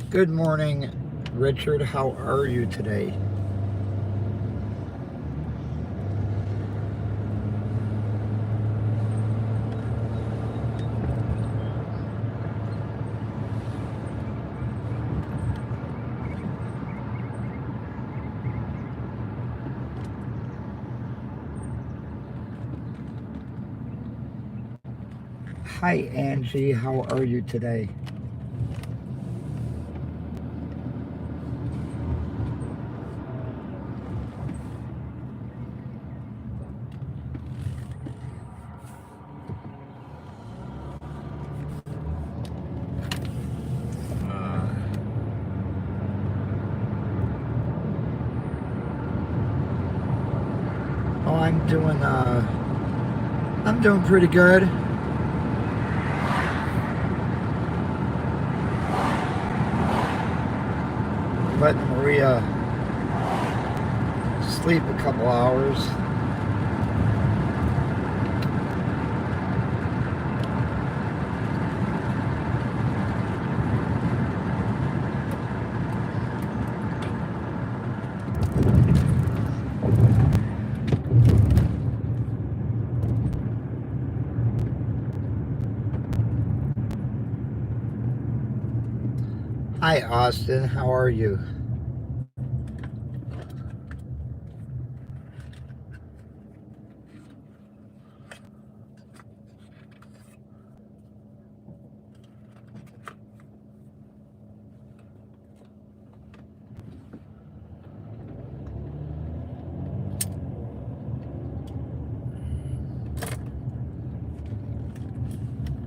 Good morning, Richard. How are you today? Hi, Angie. How are you today? Uh, oh, I'm doing pretty good. Letting Maria sleep a couple hours. Hi, Austin. How are you?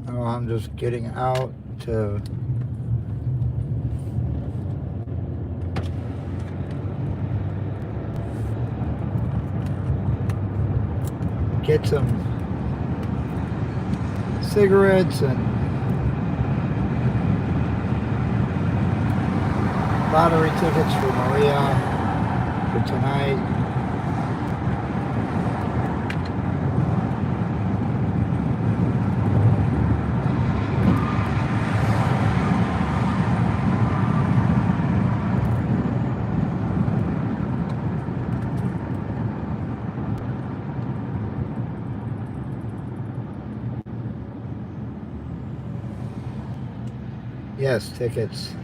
Oh, I'm just getting out to get some cigarettes and lottery tickets for Maria for tonight. Yes, tickets.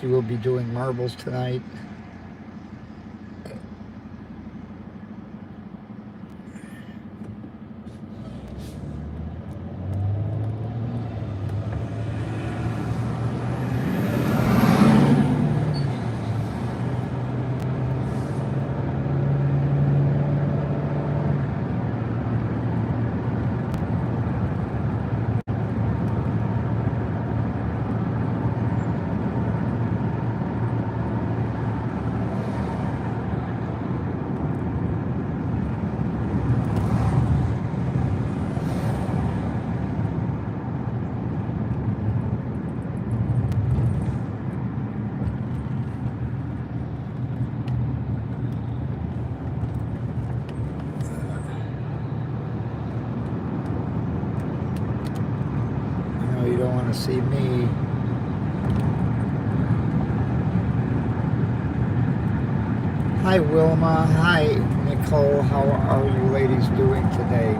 She will be doing marbles tonight. You don't want to see me. Hi, Wilma. Hi, Nicole. How are you ladies doing today?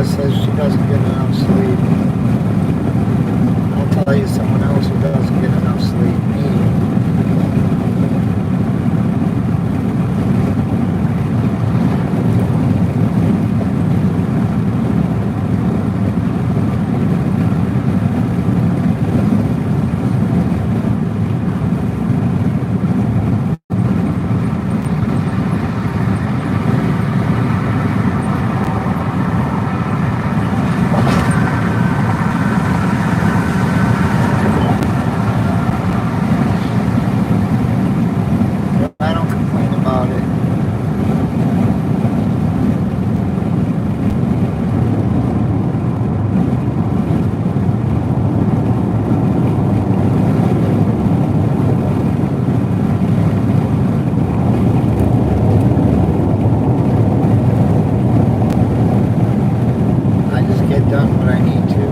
says she doesn't get enough sleep. I'll tell you someone else who doesn't get enough sleep. Me. I don't complain about it. I just get done what I need to.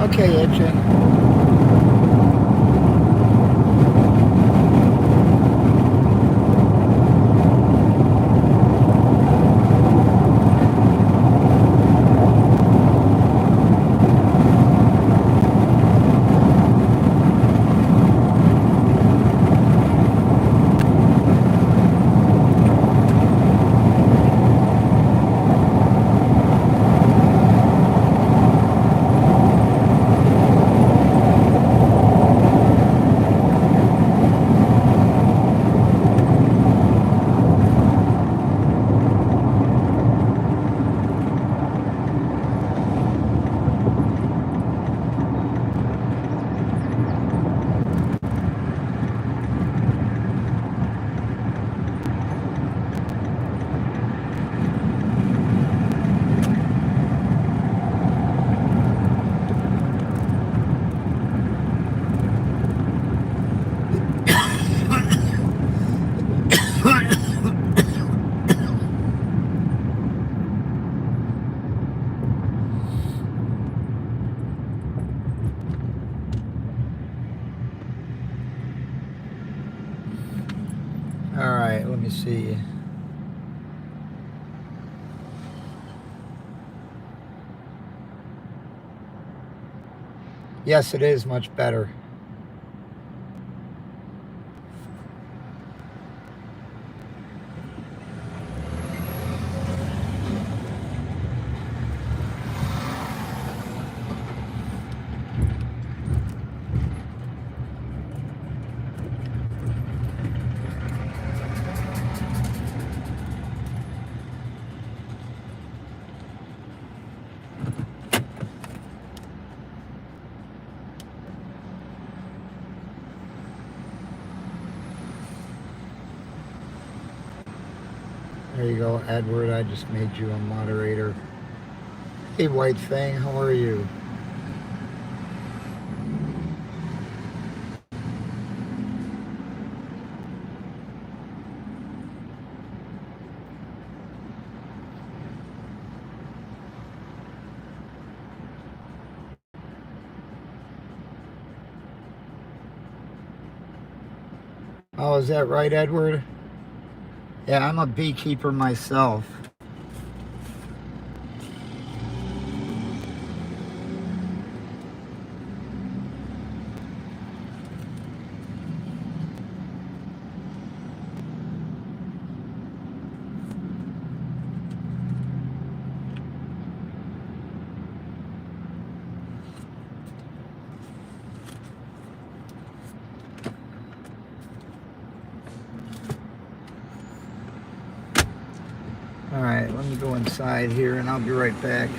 Okay, itching. All right, let me see. Yes, it is much better. There you go, Edward. I just made you a moderator. Hey, White Fang, how are you? Oh, is that right, Edward? Yeah, I'm a beekeeper myself. All right, let me go inside here and I'll be right back.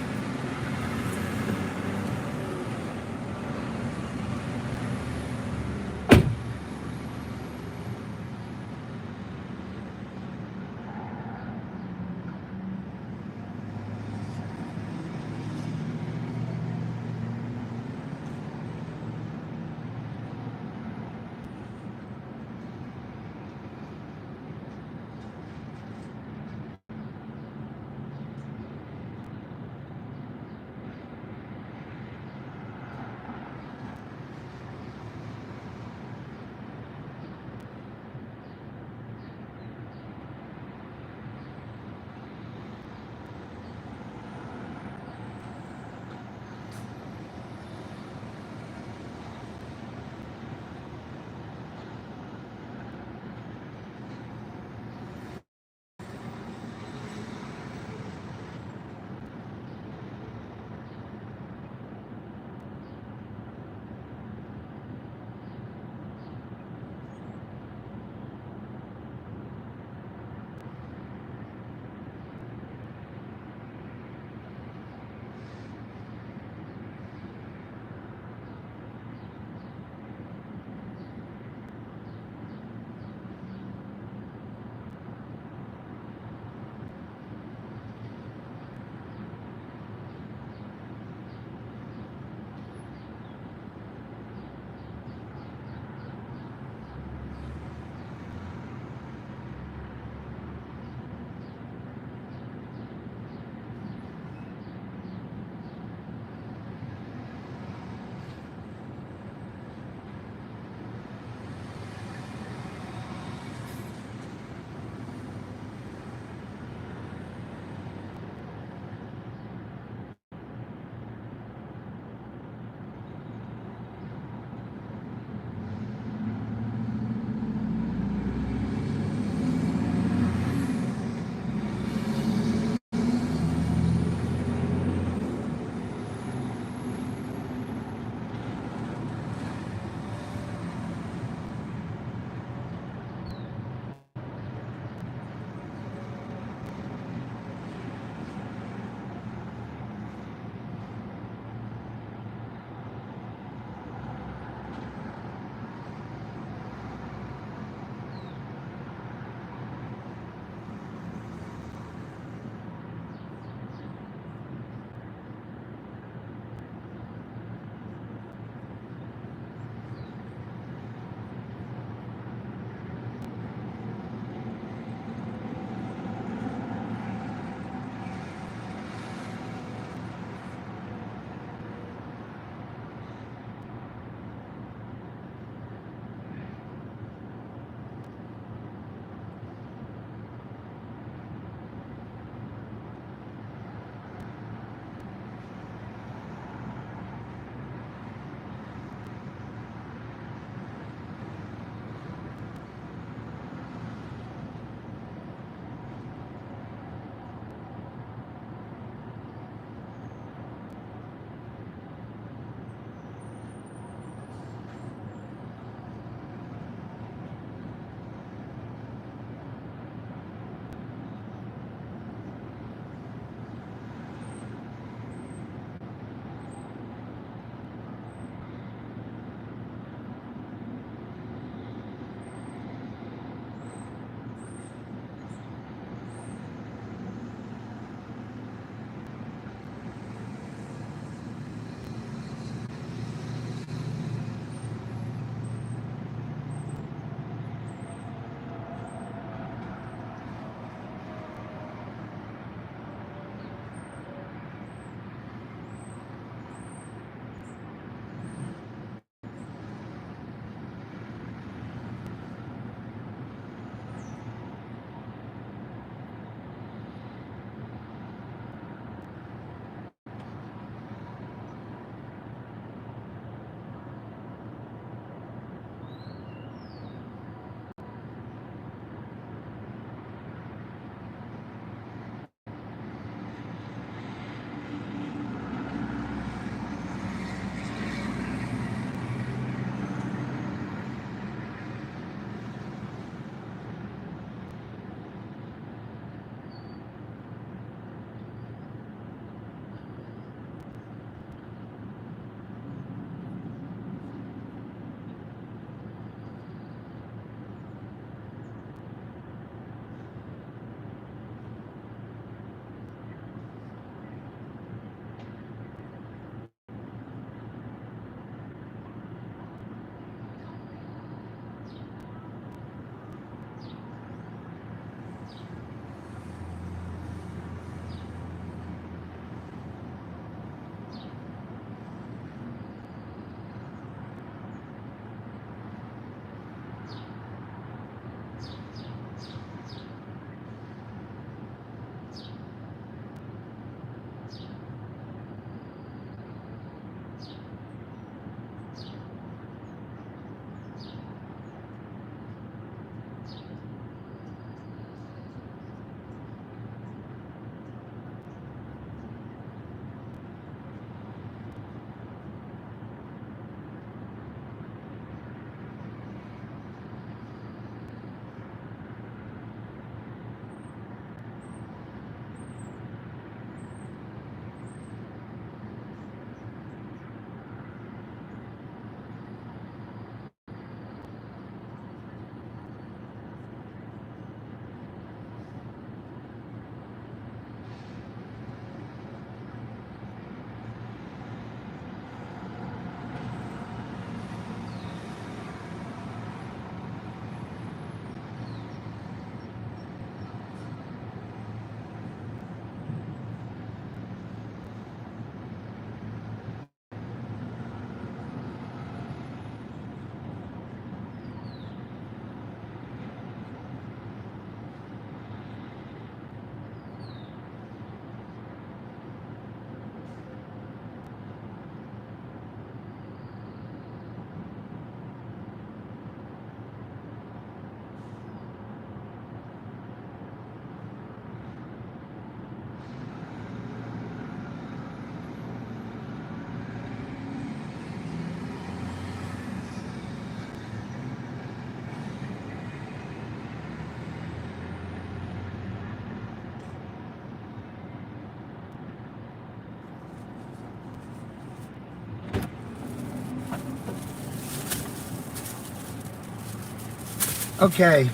Okay.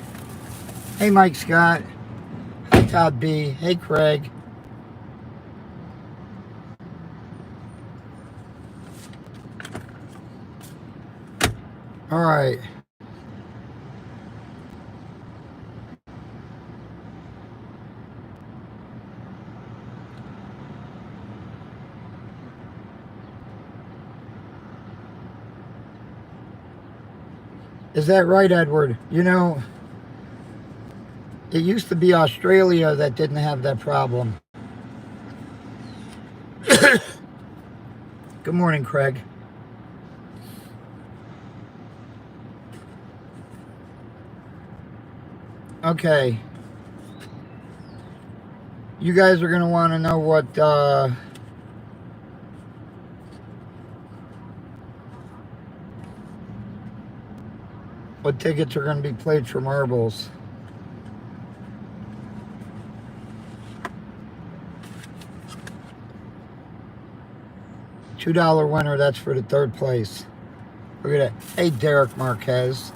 Hey, Mike Scott. Hi, Todd B. Hey, Craig. All right. Is that right, Edward? You know, it used to be Australia that didn't have that problem. Good morning, Craig. Okay. You guys are going to want to know what tickets are going to be played for marbles. $2 winner, that's for the third place. Look at that. Hey, Derek Marquez.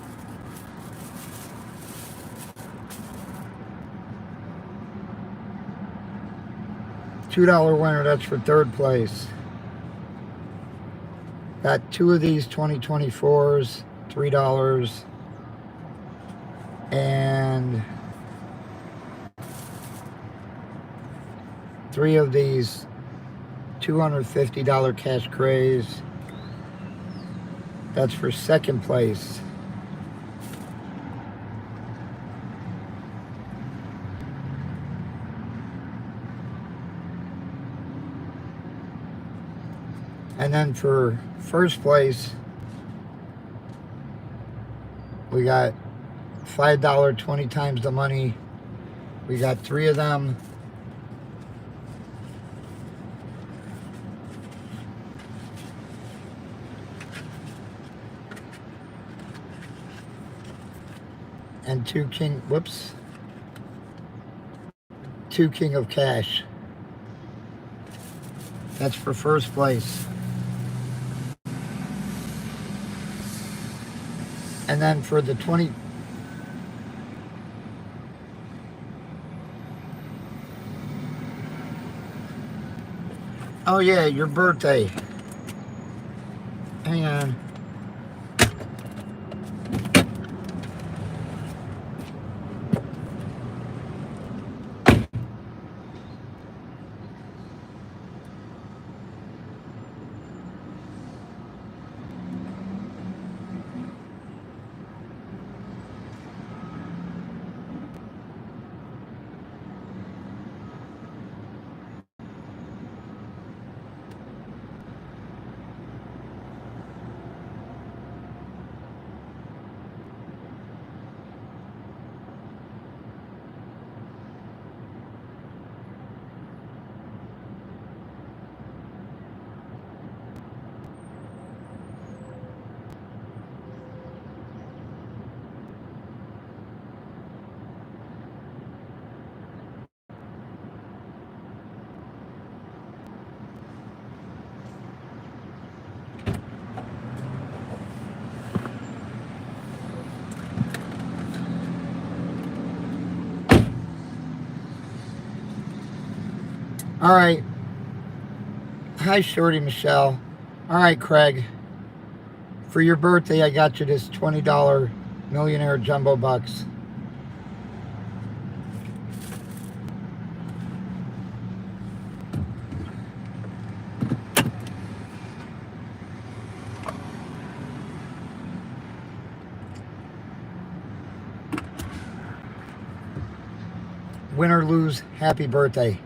$2 winner, that's for third place. Got 2 of these 2024s, $3. And 3 of these $250 cash craze. That's for second place. And then for first place, we got $5, 20 times the money. We got 3 of them. And 2 king of cash. That's for first place. And then for the 20... Oh yeah, your birthday. Hang on. All right. Hi, Shorty Michelle. All right, Craig. For your birthday, I got you this $20 Millionaire Jumbo Bucks. Win or lose, happy birthday.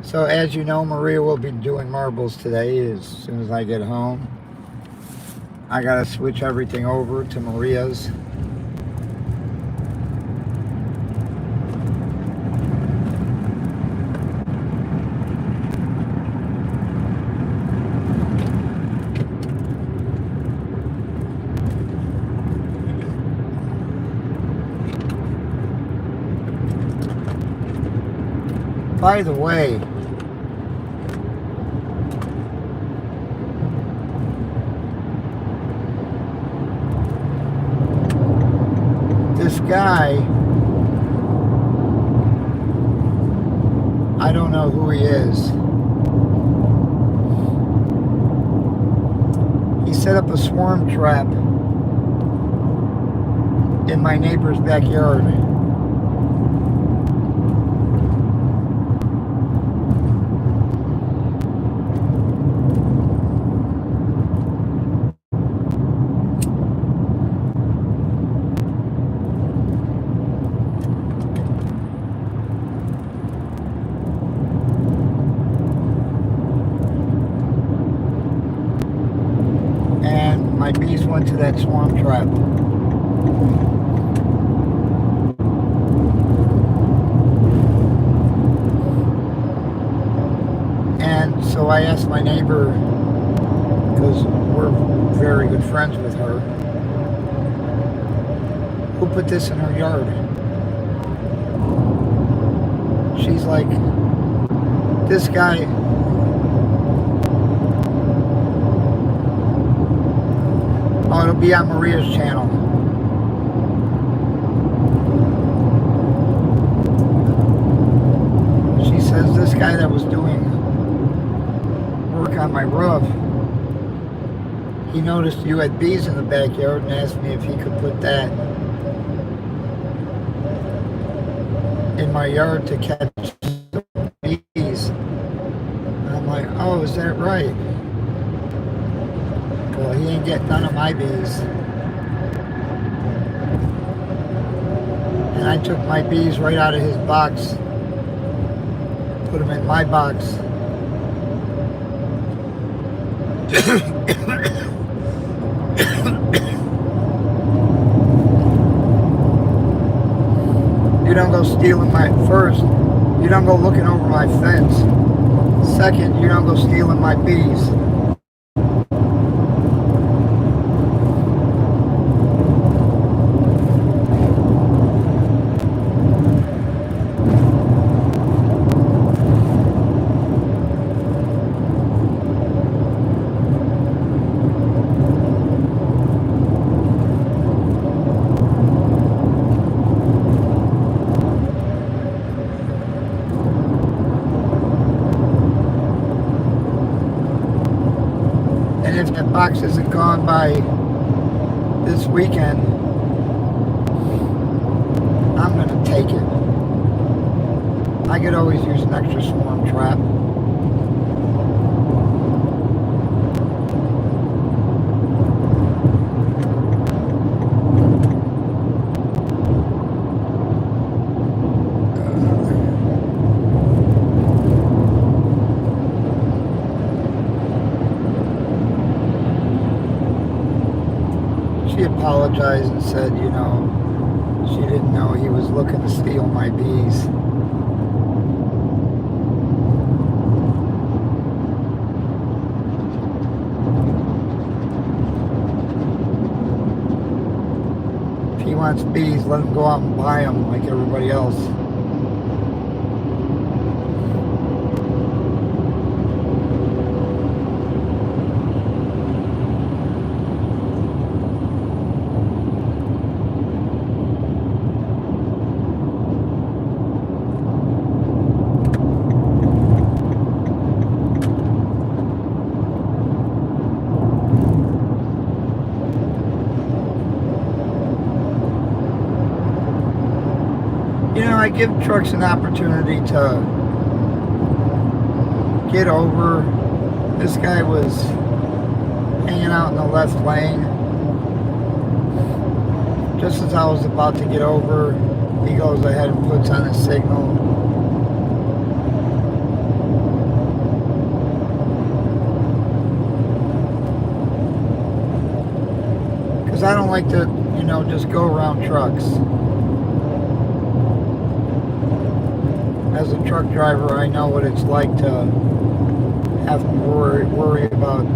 So as you know, Maria will be doing marbles today as soon as I get home. I gotta switch everything over to Maria's. By the way, this guy, I don't know who he is. He set up a swarm trap in my neighbor's backyard. My bees went to that swarm trap. And so I asked my neighbor, because we're very good friends with her, who put this in her yard? She's like, this guy. Oh, it'll be on Maria's channel. She says this guy that was doing work on my roof, he noticed you had bees in the backyard and asked me if he could put that in my yard to catch the bees. And I'm like, oh, is that right? Well, he ain't getting none of my bees. And I took my bees right out of his box, put them in my box. You don't go stealing my, first, you don't go looking over my fence. Second, you don't go stealing my bees. If that box isn't gone by this weekend, I'm going to take it. I could always use an extra swarm trap. She apologized and said, you know, she didn't know he was looking to steal my bees. If he wants bees, let him go out and buy them like everybody else. You know, I give trucks an opportunity to get over. This guy was hanging out in the left lane. Just as I was about to get over, he goes ahead and puts on a signal. like to, just go around trucks. As a truck driver, I know what it's like to have to worry about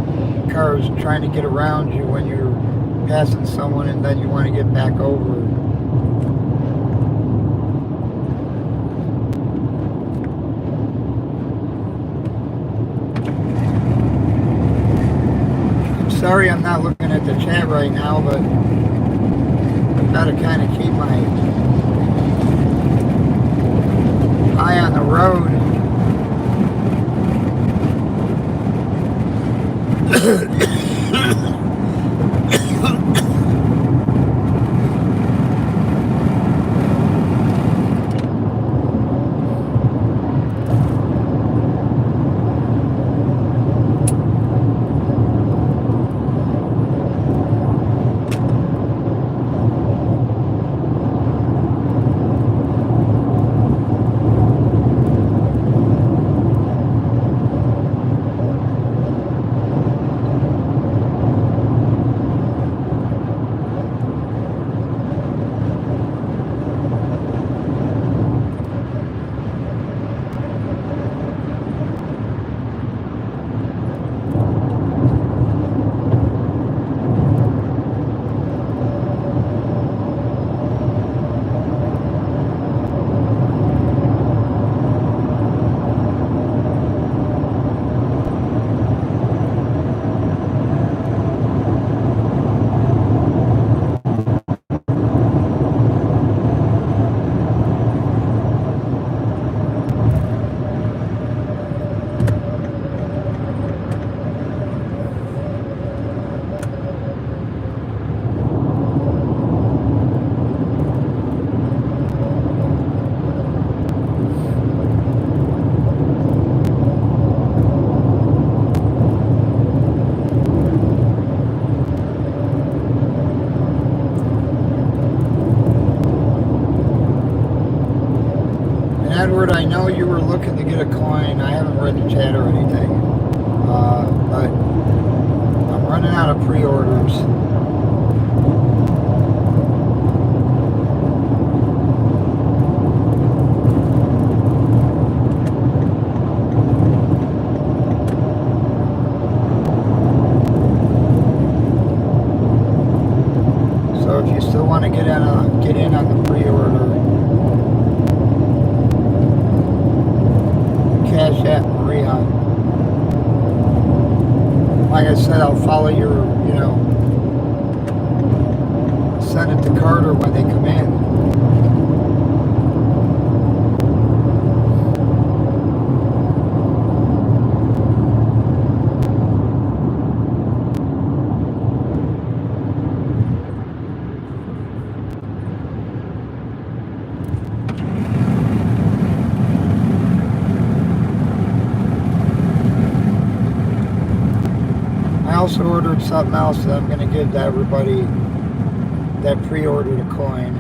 cars trying to get around you when you're passing someone and then you want to get back over. I'm sorry I'm not looking at the chat right now, but I've got to kind of keep my eye on the road. Edward, I know you were looking to get a coin. I haven't read the chat or anything, but I'm running out of pre-orders. So if you still want to get in on the pre-order, Cash App Maria. Like I said, I'll follow your, send it to Carter when they come in. I also ordered something else that I'm going to give to everybody that pre-ordered a coin.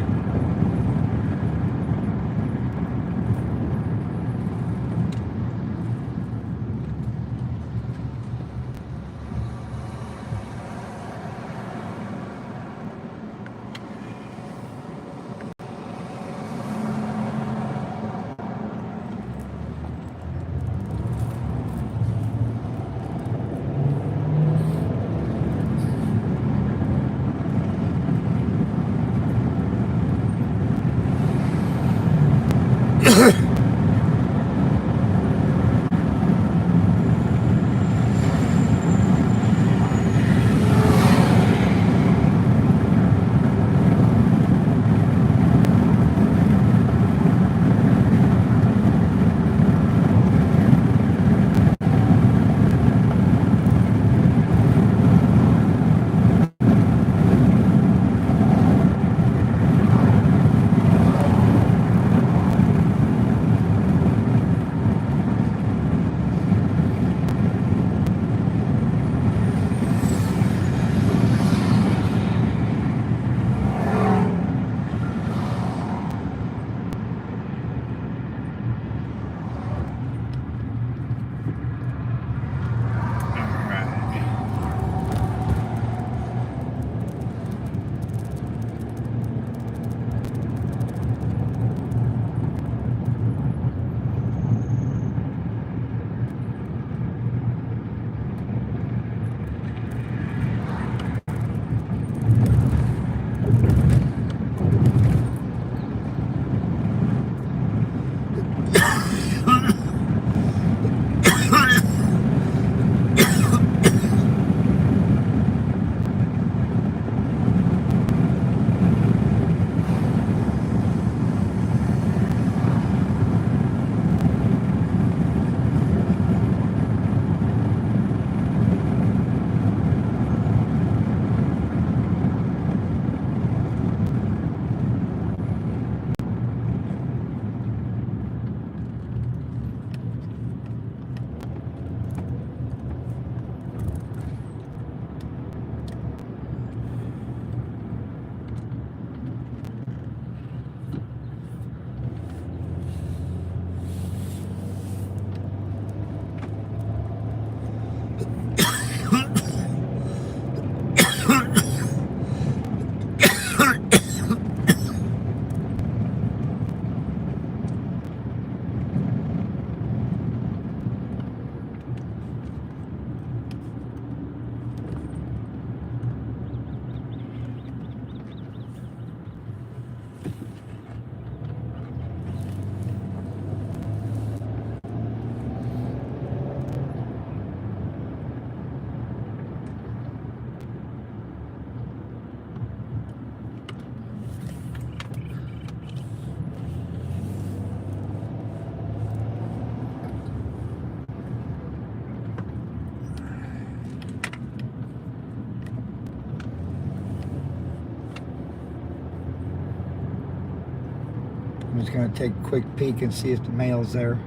just going to take a quick peek and see if the mail's there.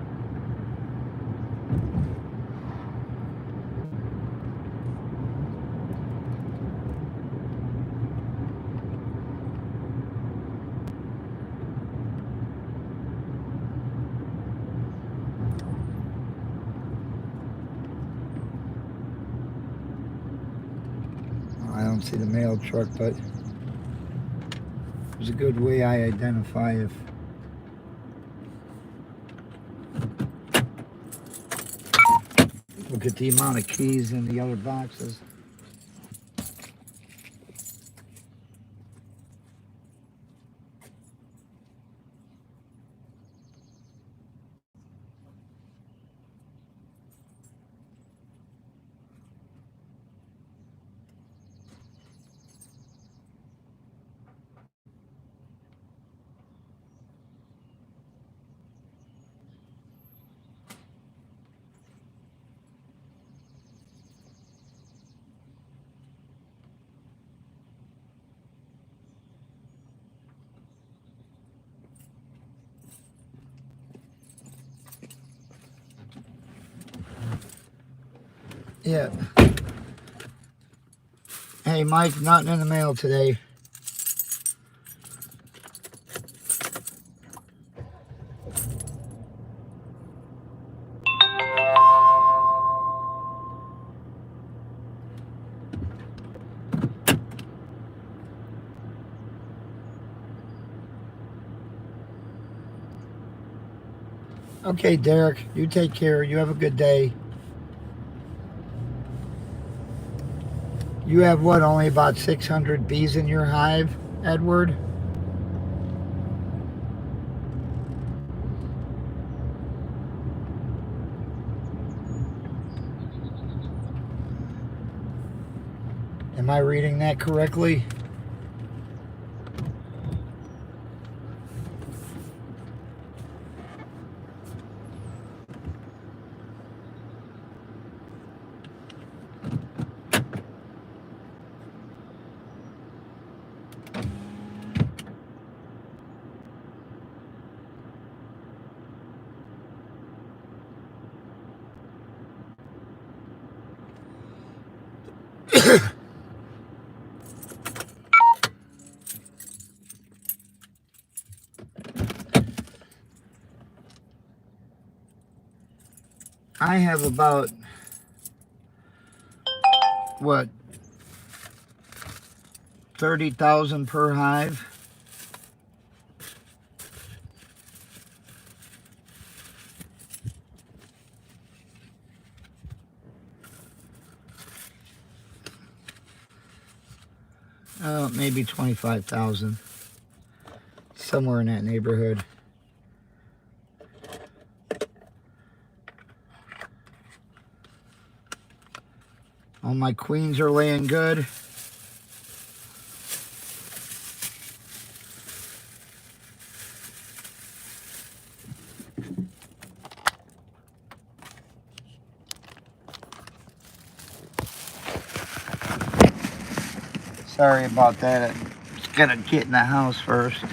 I don't see the mail truck, but there's a good way I identify if look at the amount of keys in the other boxes. Yeah. Hey, Mike, nothing in the mail today. Okay, Derek, you take care. You have a good day. You have what, only about 600 bees in your hive, Edward? Am I reading that correctly? I have about, what, 30,000 per hive. Maybe 25,000. Somewhere in that neighborhood. All my queens are laying good. Sorry about that. I just gotta get in the house first.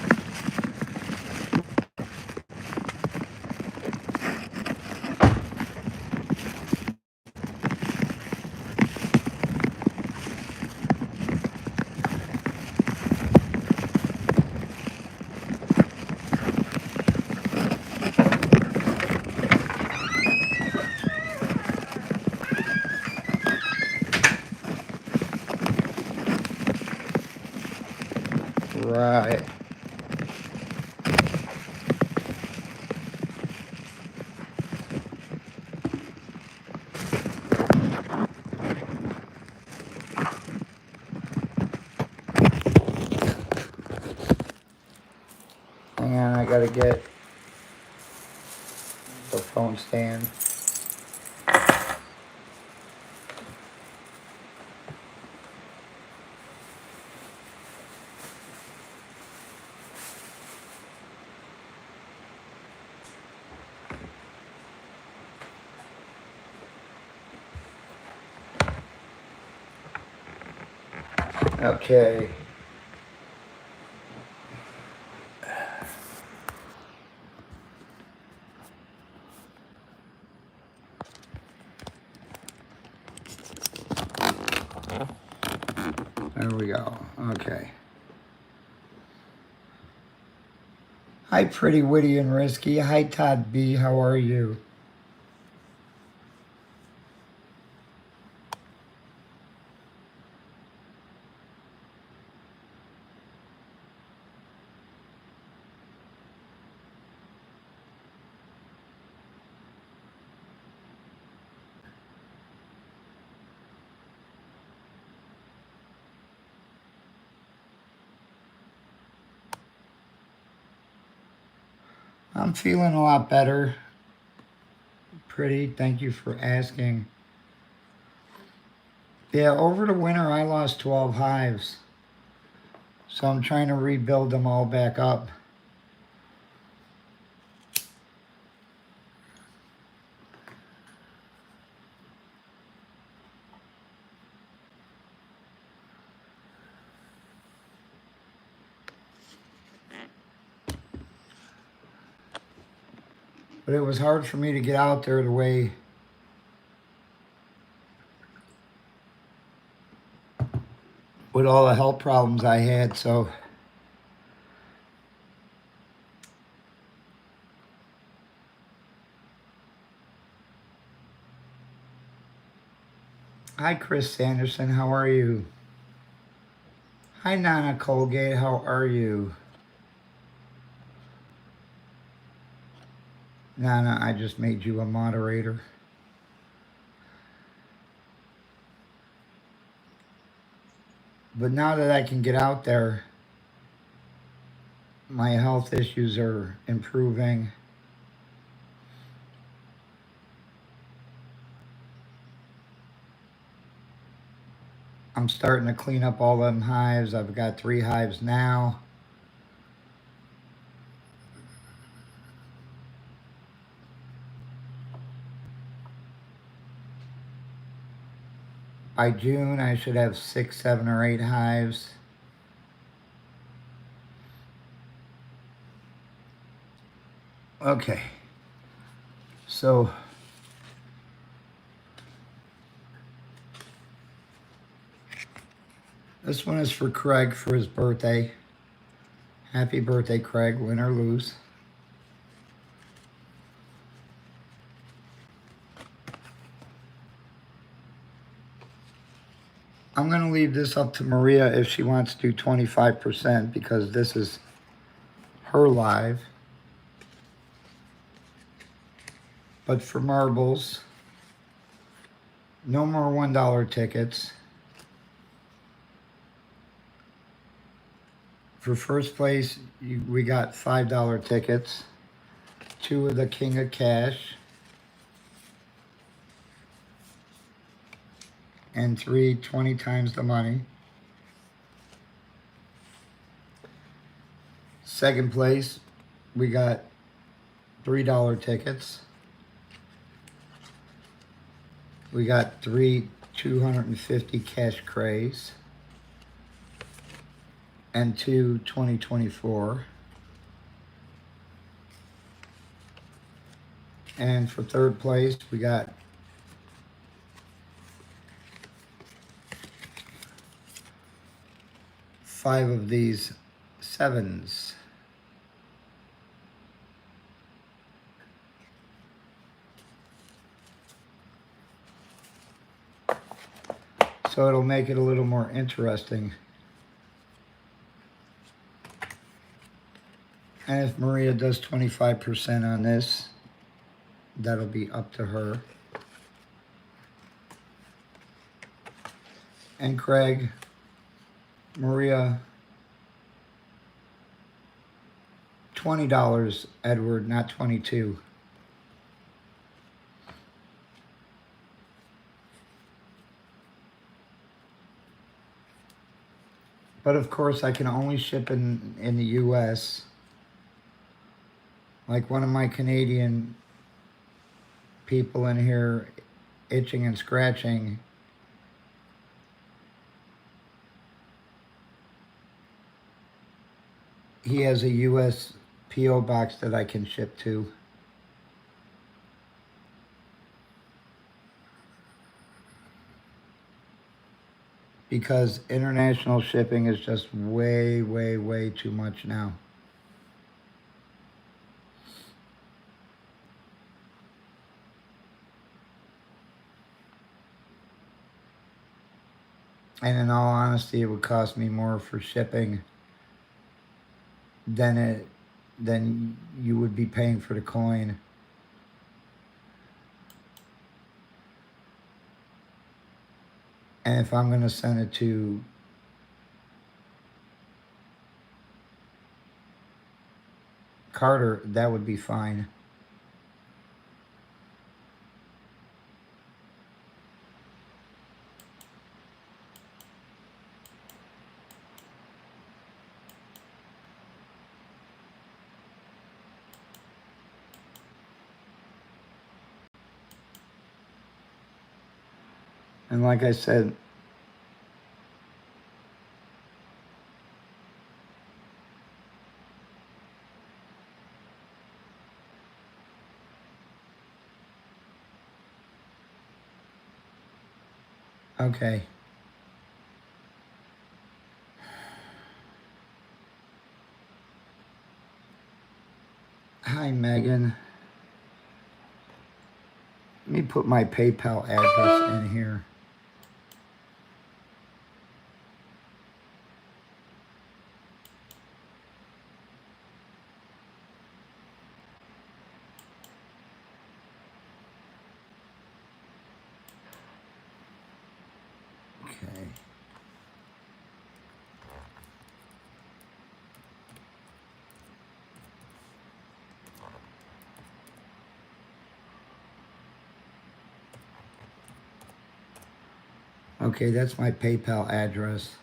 Right. Hang on, I gotta get the phone stand. Okay. There we go. Okay. Hi, Pretty Witty and Risky. Hi, Todd B. How are you? I'm feeling a lot better. Pretty, thank you for asking. Yeah, over the winter I lost 12 hives. So I'm trying to rebuild them all back up. But it was hard for me to get out there the way with all the health problems I had, so hi Chris Sanderson, how are you? Hi Nana Colgate, how are you? Nana, I just made you a moderator. But now that I can get out there, my health issues are improving. I'm starting to clean up all them hives. I've got 3 hives now. By June, I should have 6, 7, or 8 hives. Okay. So this one is for Craig for his birthday. Happy birthday, Craig, win or lose. I'm going to leave this up to Maria if she wants to do 25% because this is her live. But for marbles, no more $1 tickets. For first place, we got $5 tickets. 2 of the King of Cash. And 3, 20 times the money. Second place, we got $3 tickets. We got 3 250 cash craze. And 2 2024. And for third place, we got five of these 7s. So it'll make it a little more interesting. And if Maria does 25% on this, that'll be up to her. And Craig, Maria, $20, Edward, not 22. But of course, I can only ship in the US. Like one of my Canadian people in here itching and scratching. He has a US PO box that I can ship to. because international shipping is just way, way, way too much now. And in all honesty, it would cost me more for shipping than you would be paying for the coin. And if I'm going to send it to Carter, that would be fine. And like I said, okay. Hi, Megan. Let me put my PayPal address in here. Okay. Okay, that's my PayPal address.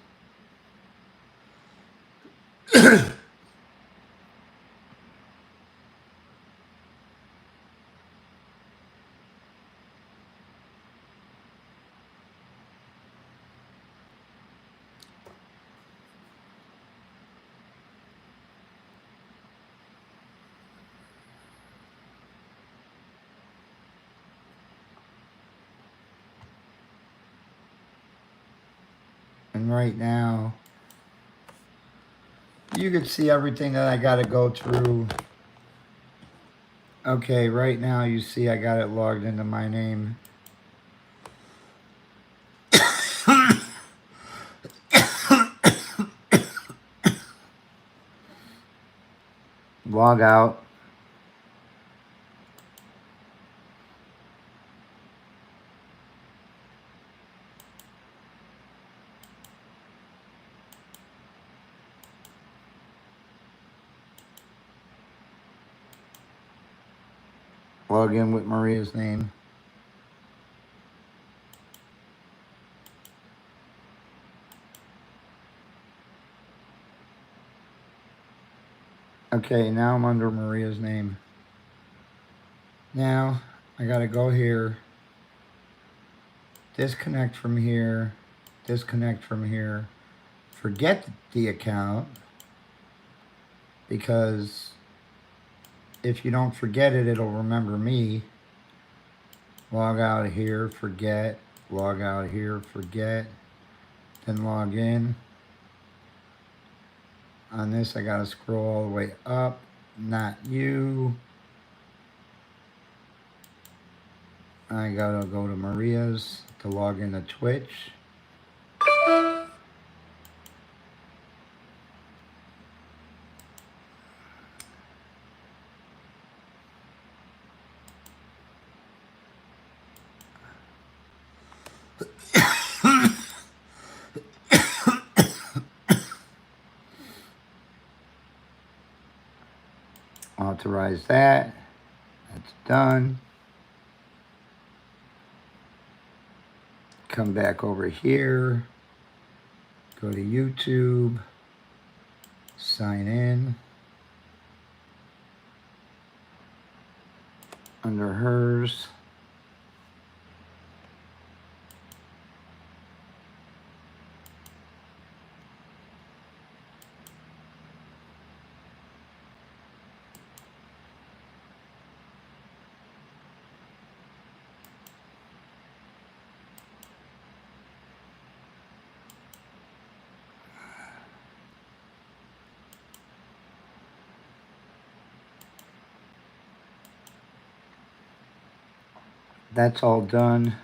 And right now, you can see everything that I got to go through. Okay, right now you see I got it logged into my name. Log out. Log in with Maria's name. Okay, now I'm under Maria's name. Now I gotta go here, disconnect from here, disconnect from here, forget the account, because if you don't forget it, it'll remember me. Log out of here, forget, log out of here, forget, then log in. On this, I gotta scroll all the way up, not you. I gotta go to Maria's to log into Twitch. Authorize that. That's done. Come back over here. Go to YouTube. Sign in. Under hers. That's all done.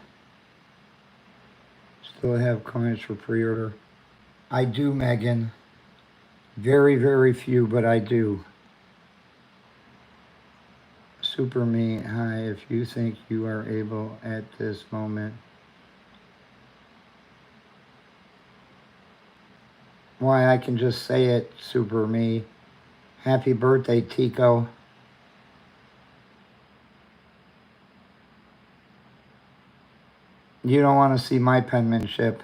Still have coins for pre-order. I do, Megan. Very, very few, but I do. Super me, hi, if you think you are able at this moment. Why, I can just say it, super me. Happy birthday, Tico. You don't want to see my penmanship.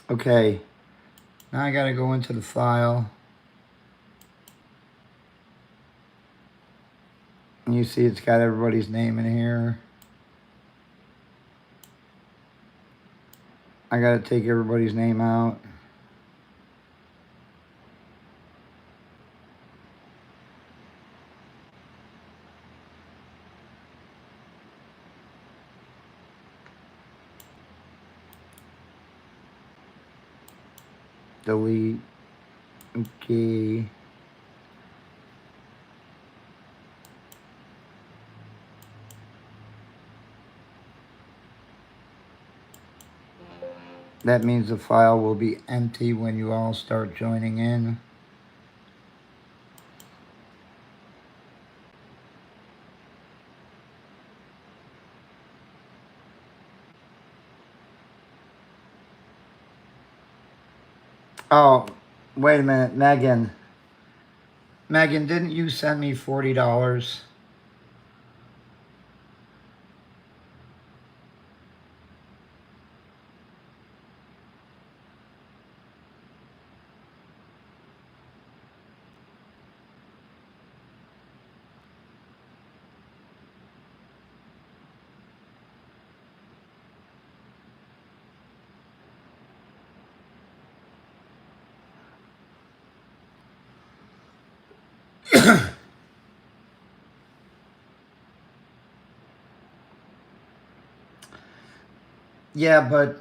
Okay, now I gotta go into the file. And you see it's got everybody's name in here. I gotta take everybody's name out. Delete. Okay. That means the file will be empty when you all start joining in. Oh, wait a minute, Megan. Megan, didn't you send me $40? Yeah, but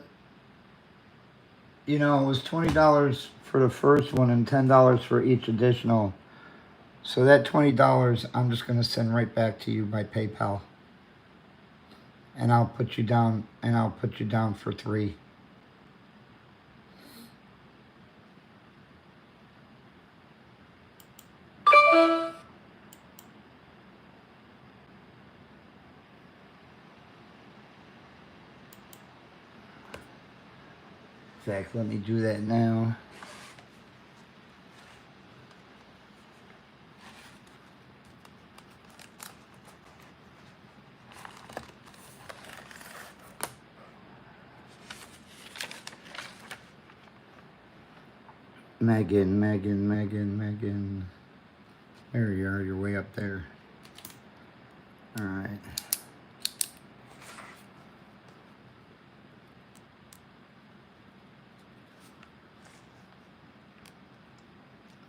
you know, it was $20 for the first one and $10 for each additional. So that $20, I'm just going to send right back to you by PayPal. And I'll put you down, for 3. In fact, let me do that now. Megan. There you are, you're way up there. All right.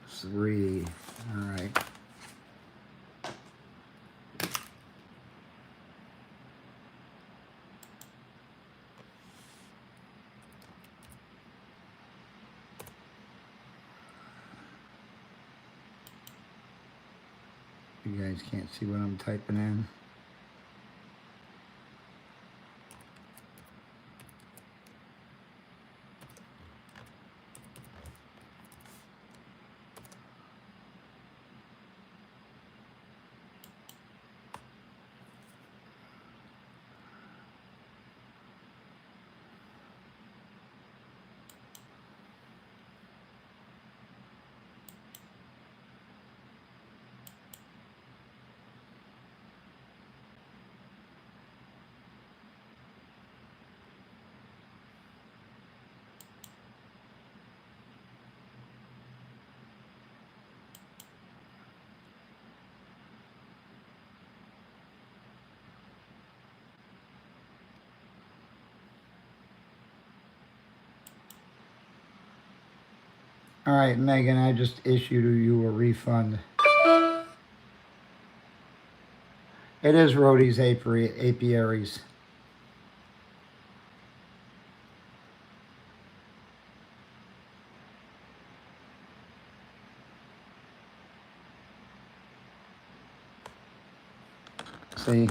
Three. All right. You guys can't see what I'm typing in. All right, Megan, I just issued you a refund. It is Rhodey's apiaries. see.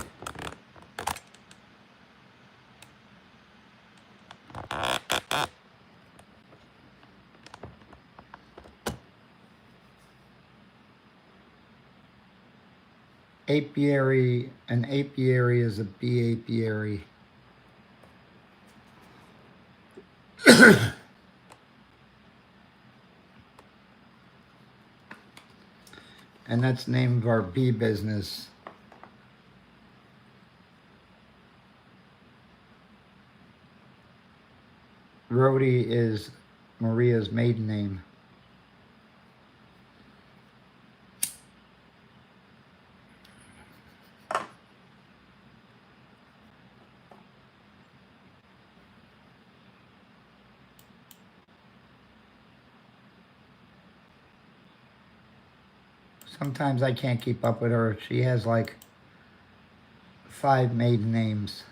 Apiary, an apiary is a bee apiary. And that's the name of our bee business. Rhodey is Maria's maiden name. Sometimes I can't keep up with her. She has like 5 maiden names.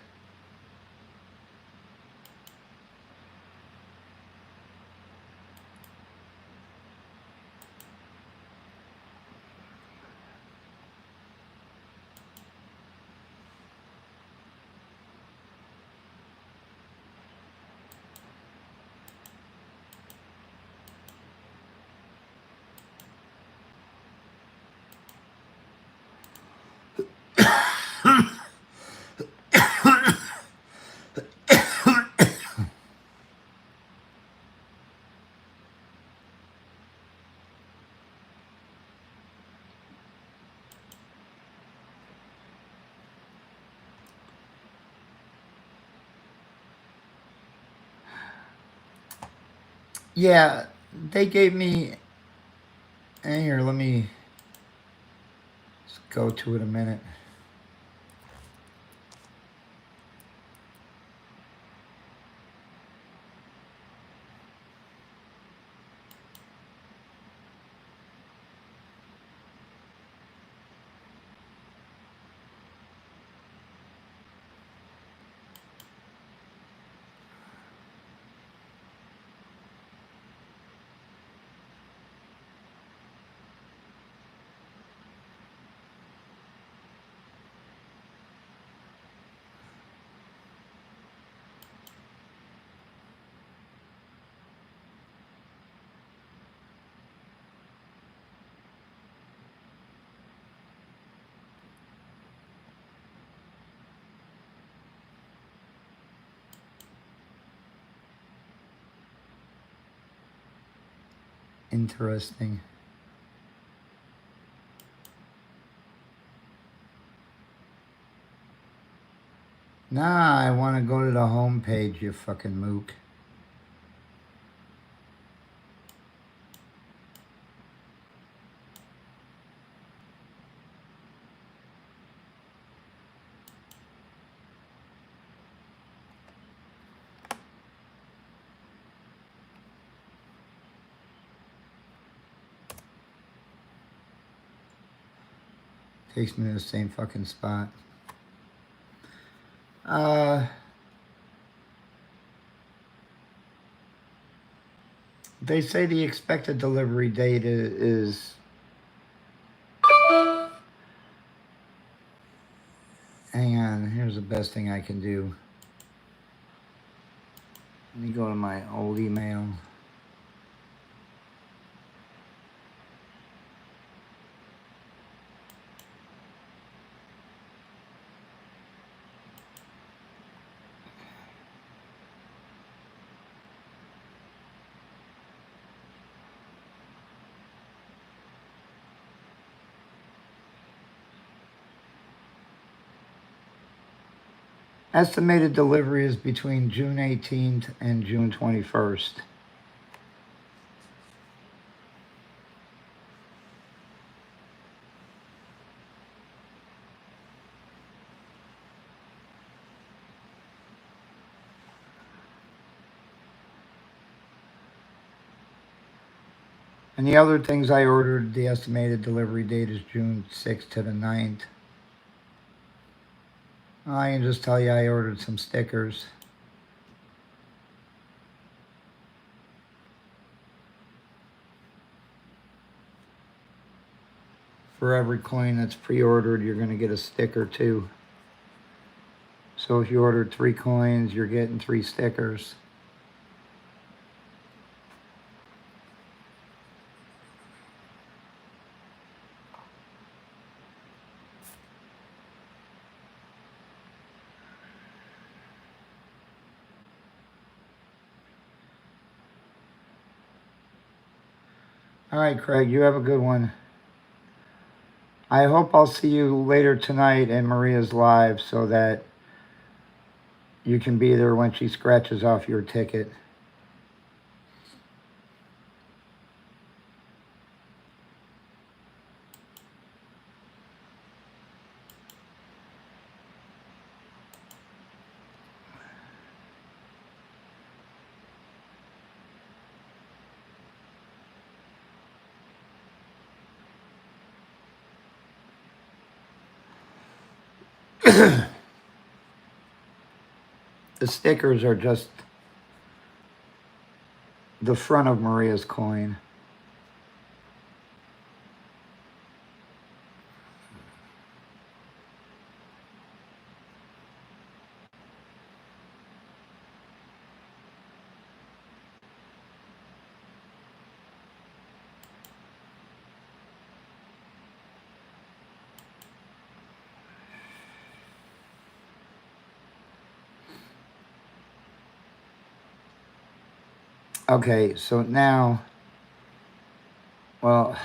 Yeah, they gave me, and here, let me just go to it a minute. Interesting. Nah, I want to go to the home page, you fucking mook. Takes me to the same fucking spot. They say the expected delivery date is... Hang on, here's the best thing I can do. Let me go to my old email. Estimated delivery is between June 18th and June 21st. And the other things I ordered, the estimated delivery date is June 6th to the 9th. I can just tell you I ordered some stickers. For every coin that's pre-ordered, you're going to get a sticker too. So if you ordered 3 coins, you're getting 3 stickers. All right, Craig, you have a good one. I hope I'll see you later tonight in Maria's live so that you can be there when she scratches off your ticket. The stickers are just the front of Maria's coin. Okay, so now, well,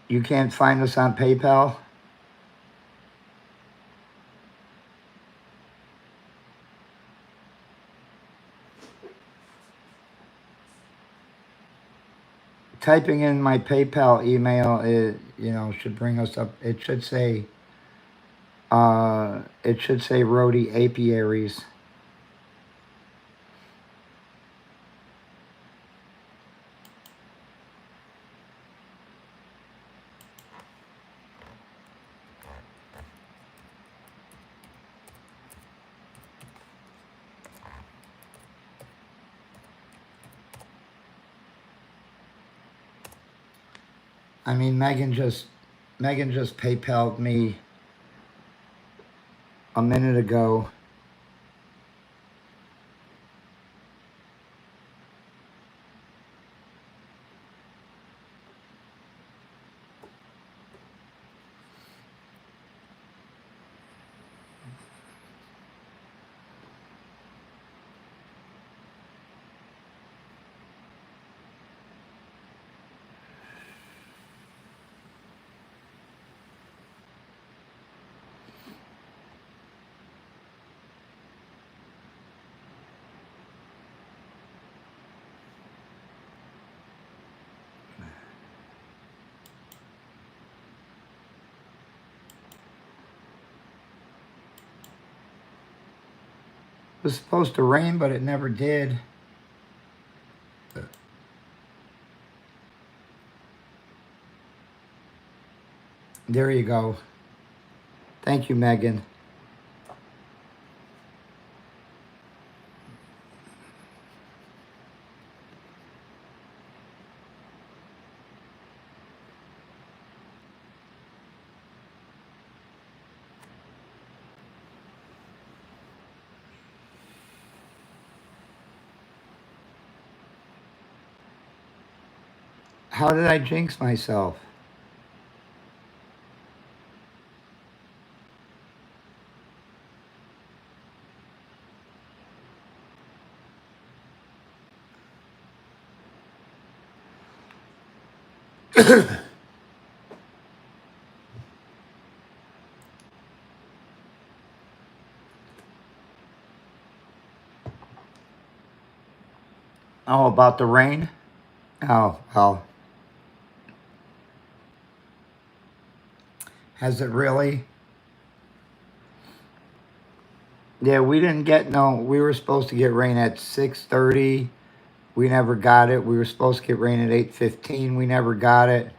you can't find us on PayPal? Typing in my PayPal email, should bring us up. It should say Rhodey Apiaries. I mean, Megan just PayPal'd me a minute ago. It was supposed to rain, but it never did. There you go. Thank you, Megan. How did I jinx myself? Oh, about the rain? Oh, well. Has it really? Yeah, we didn't get we were supposed to get rain at 6:30. We never got it. We were supposed to get rain at 8:15. We never got it.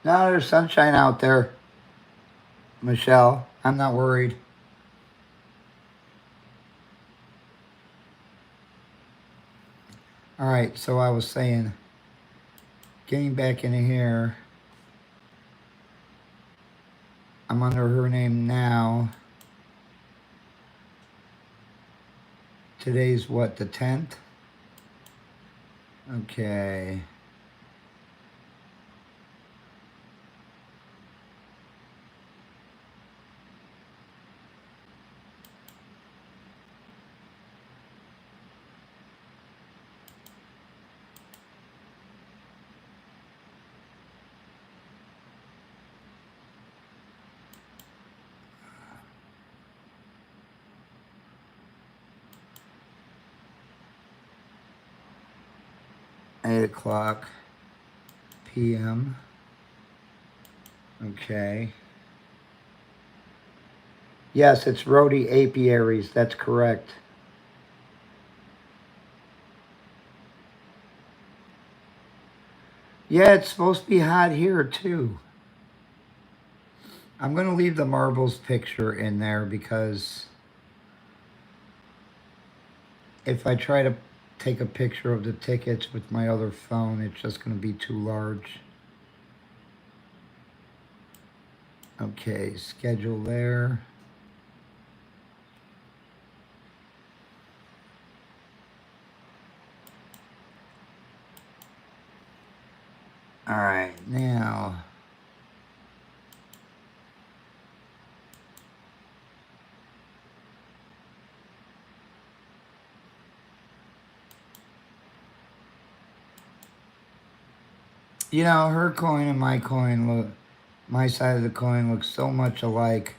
No, there's sunshine out there, Michelle. I'm not worried. All right, so I was saying, getting back into here, I'm under her name now. Today's what, the 10th? Okay. Eight o'clock p.m. Okay. Yes, it's Rhodi apiaries. That's correct. Yeah, it's supposed to be hot here too. I'm going to leave the marbles picture in there because if I try to take a picture of the tickets with my other phone, it's just going to be too large. Okay, schedule there. All right, now. You know, her coin and my coin look, my side of the coin looks so much alike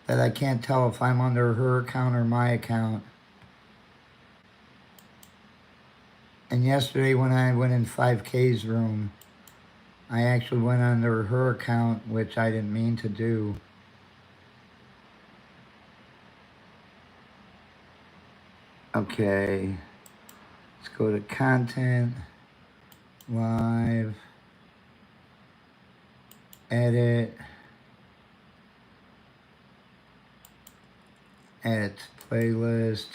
that I can't tell if I'm under her account or my account. And yesterday when I went in 5K's room, I actually went under her account, which I didn't mean to do. Okay, let's go to content, live, edit, edit playlist.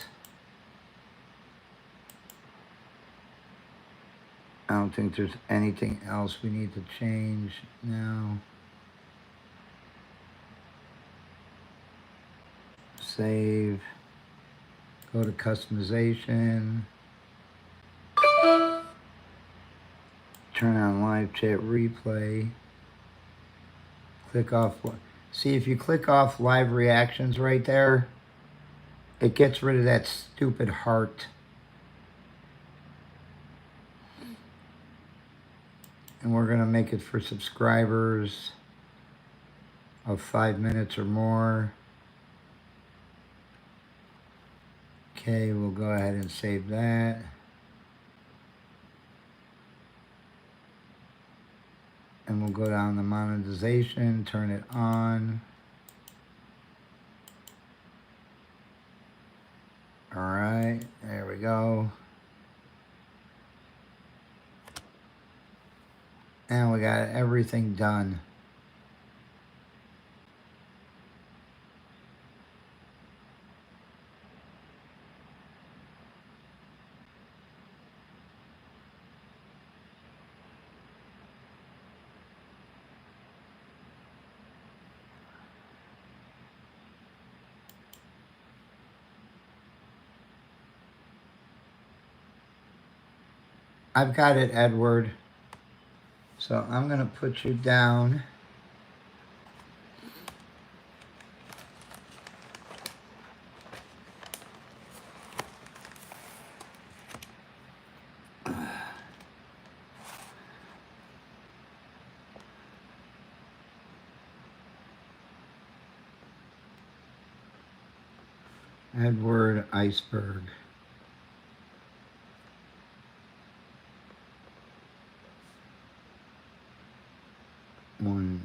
I don't think there's anything else we need to change now. Save. Go to customization. Turn on live chat replay. Click off. See, if you click off live reactions right there, it gets rid of that stupid heart. And we're going to make it for subscribers of 5 minutes or more. Okay, we'll go ahead and save that. And we'll go down to monetization, turn it on. All right, there we go. And we got everything done. I've got it, Edward. So I'm going to put you down. Edward Iceberg. One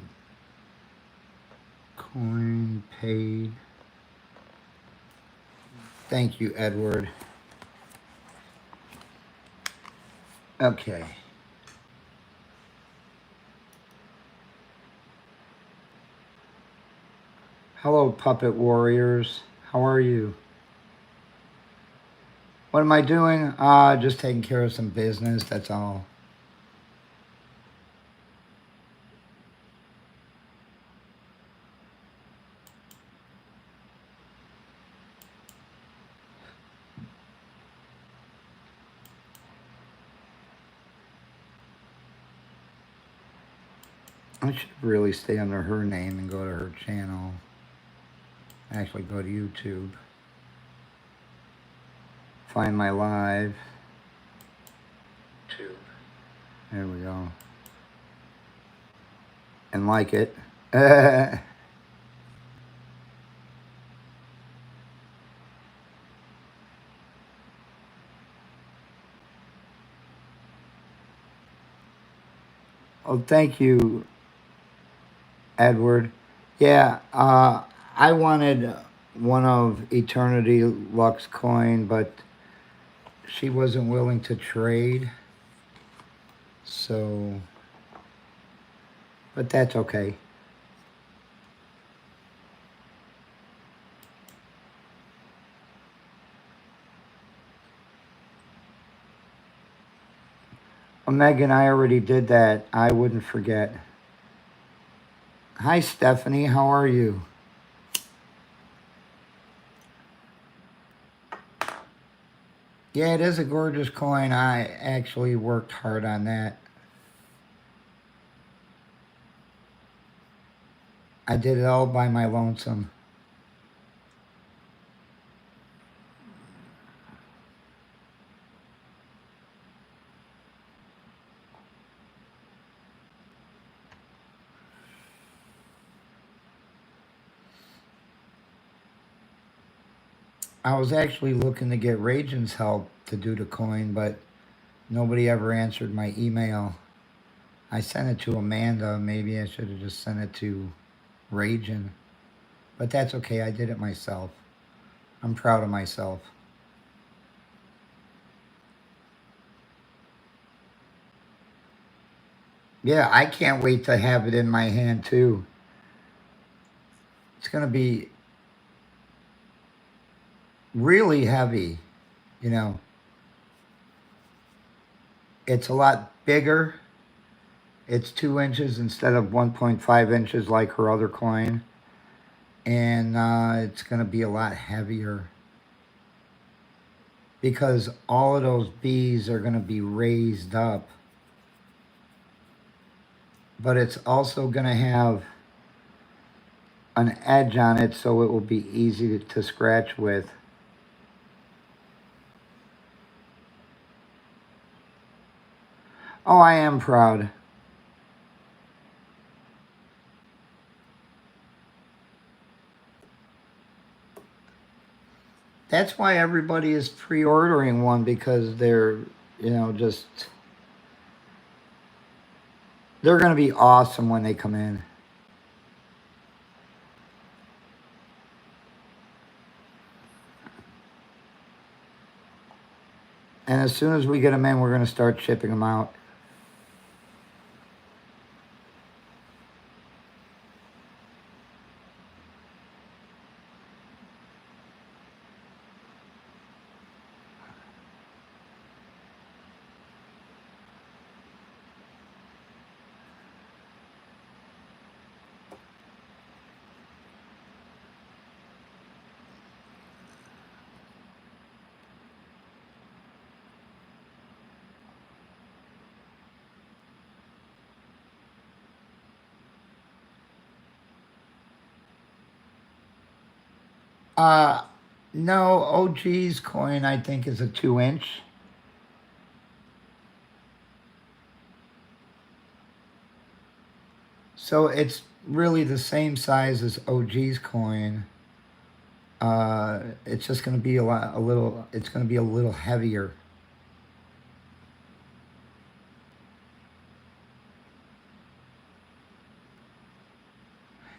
coin paid. Thank you, Edward. Okay. Hello, Puppet Warriors. How are you? What am I doing? Just taking care of some business, that's all. I should really stay under her name and go to her channel. Actually, go to YouTube. Find my live. There we go. And like it. Oh, thank you, Edward. Yeah, I wanted one of Eternity Lux coin, but she wasn't willing to trade. So, but that's okay. Well, Megan, I already did that. I wouldn't forget. Hi, Stephanie. How are you? Yeah, it is a gorgeous coin. I actually worked hard on that. I did it all by my lonesome. I was actually looking to get Raging's help to do the coin, but nobody ever answered my email. I sent it to Amanda. Maybe I should have just sent it to Raging. But that's okay. I did it myself. I'm proud of myself. Yeah, I can't wait to have it in my hand too. It's going to be really heavy, you know. It's a lot bigger. It's 2 inches instead of 1.5 inches like her other coin. And it's going to be a lot heavier because all of those bees are going to be raised up. But it's also going to have an edge on it so it will be easy to scratch with. Oh, I am proud. That's why everybody is pre-ordering one, because they're, just, they're going to be awesome when they come in. And as soon as we get them in, we're going to start shipping them out. Uh, no, OG's coin, I think, is a 2 inch. So it's really the same size as OG's coin. It's just going to be it's going to be a little heavier.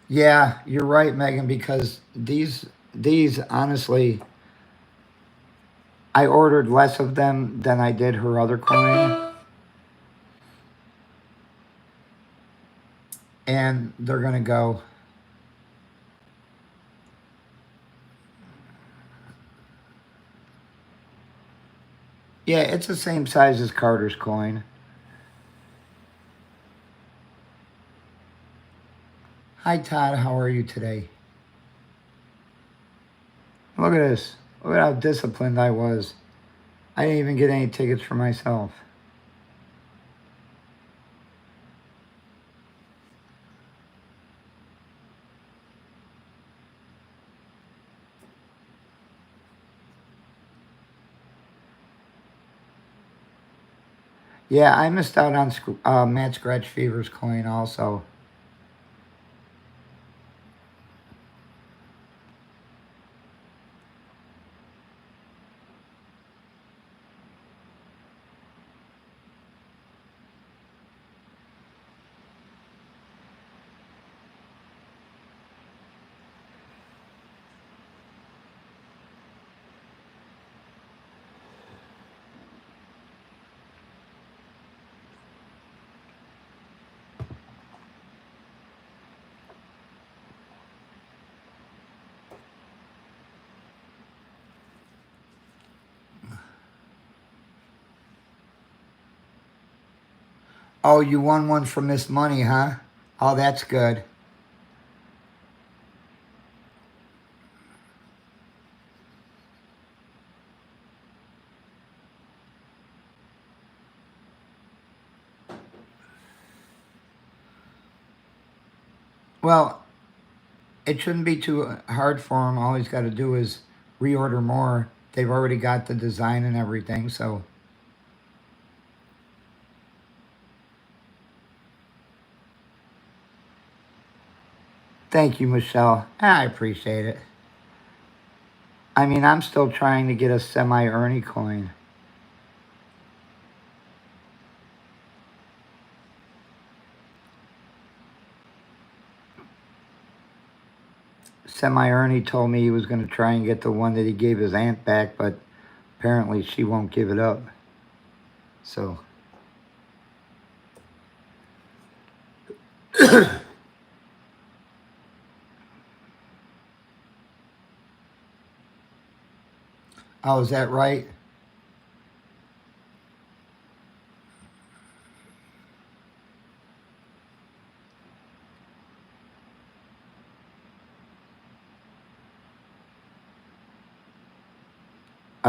Yeah, you're right, Megan, because these honestly, I ordered less of them than I did her other coin. And they're going to go. Yeah, it's the same size as Carter's coin. Hi, Todd. How are you today? Look at this. Look at how disciplined I was. I didn't even get any tickets for myself. Yeah, I missed out on Matt Scratch Fever's coin also. Oh, you won one from Miss Money, huh? Oh, that's good. Well, it shouldn't be too hard for them. All he's got to do is reorder more. They've already got the design and everything, so thank you, Michelle. I appreciate it. I mean, I'm still trying to get a semi-Ernie coin. Semi-Ernie told me he was going to try and get the one that he gave his aunt back, but apparently she won't give it up. So, oh, is that right?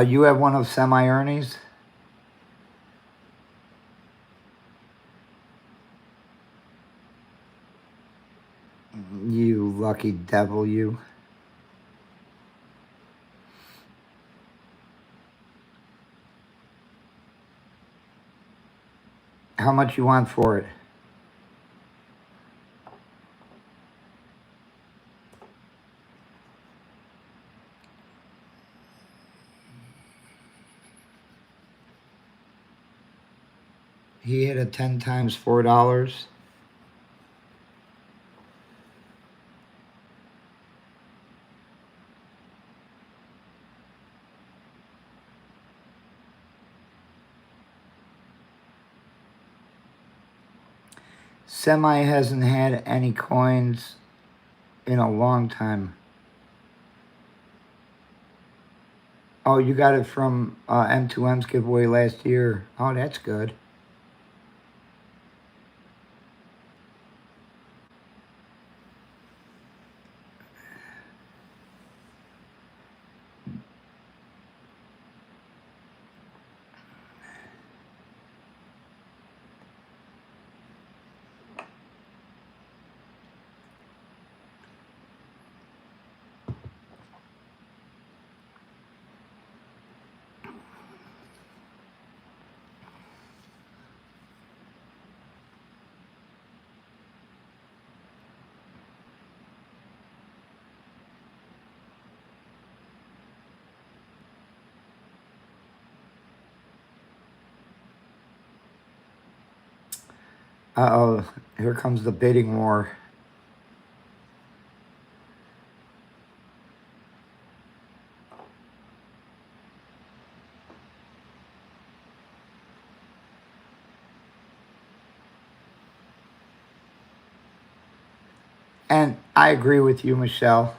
You have one of Semi-Ernie's? You lucky devil, you. How much you want for it? He hit a 10 times $4. Semi hasn't had any coins in a long time. Oh, you got it from M2M's giveaway last year. Oh, that's good. Uh-oh, here comes the bidding war. And I agree with you, Michelle.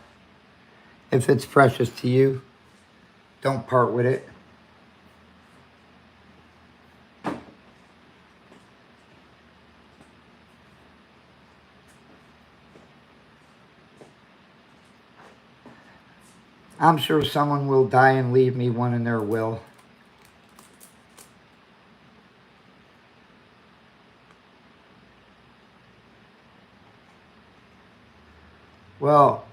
If it's precious to you, don't part with it. I'm sure someone will die and leave me one in their will. Well,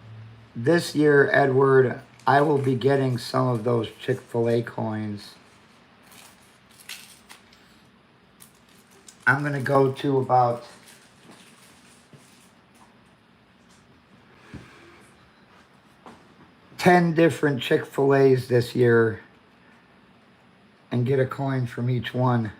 this year, Edward, I will be getting some of those Chick-fil-A coins. I'm going to go to about 10 different Chick-fil-A's this year and get a coin from each one.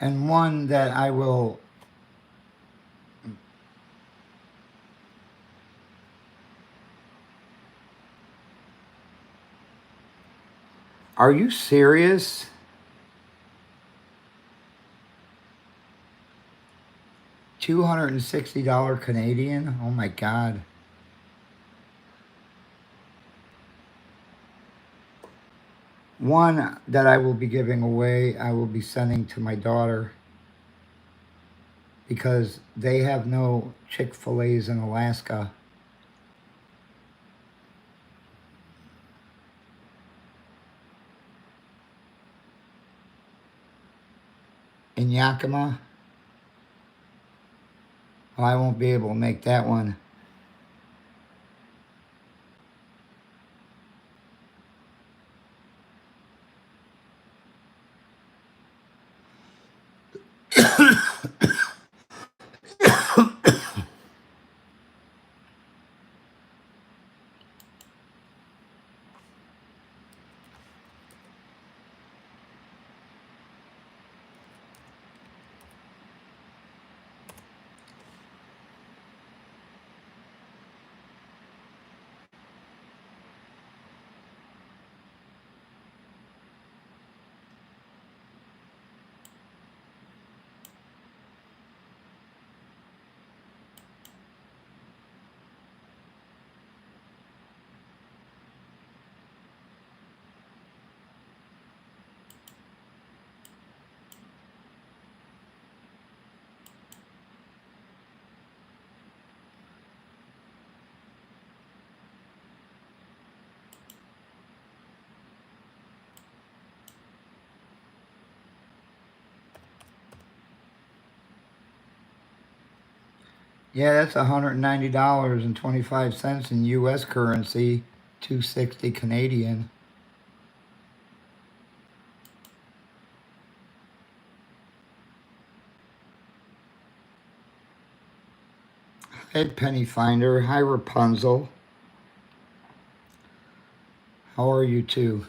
And one that I will... Are you serious? $260 Canadian? Oh my God. One that I will be giving away, I will be sending to my daughter because they have no Chick-fil-A's in Alaska. In Yakima. Well, I won't be able to make that one. Yeah, that's $190.25 in U.S. currency, 260 Canadian. Hey, Penny Finder. Hi, Rapunzel. How are you too?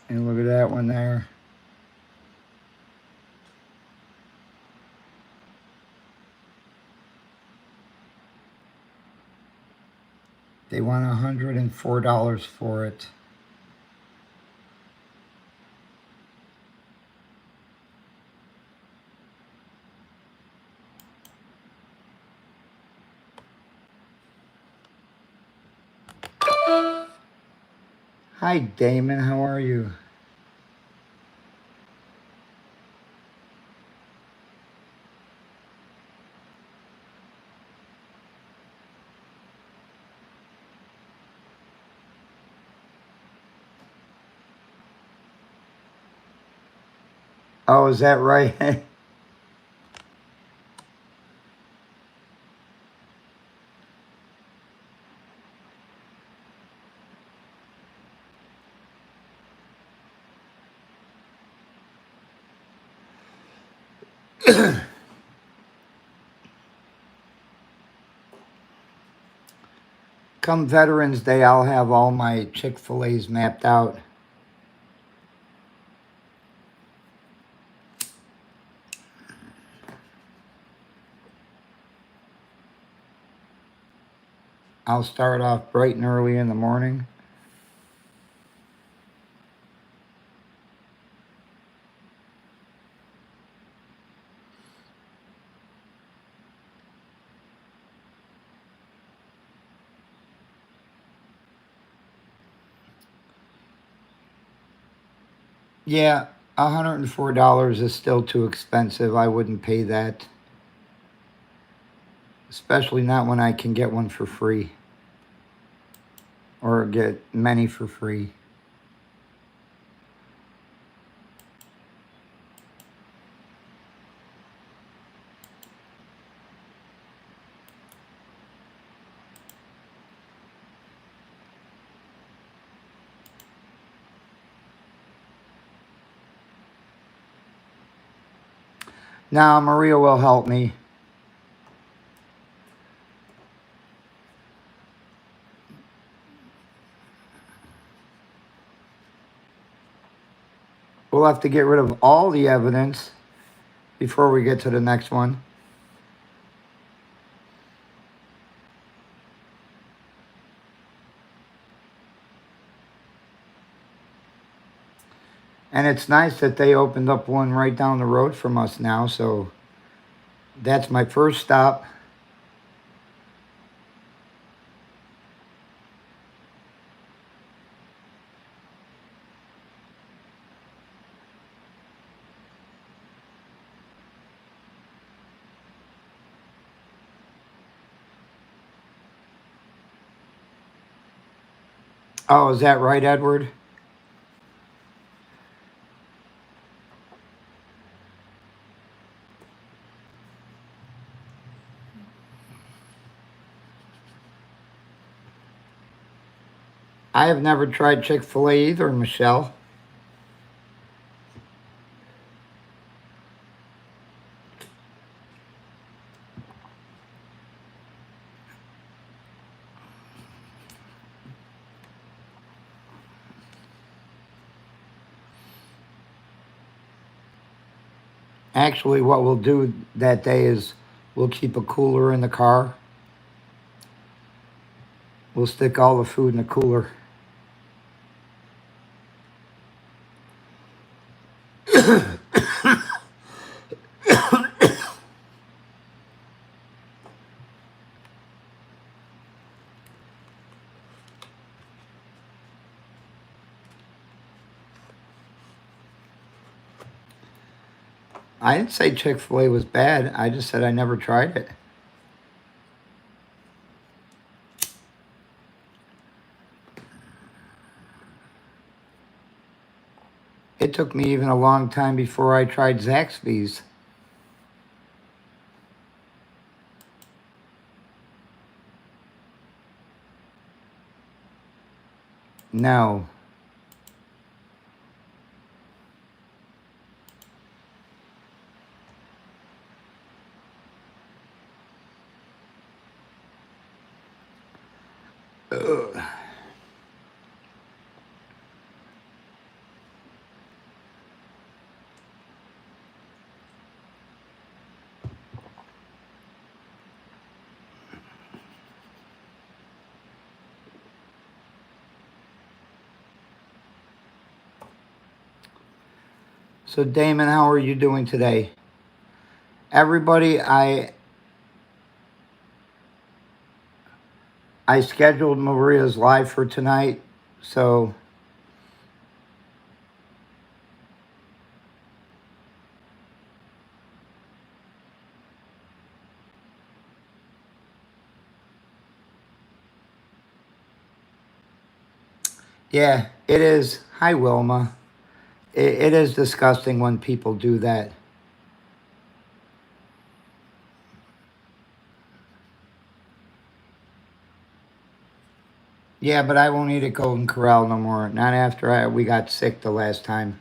And look at that one there. They want $104 for it. Hi, Damon. How are you? Oh, is that right? Come Veterans Day, I'll have all my Chick-fil-A's mapped out. I'll start off bright and early in the morning. Yeah, $104 is still too expensive. I wouldn't pay that. Especially not when I can get one for free. Or get many for free. Now, Maria will help me. We'll have to get rid of all the evidence before we get to the next one. And it's nice that they opened up one right down the road from us now, so that's my first stop. Oh, is that right, Edward? I have never tried Chick-fil-A either, Michelle. Actually, what we'll do that day is we'll keep a cooler in the car. We'll stick all the food in the cooler. I didn't say Chick-fil-A was bad. I just said I never tried it. It took me even a long time before I tried Zaxby's. No. Ugh. So Damon, how are you doing today? Everybody, I scheduled Maria's live for tonight. So yeah, it is. Hi Wilma. It is disgusting when people do that. Yeah, but I won't eat at Golden Corral no more. Not after we got sick the last time.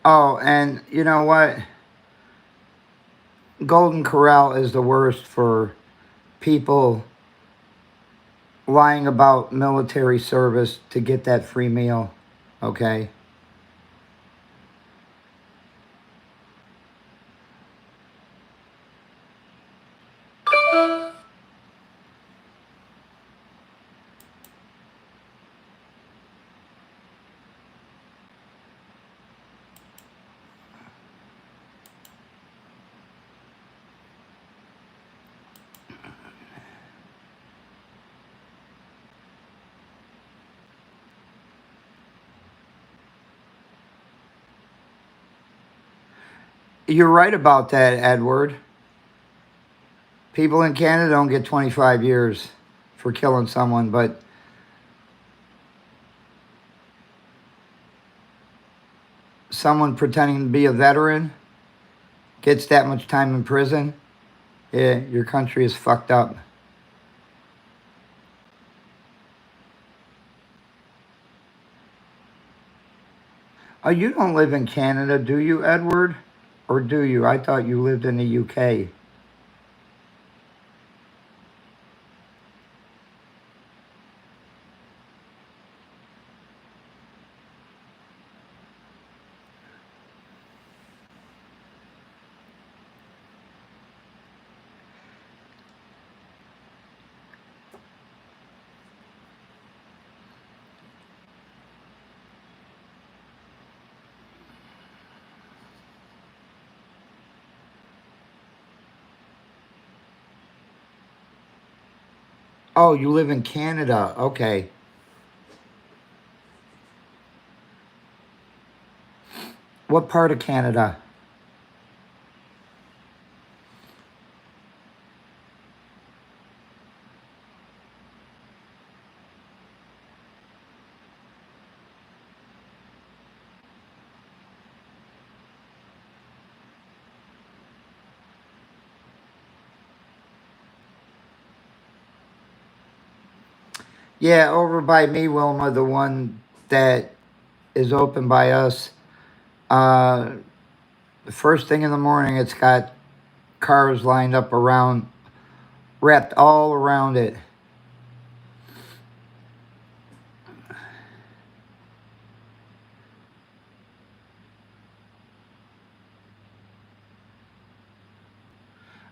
Oh, and you know what? Golden Corral is the worst for people lying about military service to get that free meal. Okay? You're right about that, Edward. People in Canada don't get 25 years for killing someone, but someone pretending to be a veteran gets that much time in prison. Yeah, your country is fucked up. Oh, you don't live in Canada, do you, Edward? Or do you? I thought you lived in the UK. Oh, you live in Canada. Okay. What part of Canada? Yeah, over by me, Wilma, the one that is open by us. Uh, the first thing in the morning, it's got cars lined up around, wrapped all around it.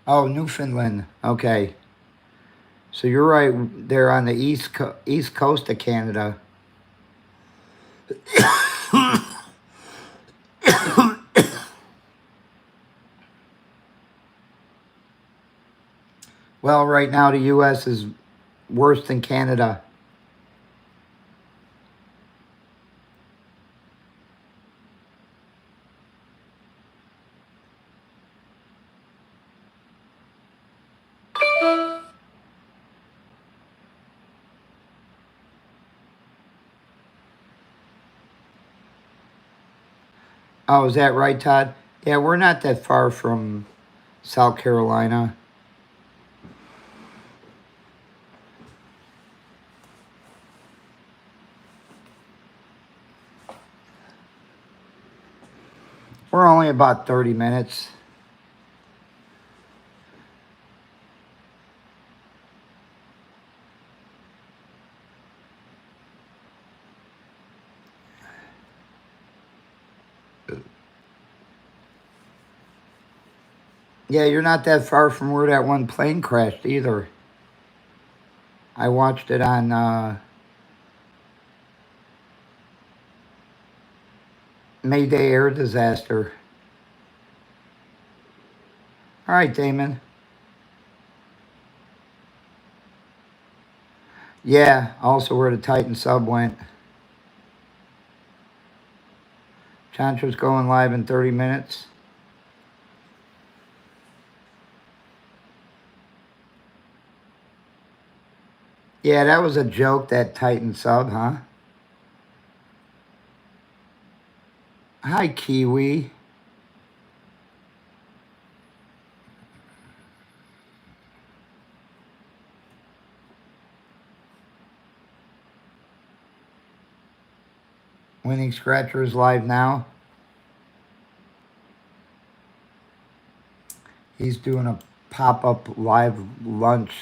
Oh, Newfoundland. Okay. So you're right. They're on the east coast of Canada. Well, right now the U.S. is worse than Canada. Oh, is that right, Todd? Yeah, we're not that far from South Carolina. We're only about 30 minutes. Yeah, you're not that far from where that one plane crashed either. I watched it on Mayday air disaster. All right, Damon. Yeah, also where the Titan sub went. Chantra's going live in 30 minutes. Yeah, that was a joke, that Titan sub, huh? Hi, Kiwi. Winning Scratcher is live now. He's doing a pop-up live lunch.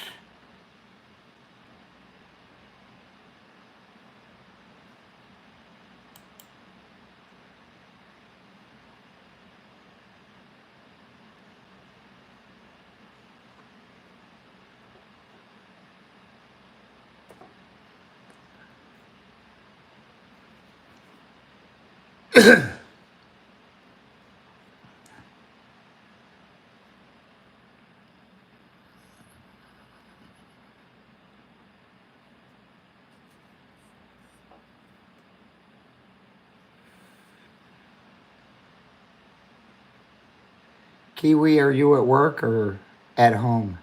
Kiwi, are you at work or at home?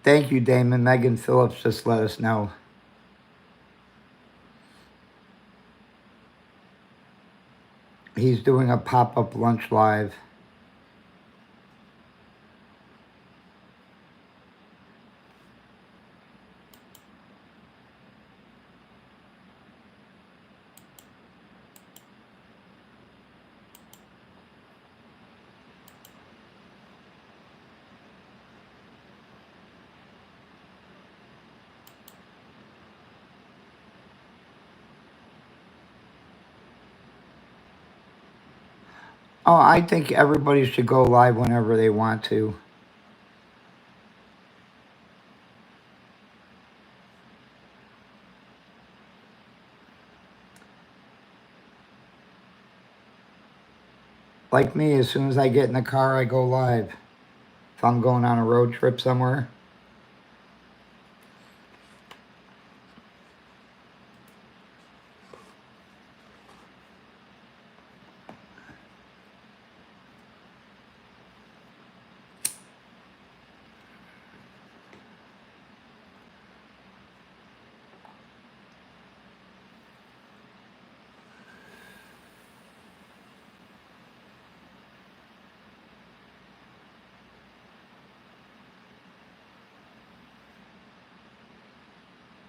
Thank you, Damon. Megan Phillips just let us know. He's doing a pop-up lunch live. Oh, I think everybody should go live whenever they want to. Like me, as soon as I get in the car, I go live. If I'm going on a road trip somewhere.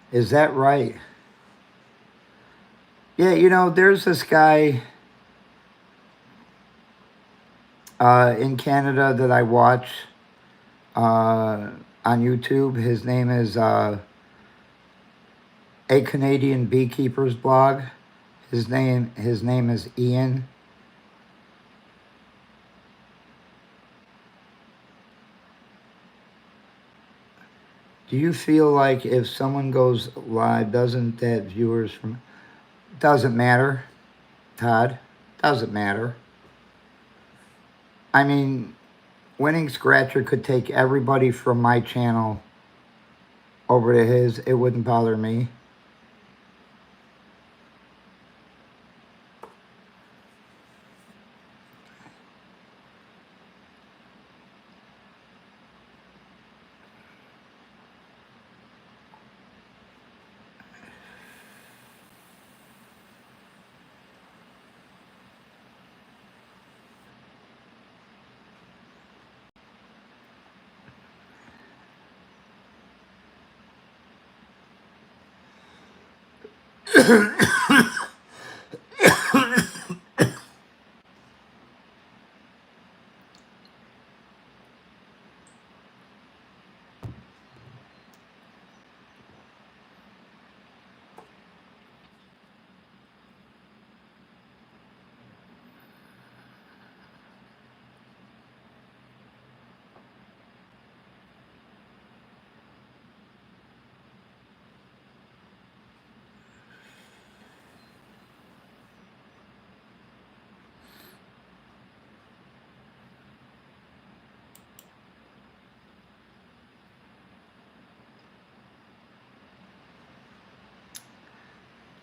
Is that right? Yeah, you know, there's this guy in Canada that I watch on YouTube. His name is A Canadian Beekeeper's Blog. His name is Ian. Do you feel like if someone goes live, doesn't that viewers from... Doesn't matter, Todd. Doesn't matter. I mean, Winning Scratcher could take everybody from my channel over to his. It wouldn't bother me.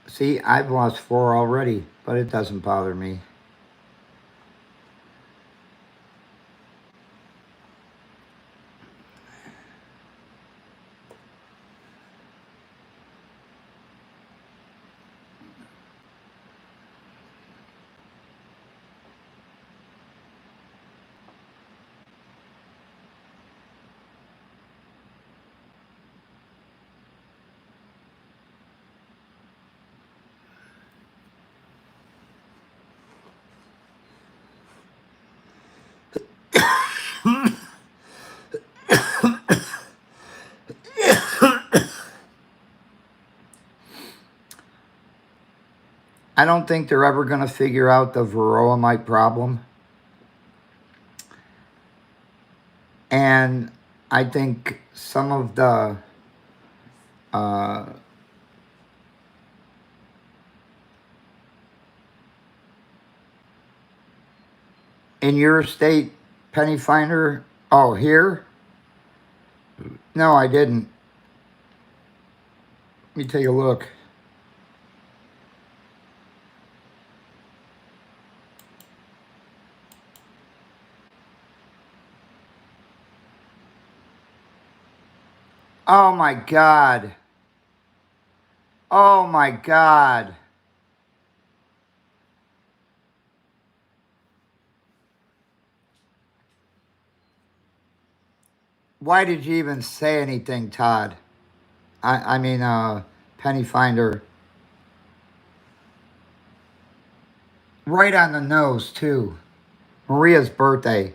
See, I've lost 4 already, but it doesn't bother me. I don't think they're ever going to figure out the varroa mite problem. And I think some of the in your state, penny finder. Oh, here? No, I didn't. Let me take a look. Oh my God. Oh my God. Why did you even say anything, Todd? I mean, penny finder. Right on the nose, too. Maria's birthday.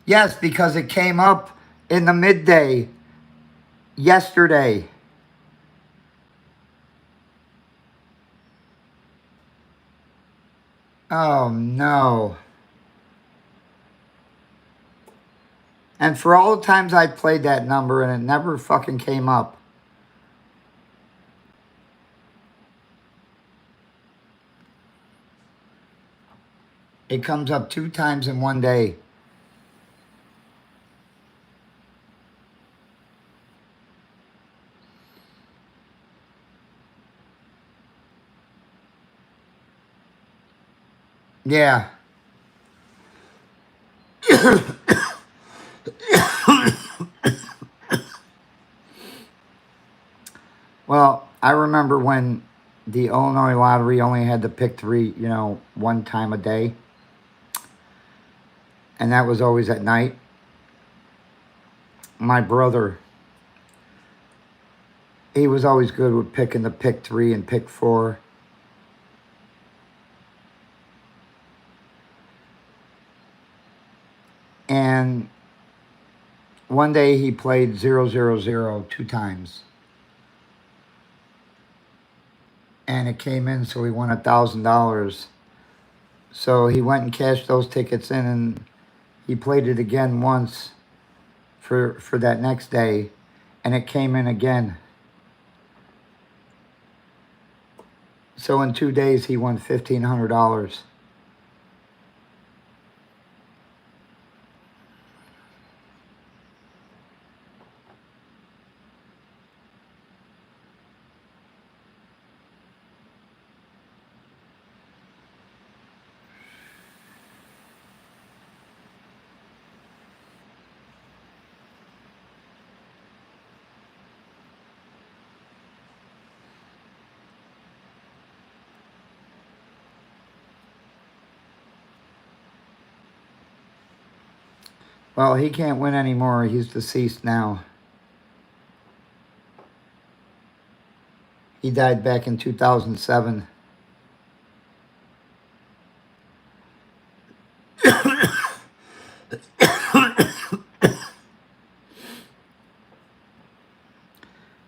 Yes, because it came up in the midday yesterday. Oh, no. And for all the times I played that number and it never fucking came up. It comes up 2 times in one day. Yeah. Well, I remember when the Illinois lottery only had to pick 3, one time a day. And that was always at night. My brother, he was always good with picking the pick 3 and pick 4. And one day he played 000 2 times. And it came in, so he won $1,000. So he went and cashed those tickets in, and he played it again once for that next day, and it came in again. So in 2 days, he won $1,500. Well, he can't win anymore. He's deceased now. He died back in 2007.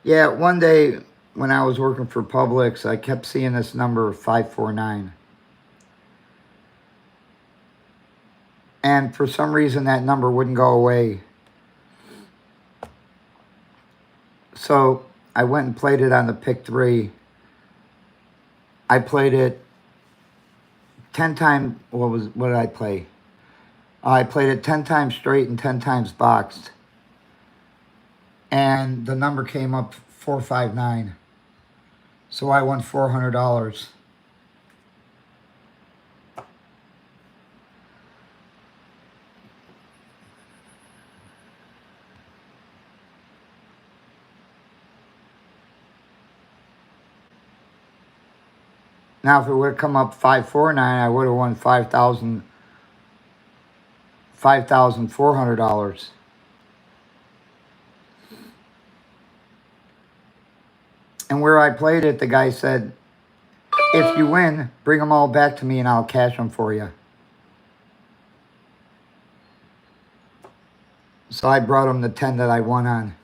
Yeah, one day when I was working for Publix, I kept seeing this number 549. And for some reason, that number wouldn't go away. So I went and played it on the pick 3. I played it 10 times. What did I play? I played it 10 times straight and 10 times boxed. And the number came up 459. So I won $400. Now, if it would have come up 549, I would have won $5,400. And where I played it, the guy said, if you win, bring them all back to me and I'll cash them for you. So I brought him the 10 that I won on.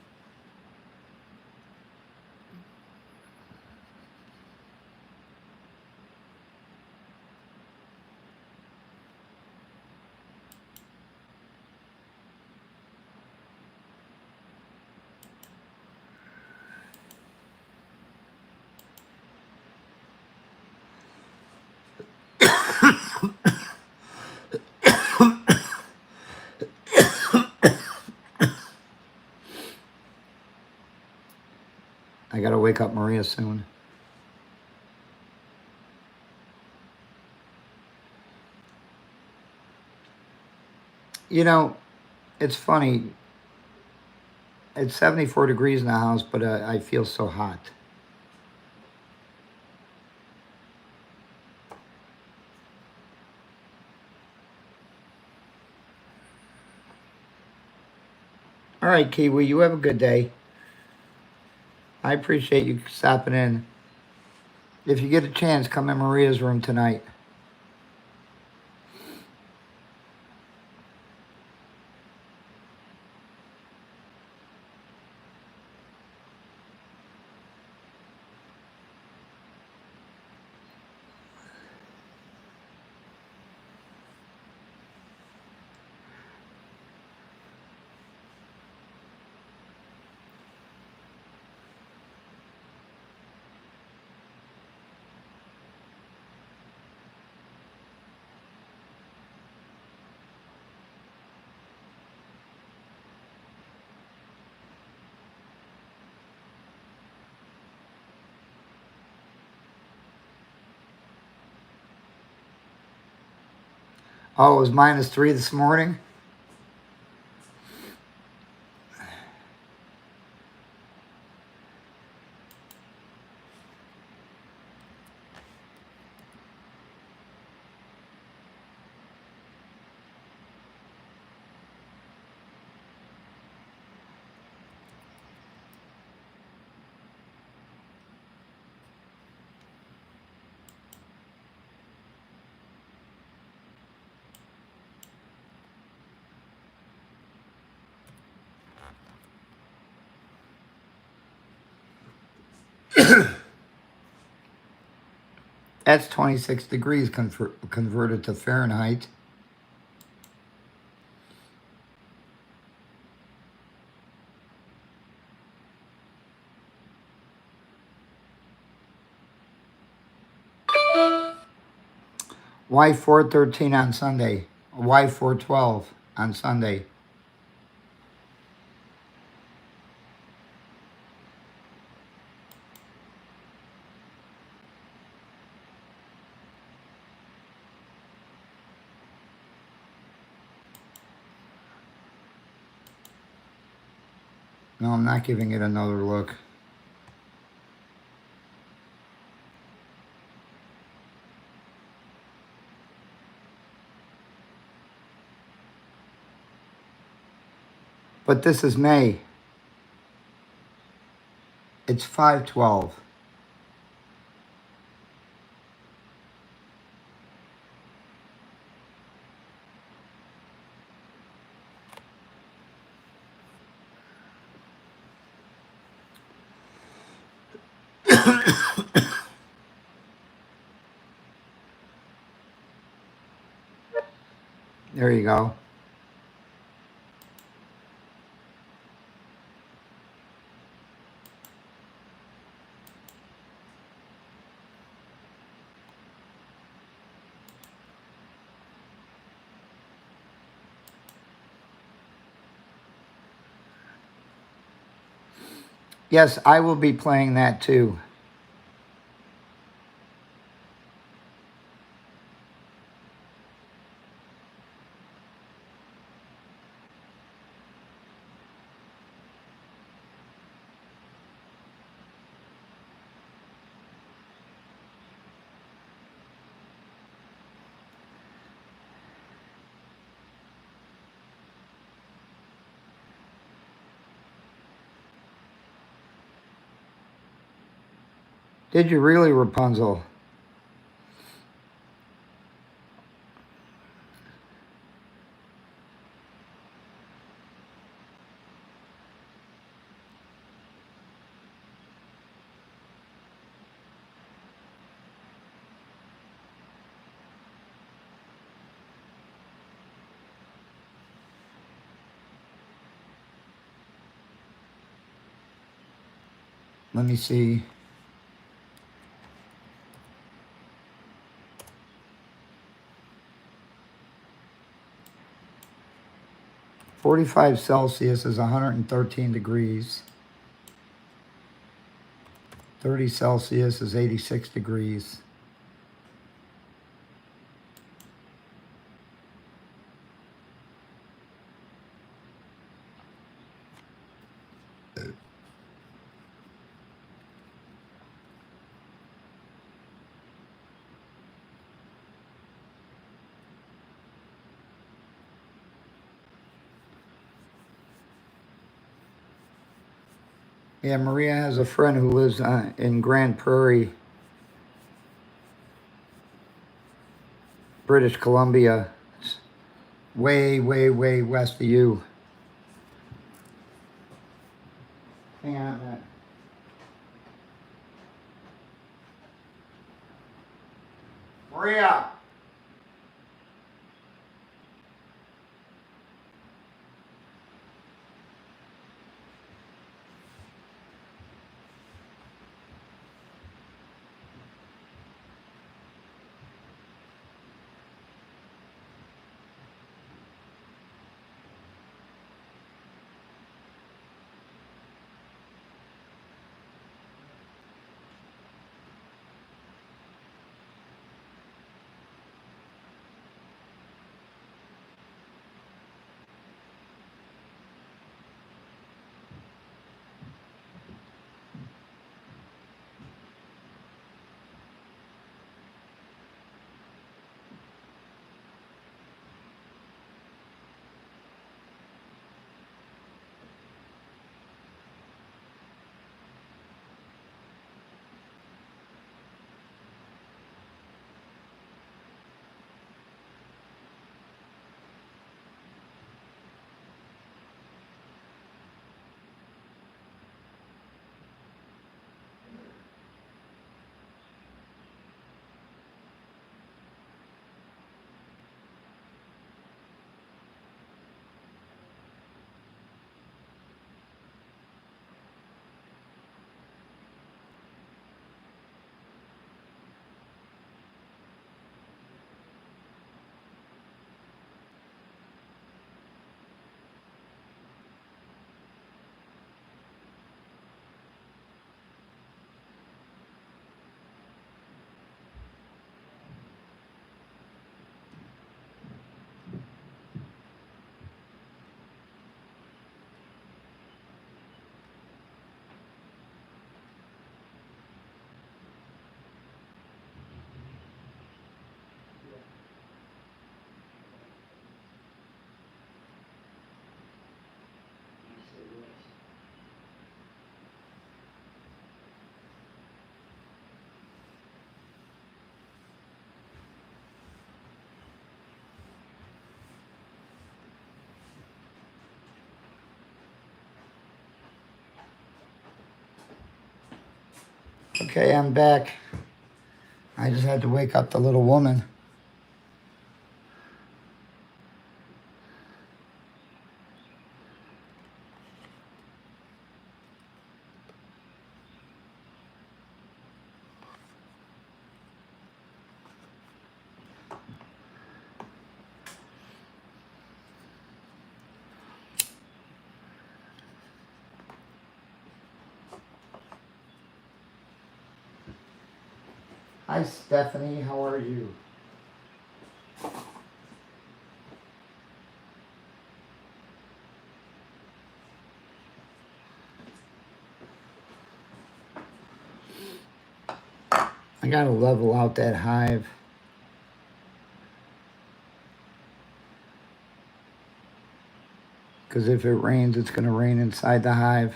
I gotta wake up Maria soon. You know, it's funny. It's 74 degrees in the house, but I feel so hot. All right, Kiwi, you have a good day. I appreciate you stopping in. If you get a chance, come in Maria's room tonight. Oh, it was -3 this morning? That's 26 degrees converted to Fahrenheit. Why 413 on Sunday? Why 412 on Sunday? No, I'm not giving it another look. But this is May. It's 512. There you go. Yes, I will be playing that too. Did you really, Rapunzel? Let me see. .45 Celsius is 113 degrees. 30 Celsius is 86 degrees. Yeah, Maria has a friend who lives in Grand Prairie, British Columbia. It's way, way, way west of you. Hang on a minute. Maria! Okay, I'm back. I just had to wake up the little woman. Hi, Stephanie. How are you? I gotta level out that hive. Because if it rains, it's gonna rain inside the hive.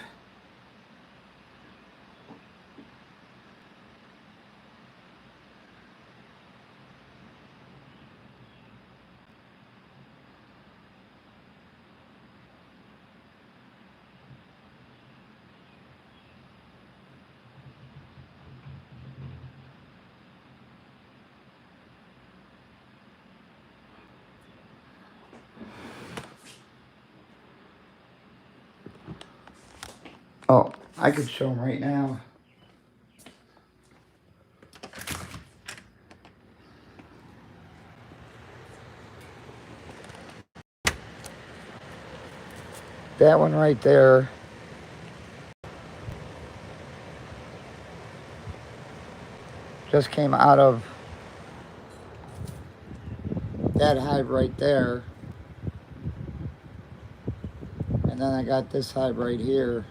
Oh, I could show them right now. That one right there just came out of that hive right there. And then I got this hive right here.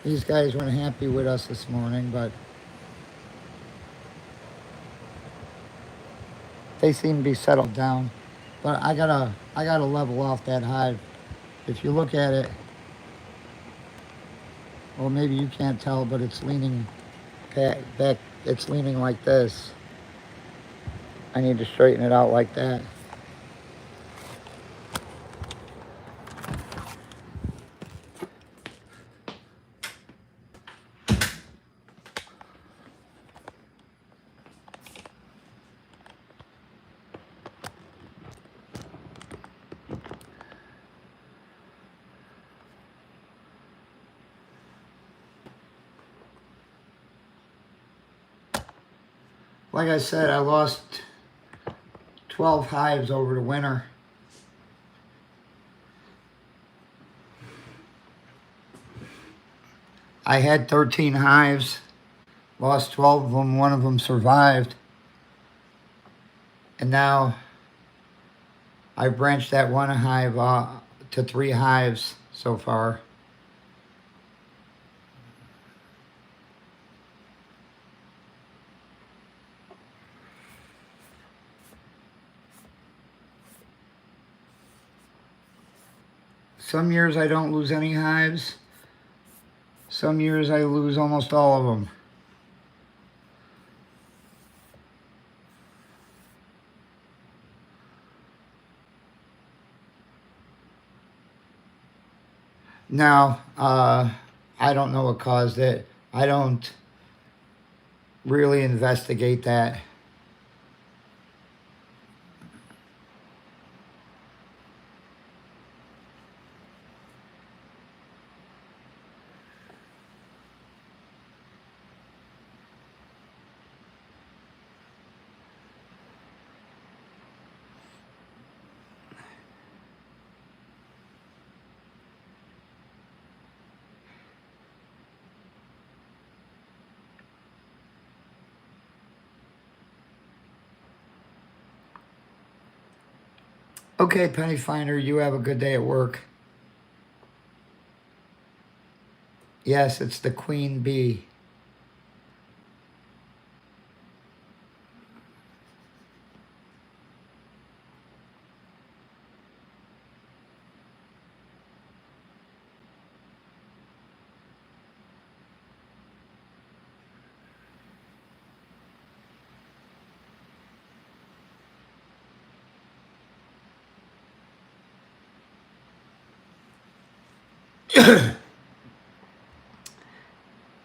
These guys weren't happy with us this morning, but they seem to be settled down. But I gotta level off that hive. If you look at it, well, maybe you can't tell, but it's leaning back. It's leaning like this. I need to straighten it out like that. Like I said, I lost 12 hives over the winter. I had 13 hives, lost 12 of them, one of them survived. And now I branched that one hive to 3 hives so far. Some years I don't lose any hives. Some years I lose almost all of them. Now, I don't know what caused it. I don't really investigate that. Okay, Penny Finder, you have a good day at work. Yes, it's the queen bee.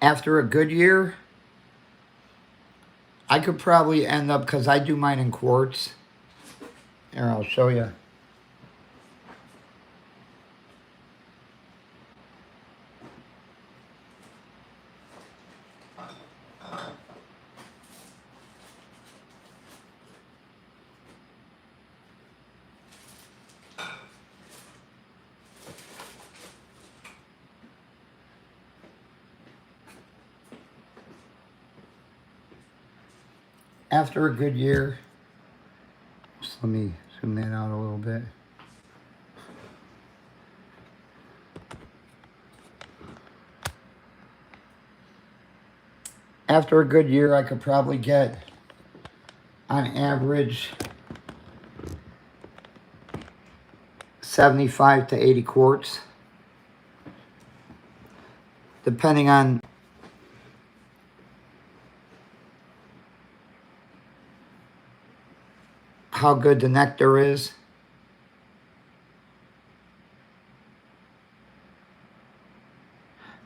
After a good year, I could probably end up, because I do mine in quarts. Here, I'll show you. After a good year, just let me zoom that out a little bit. After a good year, I could probably get, on average, 75 to 80 quarts, depending on how good the nectar is.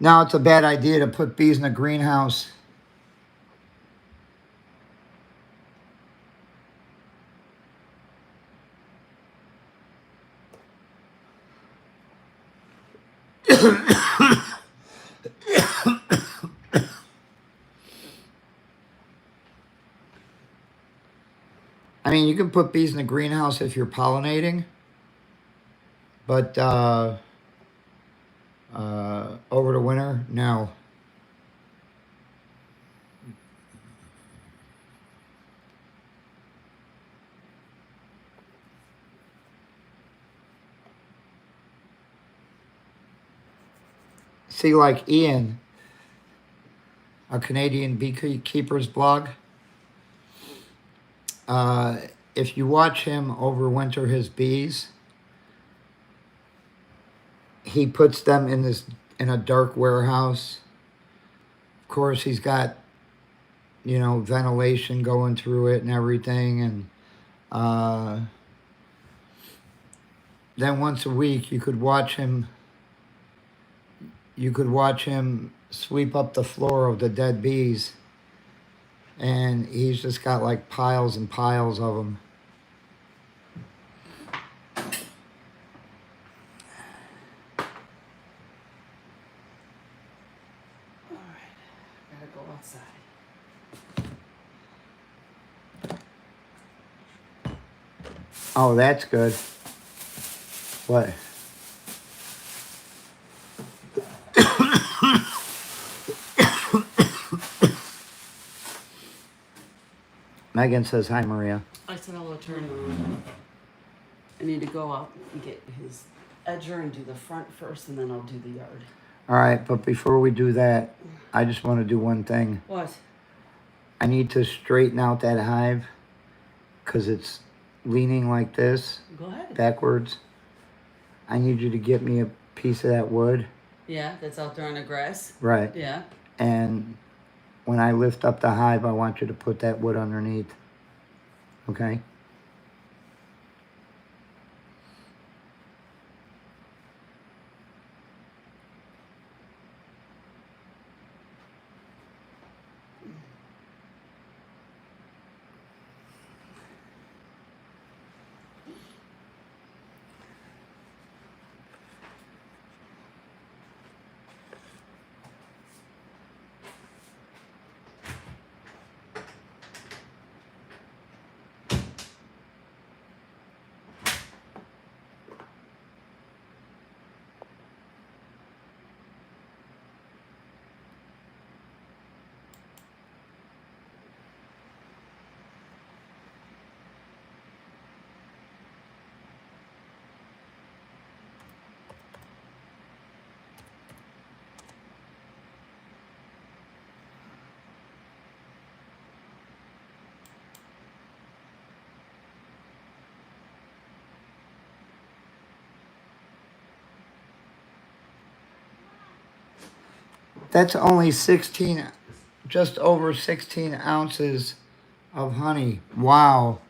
Now, it's a bad idea to put bees in a greenhouse. I mean, you can put bees in a greenhouse if you're pollinating, but over the winter, no. See, like Ian, a Canadian beekeeper's blog, if you watch him overwinter his bees, he puts them in a dark warehouse. Of course, he's got, you know, ventilation going through it and everything, and then once a week you could watch him sweep up the floor of the dead bees, and he's just got like piles and piles of them. Gotta go outside. Oh, that's good. What? Megan says hi, Maria. I said I'll turn on. I need to go out and get his edger and do the front first, and then I'll do the yard. All right, but before we do that, I just want to do one thing. What? I need to straighten out that hive because it's leaning like this. Go ahead. Backwards. I need you to get me a piece of that wood. Yeah, that's out there on the grass. Right. Yeah. And when I lift up the hive, I want you to put that wood underneath. Okay? That's only 16, just over 16 ounces of honey. Wow.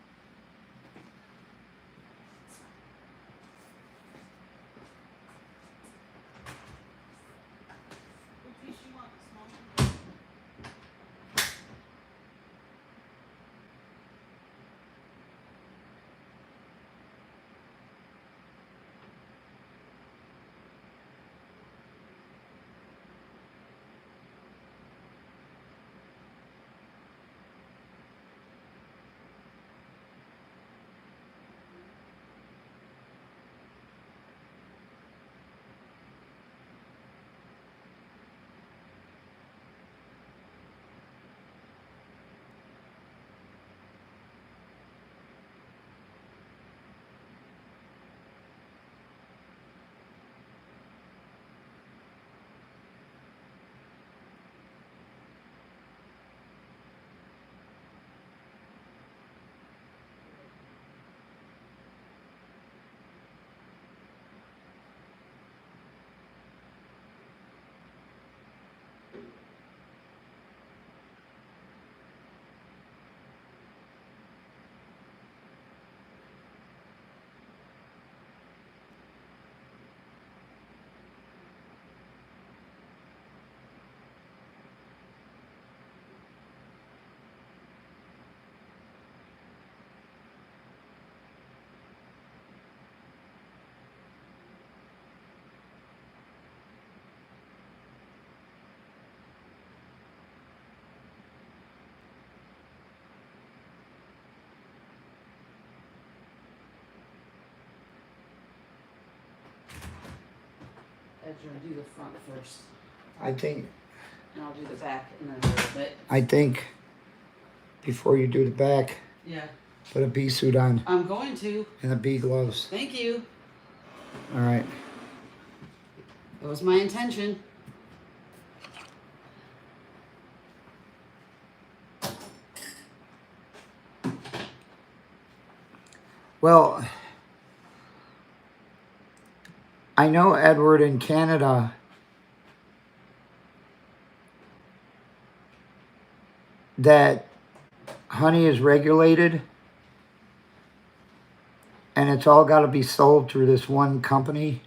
edger and do the front first. I think And I'll do the back in a little bit. I think before you do the back, Yeah. put a bee suit on I'm going to. and the bee gloves. Thank you. All right. That was my intention. Well, I know, Edward, in Canada, that honey is regulated and it's all got to be sold through this one company.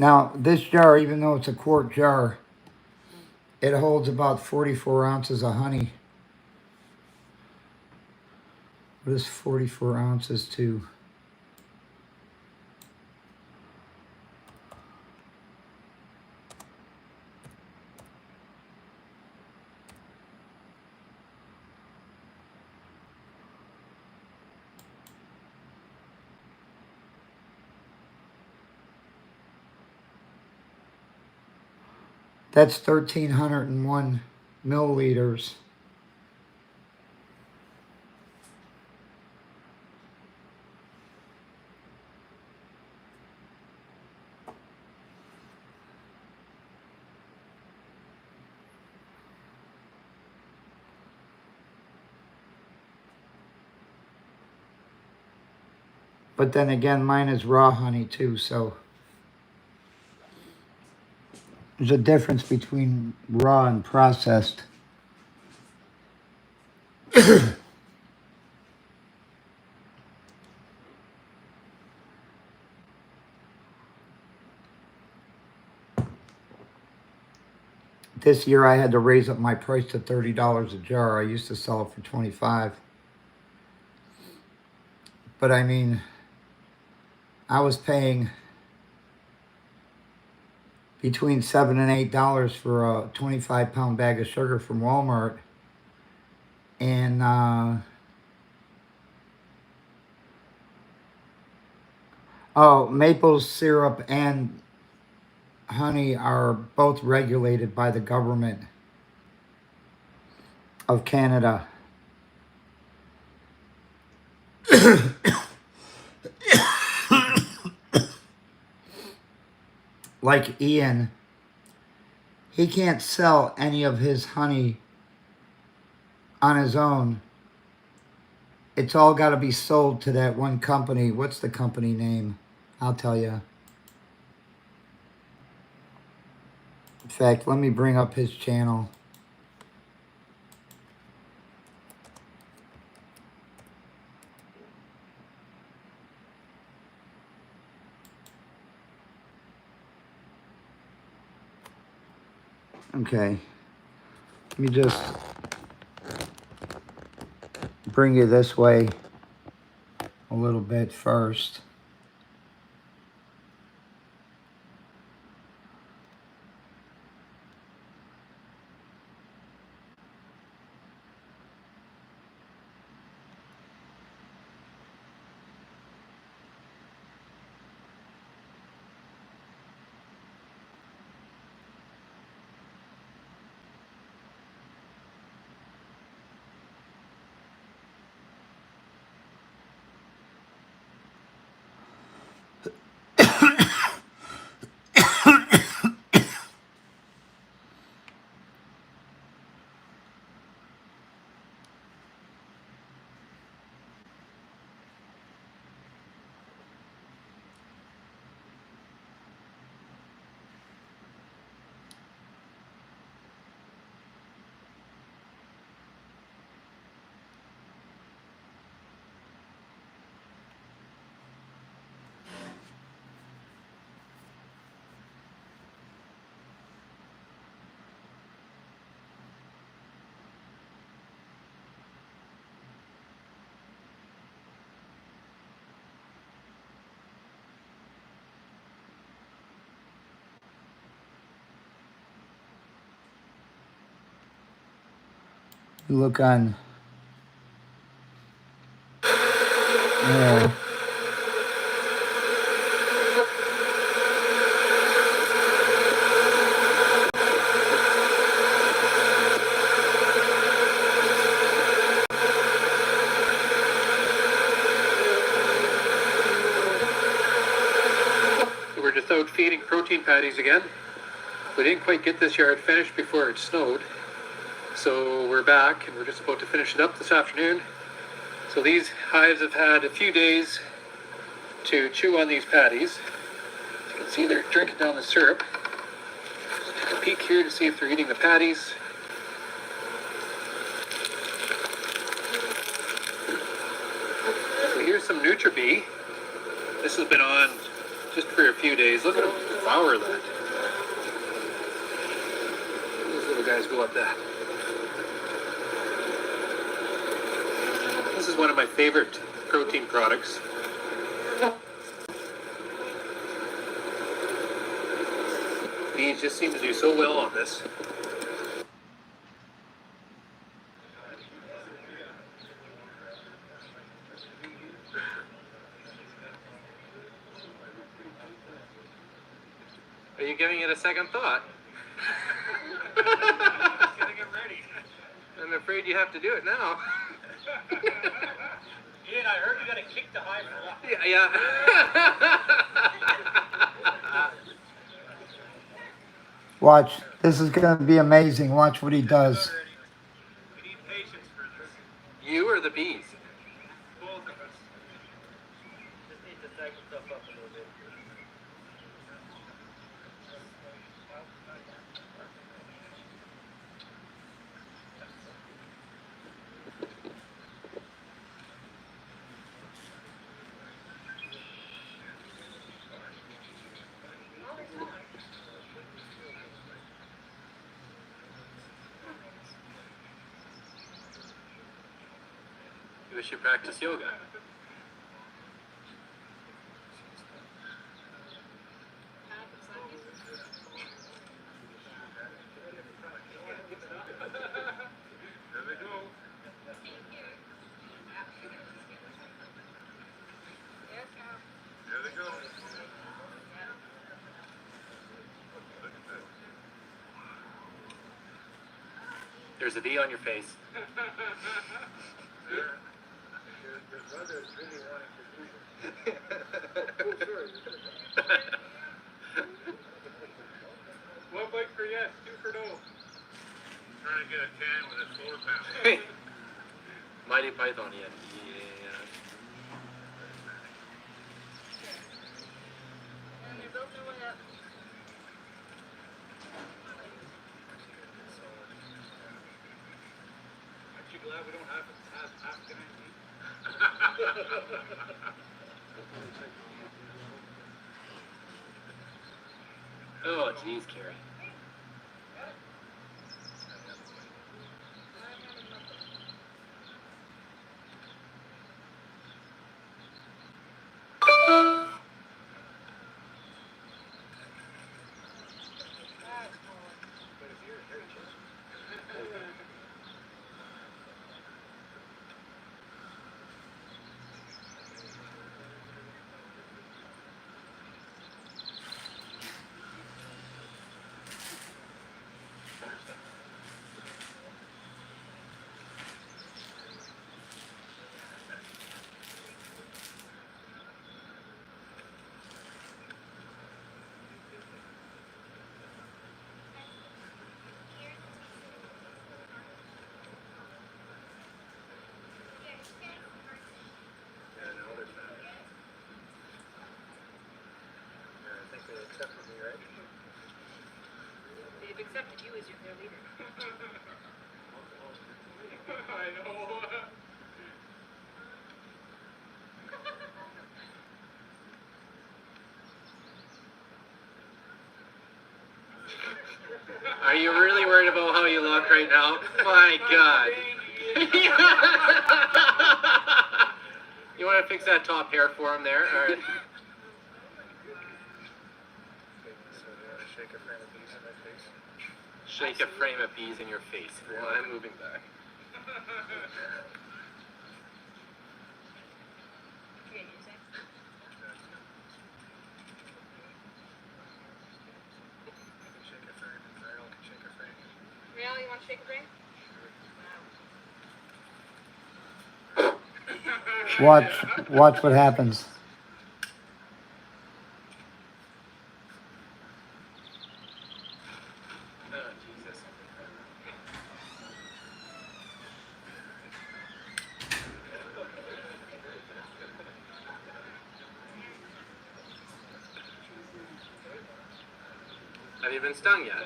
Now, this jar, even though it's a quart jar, it holds about 44 ounces of honey. What is 44 ounces to? That's 1,301 milliliters. But then again, mine is raw honey too, so there's a difference between raw and processed. This year I had to raise up my price to $30 a jar. I used to sell it for $25. But I mean, I was paying between $7 and $8 for a 25-pound bag of sugar from Walmart. And maple syrup and honey are both regulated by the government of Canada. Like Ian, he can't sell any of his honey on his own. It's all got to be sold to that one company. What's the company name? I'll tell you. In fact, let me bring up his channel. Okay. Let me just bring you this way a little bit first. You look on. Yeah. We're just out feeding protein patties again. We didn't quite get this yard finished before it snowed. So we're back and we're just about to finish it up this afternoon. So these hives have had a few days to chew on these patties. As you can see, they're drinking down the syrup. Just take a peek here to see if they're eating the patties. So here's some NutriBee. This has been on just for a few days. Look at them devour that. Those little guys go up that. This is one of my favorite protein products. Bees just seem to do so well on this. Are you giving it a second thought? Just gotta get ready. I'm afraid you have to do it now. Ian, I heard you gotta kick the hive a lot. Yeah. Watch. This is going to be amazing. Watch what he does. We need patience for this. You or the bees? Both of us. Just need to cycle stuff up a little bit. You should practice yoga. There we go. There they go. There's a bee on your face. Your brother is really wanting to do this. One bite for yes, two for no. Trying to get a can with a solar panel. Mighty Python, yeah. Aren't you glad we don't have half the night? Oh, geez, Carrie. Accepted me, right? They've accepted you as their leader. I know. Are you really worried about how you look right now? My God. You want to fix that top hair for him there? All right. Shake a frame of bees in my face. Shake a frame of bees in your face. Well, I'm moving back. Real, you want to shake a drink? Watch what happens. Oh, Jesus. Have you been stung yet?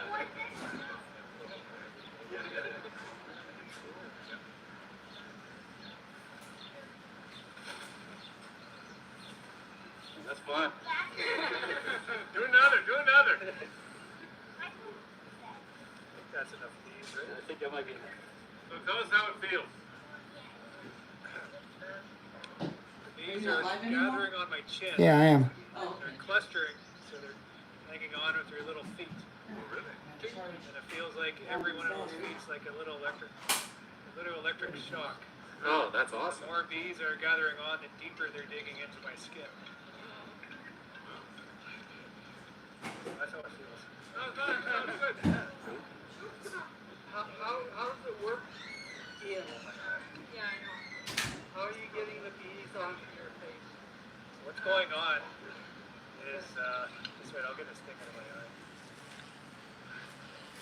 That's fun. Do another, do another. That's enough bees, right? I think that might be enough. So tell us how it feels. Are you not live anymore? Gathering on my chin. Yeah, I am. Oh, They're okay. clustering, so they're hanging on with their little feet. Oh, really? And it feels like every one of those feet's like a little electric shock. Oh, that's The awesome. more bees are gathering on, the deeper they're digging into my skin. That's how it feels. Sounds good. How does it work? Yeah, I know. How are you getting the bees onto your face? What's going on is, this way, I'll get this thing out of my eye.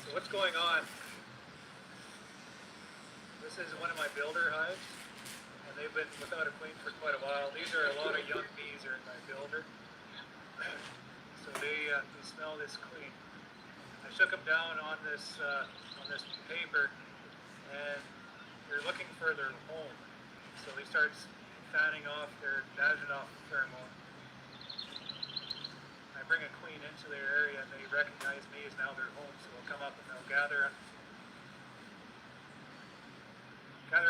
So what's going on, this is one of my builder hives, and they've been without a queen for quite a while. These are a lot of young bees are in my builder. So they smell this queen. I shook them down on this paper, and they're looking for their home. So they start fanning off their vaginal pheromone. I bring a queen into their area, and they recognize me as now their home. So they'll come up and they'll gather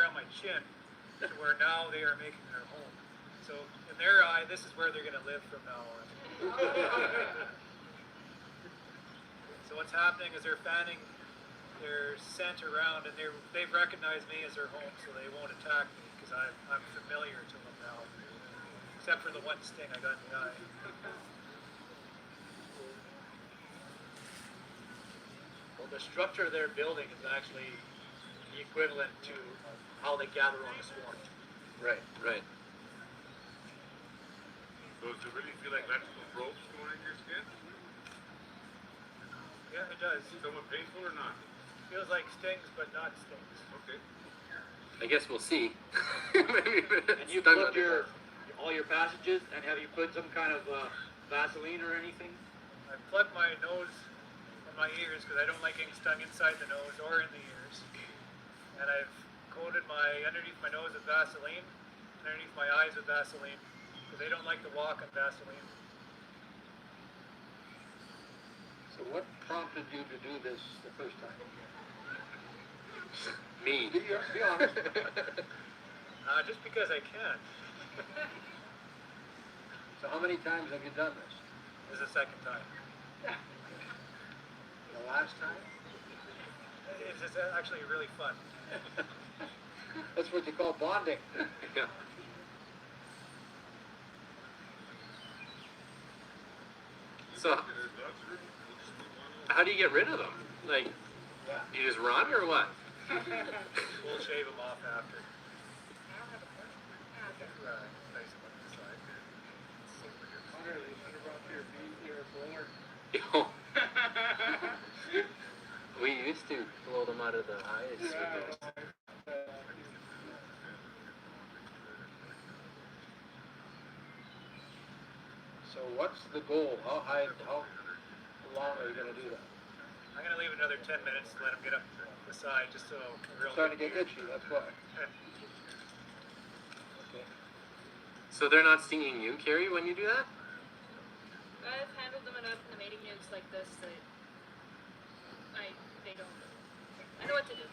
on my chin, to where now they are making their home. So in their eye, this is where they're going to live from now on. So what's happening is they're fanning their scent around, and they've recognized me as their home, so they won't attack me because I'm familiar to them now, except for the one sting I got in the eye. Well, the structure they're building is actually the equivalent to how they gather on a swarm. Right, right. So does it really feel like electrical probes going in your skin? Yeah, it does. Somewhat painful or not? Feels like stings, but not stings. Okay. I guess we'll see. And you plugged all your passages, and have you put some kind of Vaseline or anything? I plug my nose and my ears because I don't like getting stung inside the nose or in the ears. And I've coated underneath my nose with Vaseline, and underneath my eyes with Vaseline, because they don't like to walk on Vaseline. So what prompted you to do this the first time? Me. Be honest. Just because I can. So how many times have you done this? This is the second time. The last time? It's just actually really fun. That's what you call bonding. Yeah. So, how do you get rid of them? Like, you just run or what? We'll shave them off after. Nice one inside. Yo. We used to blow them out of the eyes with those. So what's the goal? How long are you going to do that? I'm gonna leave another 10 minutes to let them get up the side, just so real. Starting to get itchy, that's why. Okay. So they're not stinging you, Carrie, when you do that? I've handled them enough in the mating nukes like this that they don't. I know what to do.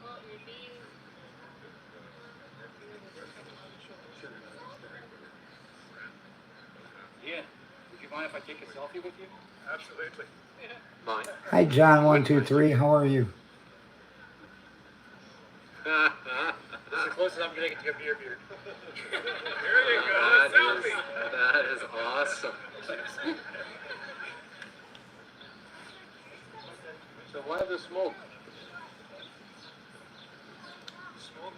Well, you're being. Mind if I take a selfie with you? Absolutely. Mine. Hi, John123. How are you? This is the closest I'm gonna get to a beer beard. There you go. Selfie. That is awesome. So why the smoke? Smoke.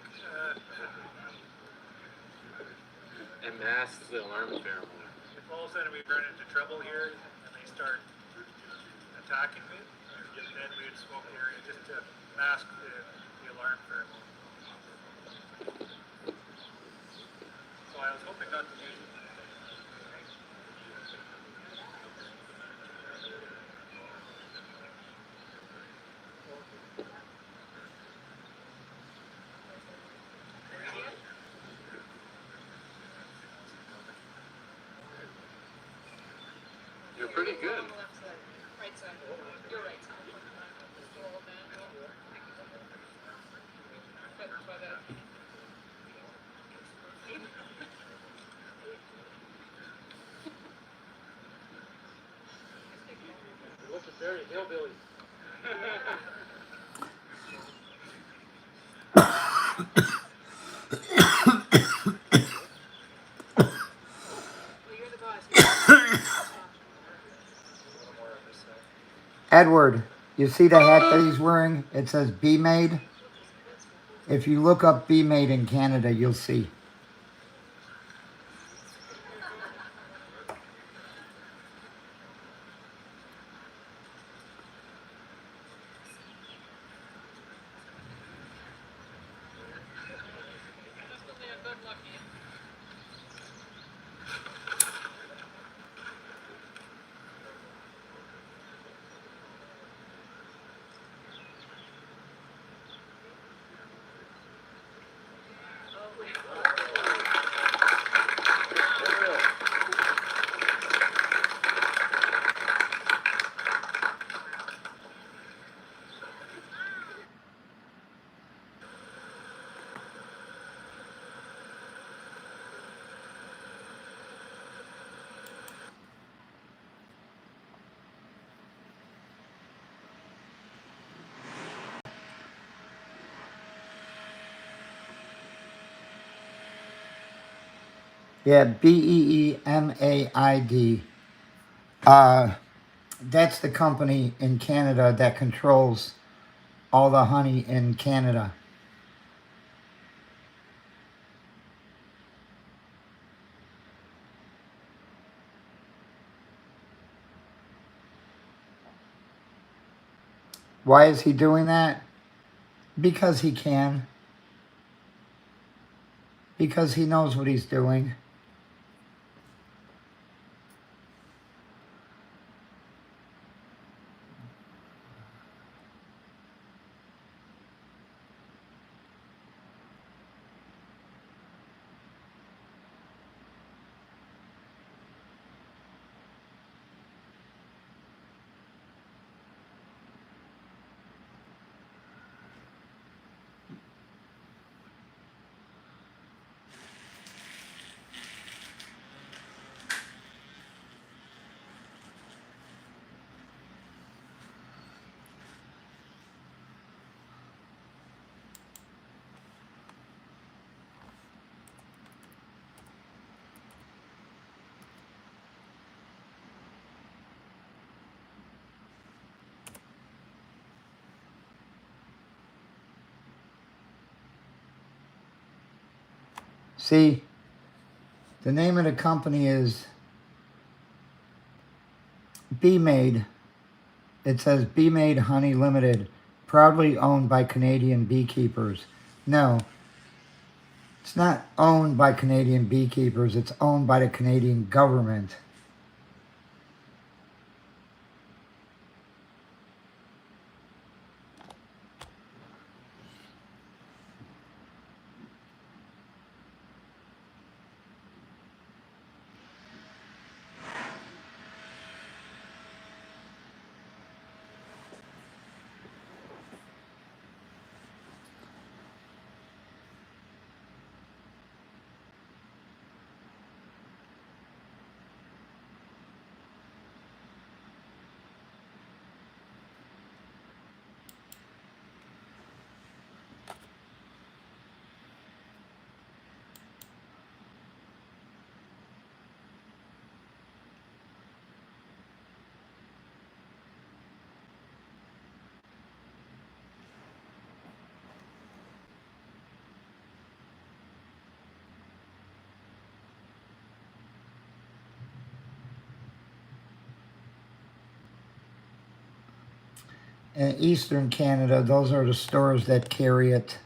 And masks the alarm pheromone. If all of a sudden we run into trouble here and they start attacking me, then we'd smoke the area just to mask the alarm pheromone. So I was hoping not to use it. You're pretty good. On the left side. Right side. Your right side. Just a little bit. But try that. You're looking very hillbilly. Well, you're the boss. Edward, you see the hat that he's wearing? It says Be Made. If you look up Be Made in Canada, you'll see. Definitely a good lucky. Yeah, Beemaid. That's the company in Canada that controls all the honey in Canada. Why is he doing that? Because he can. Because he knows what he's doing. See, the name of the company is Be Made. It says Be Made Honey Limited, proudly owned by Canadian beekeepers. No, it's not owned by Canadian beekeepers. It's owned by the Canadian government. In Eastern Canada, those are the stores that carry it.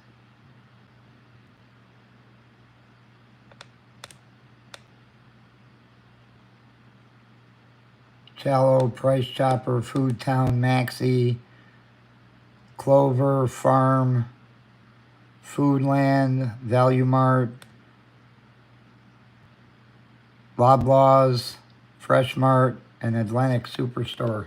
Cello, Price Chopper, Food Town, Maxi, Clover, Farm, Foodland, Value Mart, Loblaws, Fresh Mart, and Atlantic Superstore.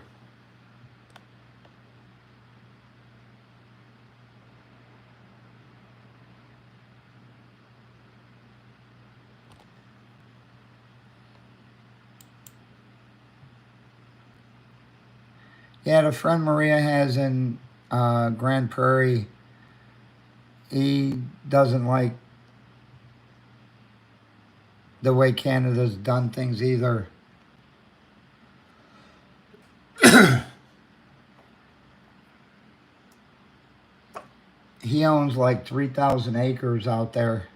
Yeah, the friend Maria has in Grand Prairie, he doesn't like the way Canada's done things either. He owns like 3,000 acres out there.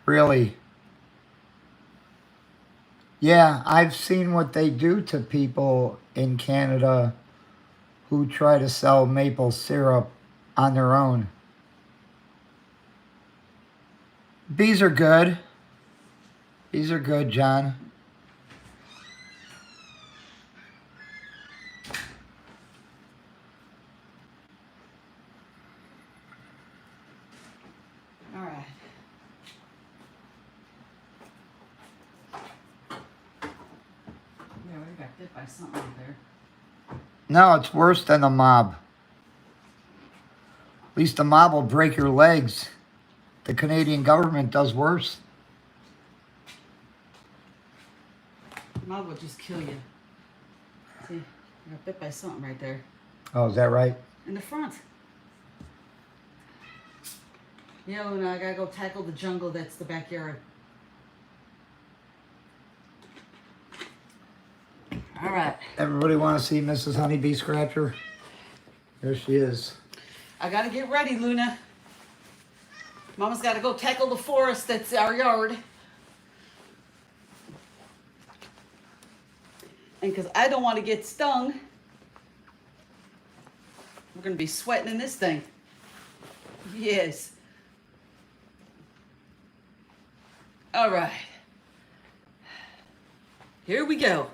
Really? Yeah, I've seen what they do to people in Canada who try to sell maple syrup on their own. Bees are good. Bees are good, John. All right. Yeah, we got bit by something out there. No, it's worse than the mob. At least the mob will break your legs. The Canadian government does worse. Mob will just kill you. See, I got bit by something right there. Oh, is that right? In the front. Yeah, Luna, I gotta go tackle the jungle that's the backyard. All right. Everybody want to see Mrs. Honeybee Scratcher? There she is. I gotta get ready, Luna. Mama's gotta go tackle the forest that's our yard. And because I don't want to get stung, we're gonna be sweating in this thing. Yes. All right. Here we go.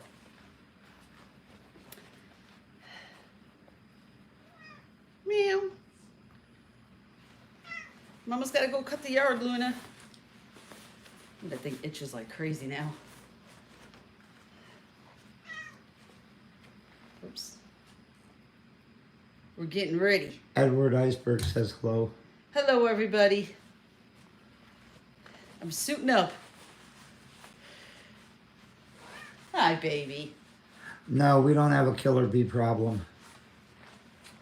Meow. Mama's gotta go cut the yard, Luna. That thing itches like crazy now. Oops. We're getting ready. Edward Iceberg says hello. Hello, everybody. I'm suiting up. Hi, baby. No, we don't have a killer bee problem.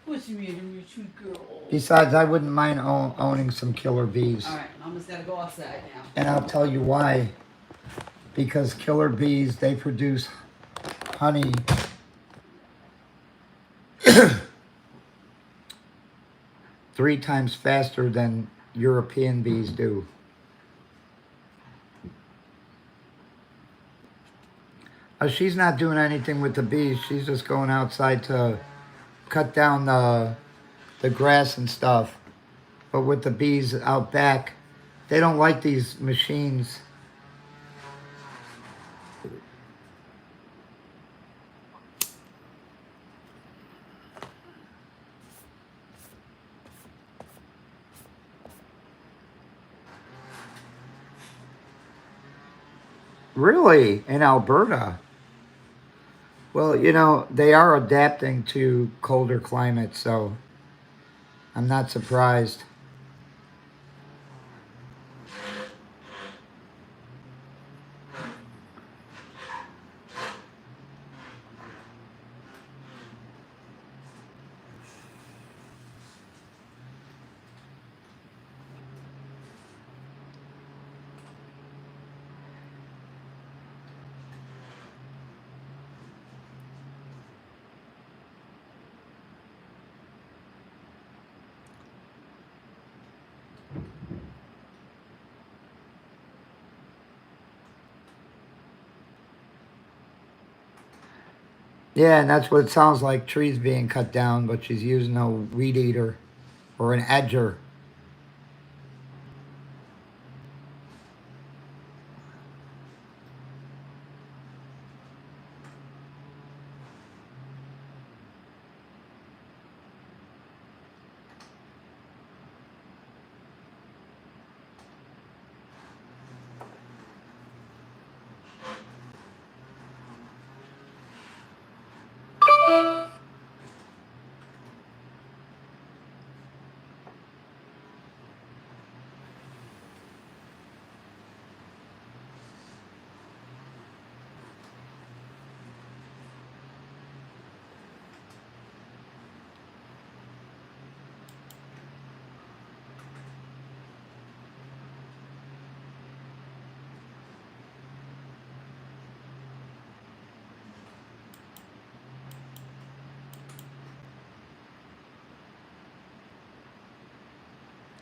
What's your name, you sweet girl? Besides, I wouldn't mind owning some killer bees. All right, Mama's got to go outside now. And I'll tell you why. Because killer bees, they produce honey three times faster than European bees do. She's not doing anything with the bees. She's just going outside to cut down the grass and stuff. But with the bees out back, they don't like these machines. Really? In Alberta? Well, you know, they are adapting to colder climates, so I'm not surprised. Yeah, and that's what it sounds like, trees being cut down, but she's using a weed eater or an edger.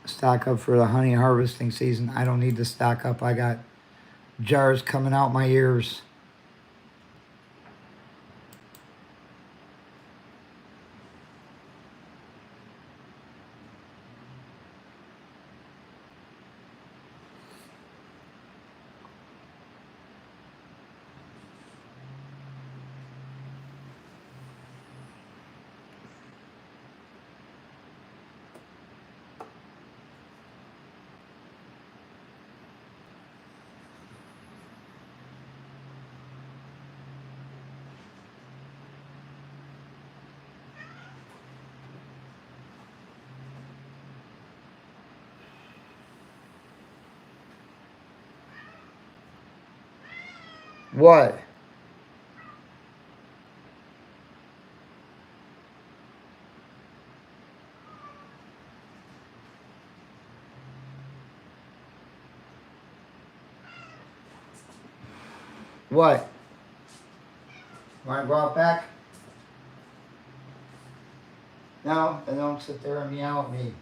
Stock up for the honey harvesting season. I don't need to stock up. I got jars coming out my ears. What? What? Want to go out back? No, then don't sit there and meow at me.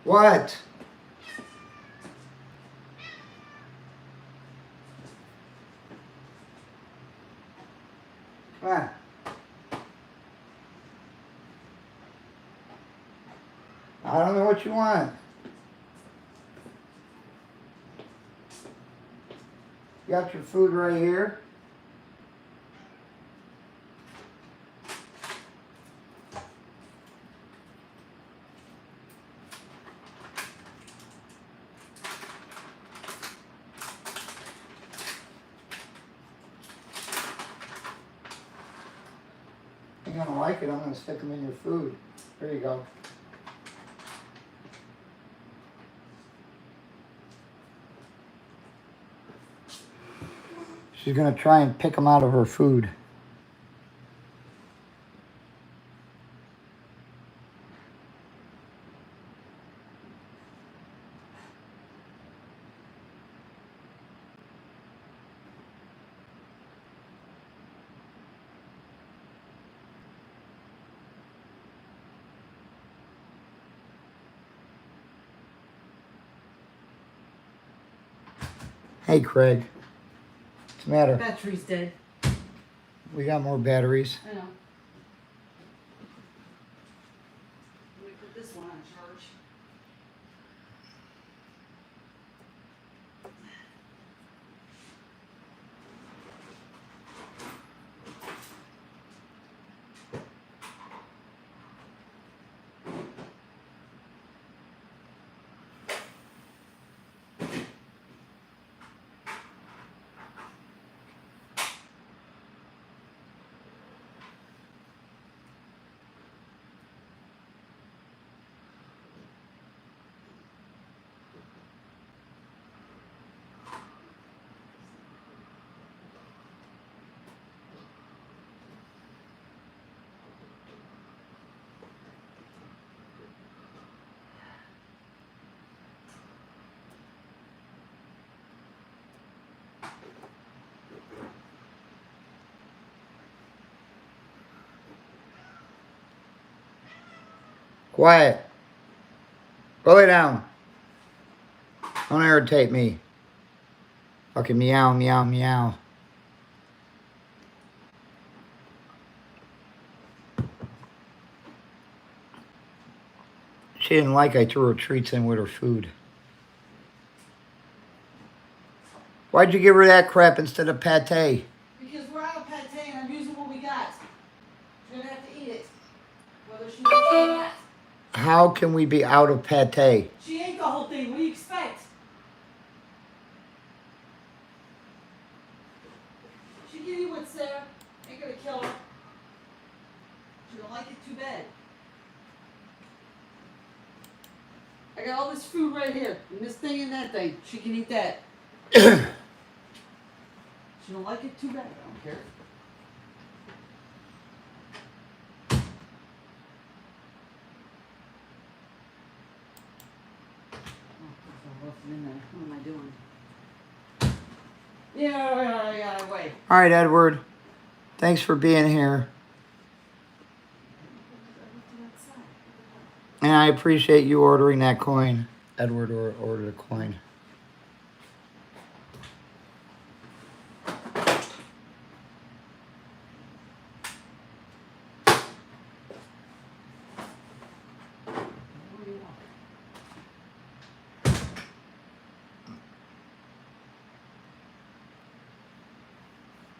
What? Come on. I don't know what you want. You got your food right here. You're gonna like it. I'm gonna stick them in your food. There you go. She's gonna try and pick them out of her food. Hey, Craig. What's the matter? Battery's dead. We got more batteries. I know. Let me put this one on charge. Quiet. Go lay down. Don't irritate me. Fucking meow, meow, meow. She didn't like I threw her treats in with her food. Why'd you give her that crap instead of pate? Because we're out of pate and I'm using what we got. She's gonna have to eat it. Whether she likes it or not. How can we be out of pate? She ate the whole thing. What do you expect? She give you what's there. Ain't gonna kill her. She don't like it too bad. I got all this food right here. And this thing and that thing. She can eat that. She don't like it too bad. I don't care. What am I doing? Yeah, wait. All right, Edward. Thanks for being here. And I appreciate you ordering that coin. Edward ordered a coin.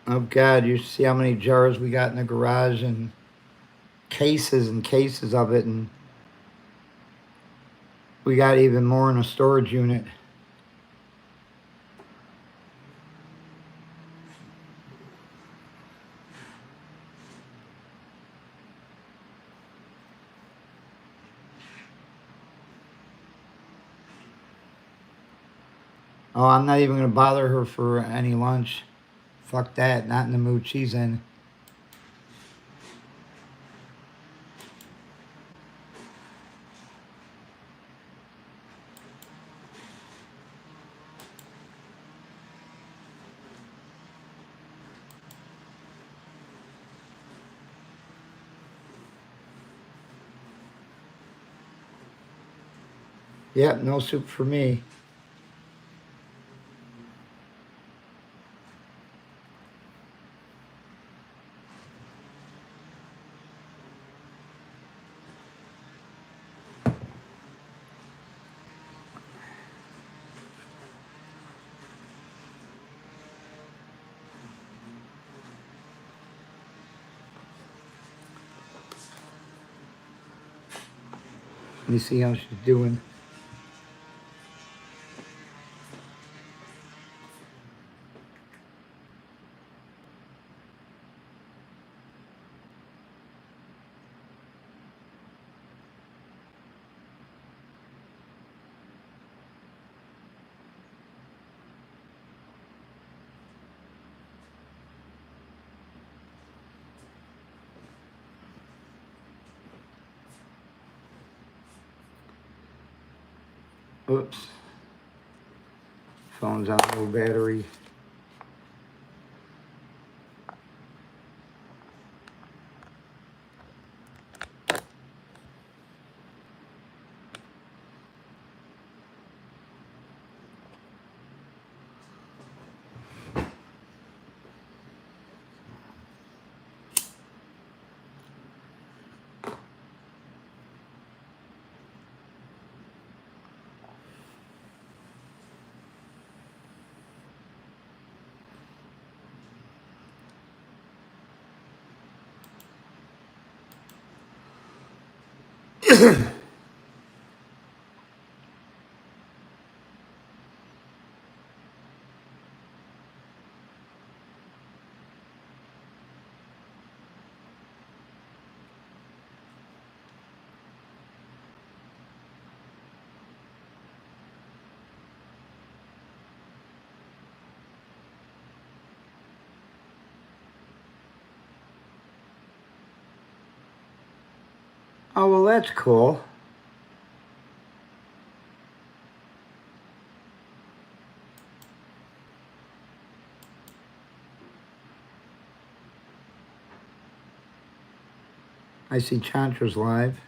Oh God, you see how many jars we got in the garage and cases of it, and we got even more in a storage unit. Oh, I'm not even going to bother her for any lunch. Fuck that, not in the mood she's in. Yep, no soup for me. Let me see how she's doing. Oops. Phone's on low battery. Oh, well, that's cool. I see Chantra's live.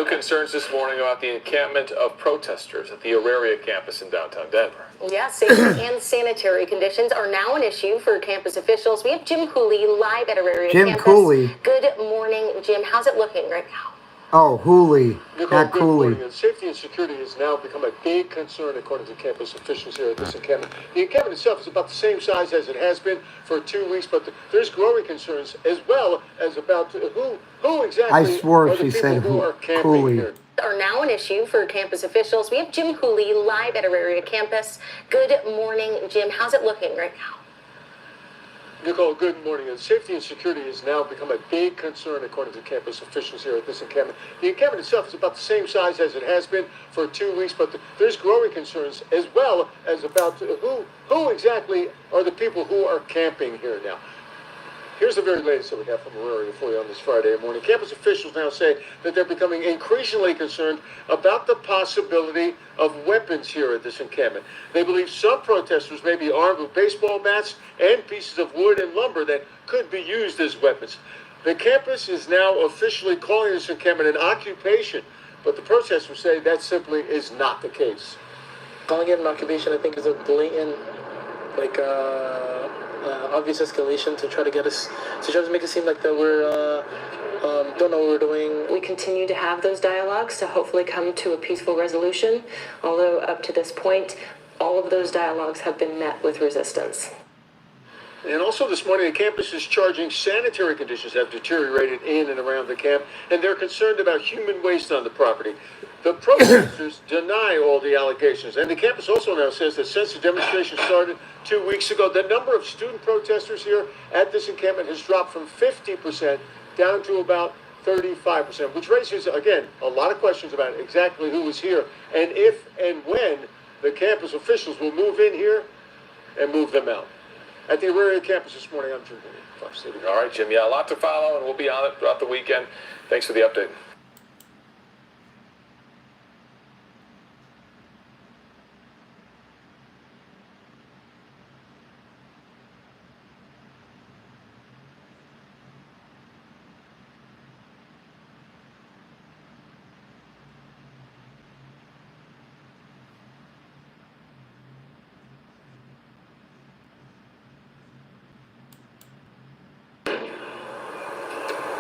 New concerns this morning about the encampment of protesters at the Auraria campus in downtown Denver. Yeah, safety and sanitary conditions are now an issue for campus officials. We have Jim Cooley live at Auraria Jim campus. Cooley. Good morning, Jim. How's it looking right now? Oh, Hooley, not Good Cooley. morning. Safety and security has now become a big concern according to campus officials here at this encampment. The encampment itself is about the same size as it has been for 2 weeks, but there's growing concerns as well as about who exactly I swore are the she people said who are camping Cooley. here. Are now an issue for campus officials. We have Jim Cooley live at Auraria campus. Good morning, Jim. How's it looking right now? Nicole, good morning. Safety and security has now become a big concern according to campus officials here at this encampment. The encampment itself is about the same size as it has been for 2 weeks, but there's growing concerns as well as about who exactly are the people who are camping here now. Here's the very latest that we have from Auraria for you on this Friday morning. Campus officials now say that they're becoming increasingly concerned about the possibility of weapons here at this encampment. They believe some protesters may be armed with baseball bats and pieces of wood and lumber that could be used as weapons. The campus is now officially calling this encampment an occupation, but the protesters say that simply is not the case. Calling it an occupation, I think, is a blatant, obvious escalation to try to get us, to try to make it seem like that we're, don't know what we're doing. We continue to have those dialogues to hopefully come to a peaceful resolution, although up to this point, all of those dialogues have been met with resistance. And also this morning, the campus is charging sanitary conditions have deteriorated in and around the camp, and they're concerned about human waste on the property. The protesters deny all the allegations, and the campus also now says that since the demonstration started 2 weeks ago, the number of student protesters here at this encampment has dropped from 50% down to about 35%, which raises, again, a lot of questions about exactly who was here and if and when the campus officials will move in here and move them out. At the Auraria campus this morning, I'm Jim Cooley, Fox City. All right, Jim. Yeah, a lot to follow, and we'll be on it throughout the weekend. Thanks for the update.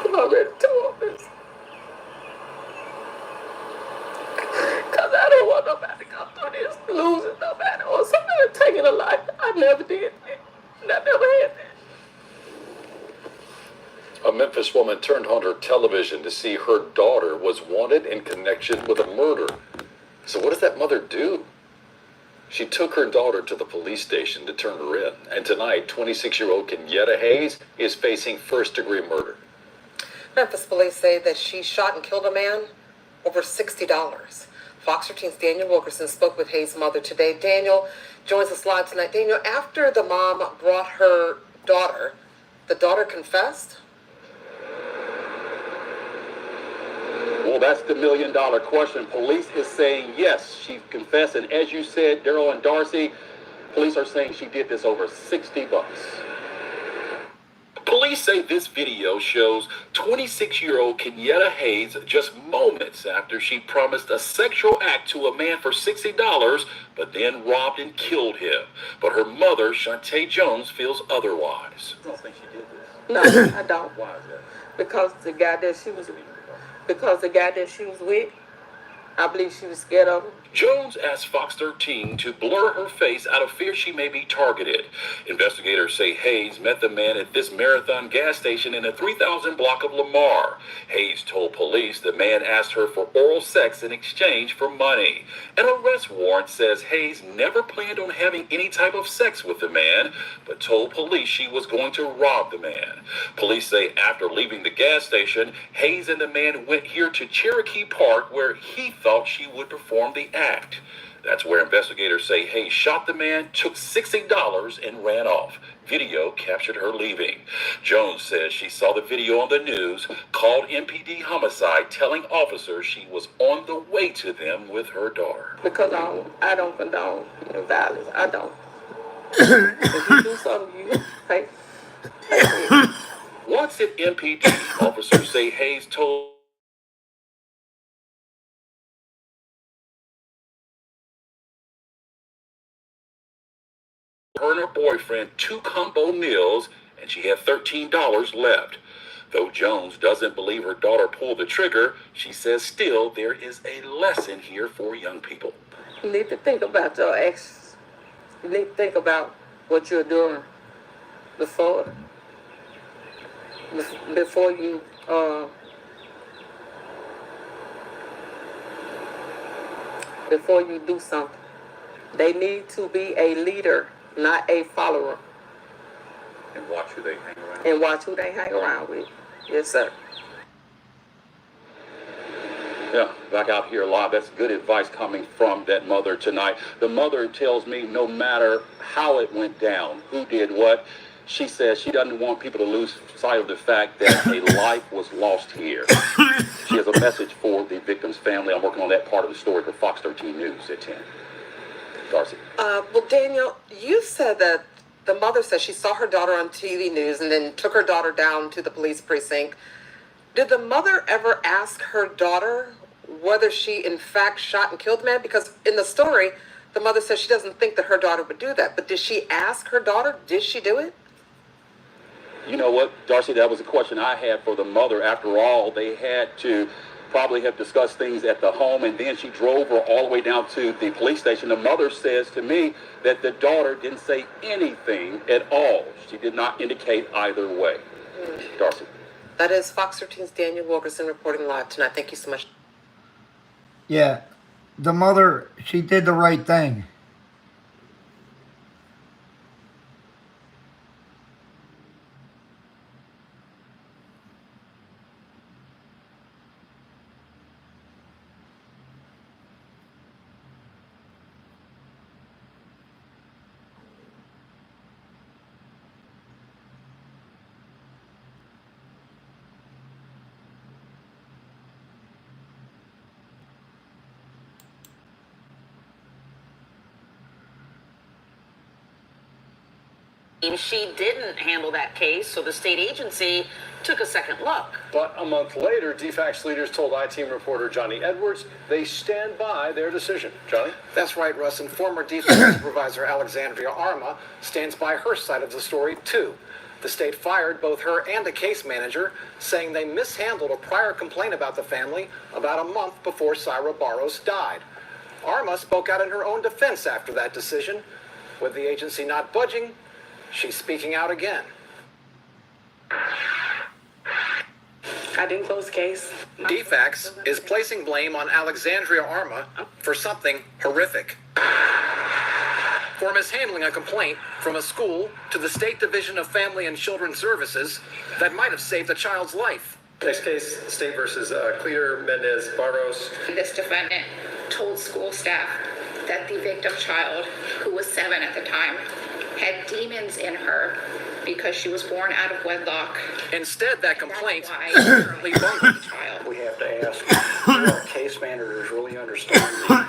I'm not ready to do all this. Because I don't want nobody to go through this, losing nobody, or somebody taking a life. I never did that. I never had that. A Memphis woman turned on her television to see her daughter was wanted in connection with a murder. So what does that mother do? She took her daughter to the police station to turn her in. And tonight, 26-year-old Kenyatta Hayes is facing first-degree murder. Memphis police say that she shot and killed a man over $60. Fox 13's Daniel Wilkerson spoke with Hayes' mother today. Daniel joins us live tonight. Daniel, after the mom brought her daughter, the daughter confessed? Well, that's the million-dollar question. Police is saying yes, she confessed. And as you said, Daryl and Darcy, police are saying she did this over $60. Police say this video shows 26-year-old Kenyatta Hayes just moments after she promised a sexual act to a man for $60, but then robbed and killed him. But her mother, Shantae Jones, feels otherwise. I don't think she did this. No, I don't. Why is that? Because the guy that she was with, I believe she was scared of him. Jones asked Fox 13 to blur her face out of fear she may be targeted. Investigators say Hayes met the man at this Marathon gas station in the 3000 block of Lamar. Hayes told police the man asked her for oral sex in exchange for money. An arrest warrant says Hayes never planned on having any type of sex with the man, but told police she was going to rob the man. Police say after leaving the gas station, Hayes and the man went here to Cherokee Park where he thought she would perform the act. That's where investigators say Hayes shot the man, took $60, and ran off. Video captured her leaving. Jones says she saw the video on the news, called MPD homicide, telling officers she was on the way to them with her daughter. Because I don't condone violence. I don't. If you do something, you pay. Once at MPD, officers say Hayes told her and her boyfriend 2 combo meals, and she had $13 left. Though Jones doesn't believe her daughter pulled the trigger, she says still there is a lesson here for young people. You need to think about your actions. You need to think about what you're doing before you do something. They need to be a leader, not a follower. And watch who they hang around. And watch who they hang around with. Yes, sir. Yeah, back out here live. That's good advice coming from that mother tonight. The mother tells me no matter how it went down, who did what, she says she doesn't want people to lose sight of the fact that a life was lost here. She has a message for the victim's family. I'm working on that part of the story for Fox 13 News at 10. Darcy. Well, Daniel, you said that the mother said she saw her daughter on TV news and then took her daughter down to the police precinct. Did the mother ever ask her daughter whether she in fact shot and killed the man? Because in the story, the mother says she doesn't think that her daughter would do that. But did she ask her daughter, did she do it? You know what, Darcy, that was a question I had for the mother. After all, they had to probably have discussed things at the home, and then she drove her all the way down to the police station. The mother says to me that the daughter didn't say anything at all. She did not indicate either way. Darcy. That is Fox 13's Daniel Wilkerson reporting live tonight. Thank you so much. Yeah, the mother, she did the right thing. She didn't handle that case, so the state agency took a second look. But a month later, DFACS leaders told I-Team reporter Johnny Edwards they stand by their decision. Johnny? That's right, Russ, and former DFACS supervisor Alexandria Arma stands by her side of the story, too. The state fired both her and the case manager, saying they mishandled a prior complaint about the family about a month before Syra Barros died. Arma spoke out in her own defense after that decision. With the agency not budging, she's speaking out again. I didn't close the case. DFACS is placing blame on Alexandria Arma for something horrific. For mishandling a complaint from a school to the State Division of Family and Children's Services that might have saved a child's life. Next case, State versus Clear Mendez Barros. This defendant told school staff that the victim child, who was 7 at the time, had demons in her because she was born out of wedlock. Instead, that complaint currently bungled the child. We have to ask, do our case managers really understand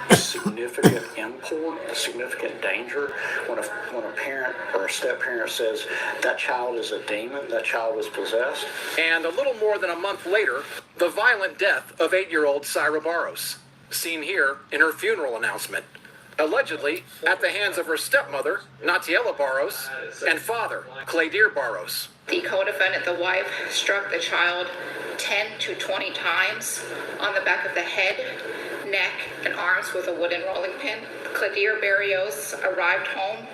the significant import, the significant danger when a parent or a step-parent says that child is a demon, that child is possessed? And a little more than a month later, the violent death of 8-year-old Syra Barros, seen here in her funeral announcement. Allegedly at the hands of her stepmother, Natiela Barros, and father, Claydeer Barros. The co-defendant, the wife, struck the child 10 to 20 times on the back of the head, neck, and arms with a wooden rolling pin. Claydeer Barrios arrived home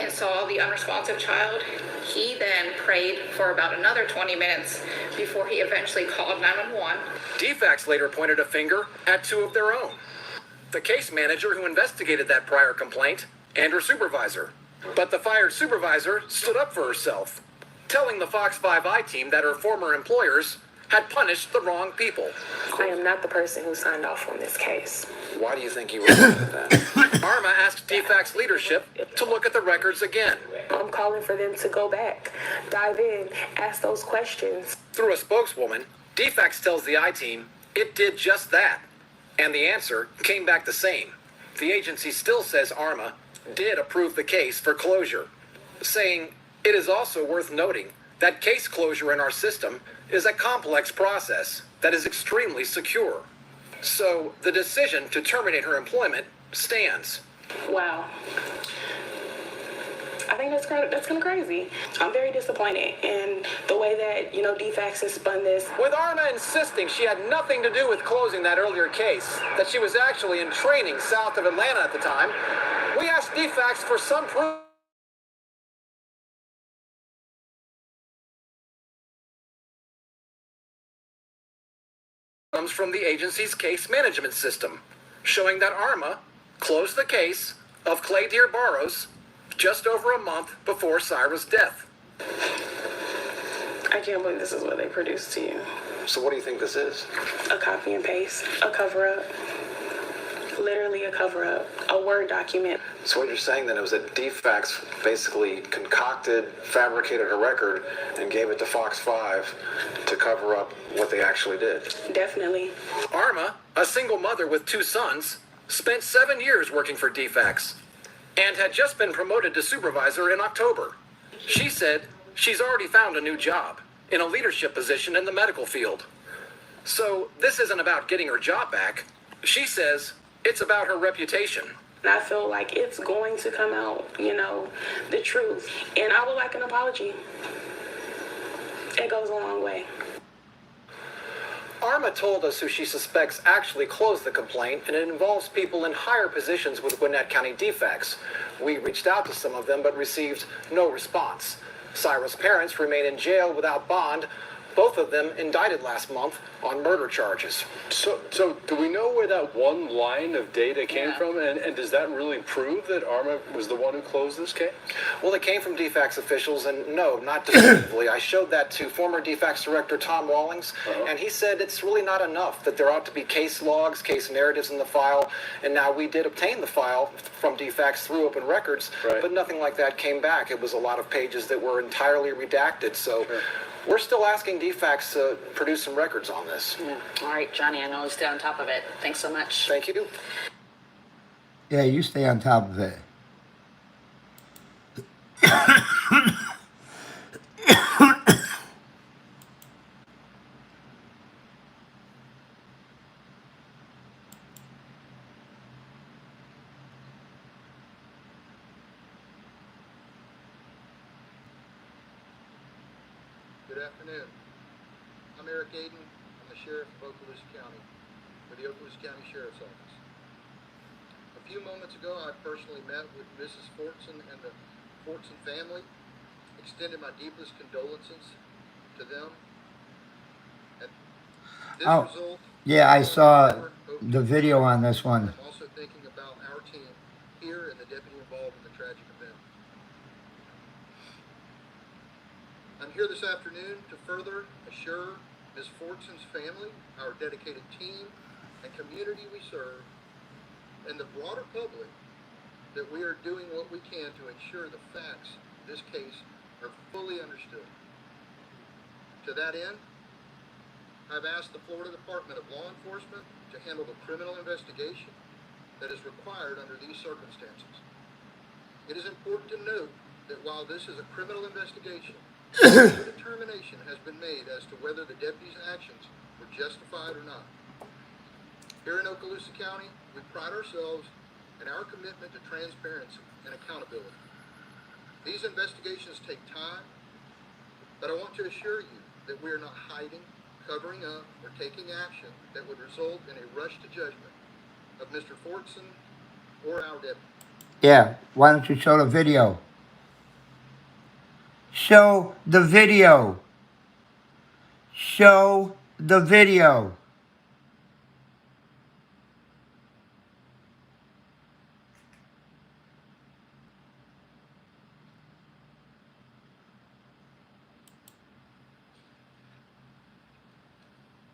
and saw the unresponsive child. He then prayed for about another 20 minutes before he eventually called 911. DFACS later pointed a finger at 2 of their own. The case manager who investigated that prior complaint and her supervisor. But the fired supervisor stood up for herself, telling the Fox 5 I-Team that her former employers had punished the wrong people. I am not the person who signed off on this case. Why do you think you were doing that? Arma asked DFACS leadership to look at the records again. I'm calling for them to go back, dive in, ask those questions. Through a spokeswoman, DFACS tells the I-Team it did just that. And the answer came back the same. The agency still says Arma did approve the case for closure, saying it is also worth noting that case closure in our system is a complex process that is extremely secure. So the decision to terminate her employment stands. Wow. I think that's kind of crazy. I'm very disappointed in the way that, DFACS has spun this. With Arma insisting she had nothing to do with closing that earlier case, that she was actually in training south of Atlanta at the time, we asked DFACS for some proof comes from the agency's case management system, showing that Arma closed the case of Clay Deer Barrows just over a month before Syra's death. I can't believe this is what they produced to you. So what do you think this is? A copy and paste, a cover-up. Literally a cover-up, a Word document. So what you're saying then, it was that DFACS basically concocted, fabricated a record, and gave it to Fox 5 to cover up what they actually did. Definitely. Arma, a single mother with 2 sons, spent 7 years working for DFACS and had just been promoted to supervisor in October. She said she's already found a new job in a leadership position in the medical field. So this isn't about getting her job back. She says it's about her reputation. And I feel like it's going to come out, the truth. And I would like an apology. It goes a long way. Arma told us who she suspects actually closed the complaint, and it involves people in higher positions with Gwinnett County DFACS. We reached out to some of them, but received no response. Syra's parents remain in jail without bond, both of them indicted last month on murder charges. So do we know where that one line of data came from? And does that really prove that Arma was the one who closed this case? Well, it came from DFACS officials, and no, not definitively. I showed that to former DFACS director Tom Rawlings, and he said it's really not enough, that there ought to be case logs, case narratives in the file, and now we did obtain the file from DFACS through open records, but nothing like that came back. It was a lot of pages that were entirely redacted, so we're still asking DFACS to produce some records on this. All right, Johnny, I know you'll stay on top of it. Thanks so much. Thank you. Yeah, you stay on top of it. Good afternoon. I'm Eric Aiden. I'm the Sheriff of Okaloosa County for the Okaloosa County Sheriff's Office. A few moments ago, I personally met with Mrs. Fortson and the Fortson family, extended my deepest condolences to them. And this result, yeah, I saw the video on this one. I'm also thinking about our team here and the deputy involved in the tragic event. I'm here this afternoon to further assure Ms. Fortson's family, our dedicated team, and community we serve, and the broader public, that we are doing what we can to ensure the facts of this case are fully understood. To that end, I've asked the Florida Department of Law Enforcement to handle the criminal investigation that is required under these circumstances. It is important to note that while this is a criminal investigation, no determination has been made as to whether the deputy's actions were justified or not. Here in Okaloosa County, we pride ourselves in our commitment to transparency and accountability. These investigations take time, but I want to assure you that we are not hiding, covering up, or taking action that would result in a rush to judgment of Mr. Fortson or our deputy. Yeah, why don't you show the video? Show the video. Show the video.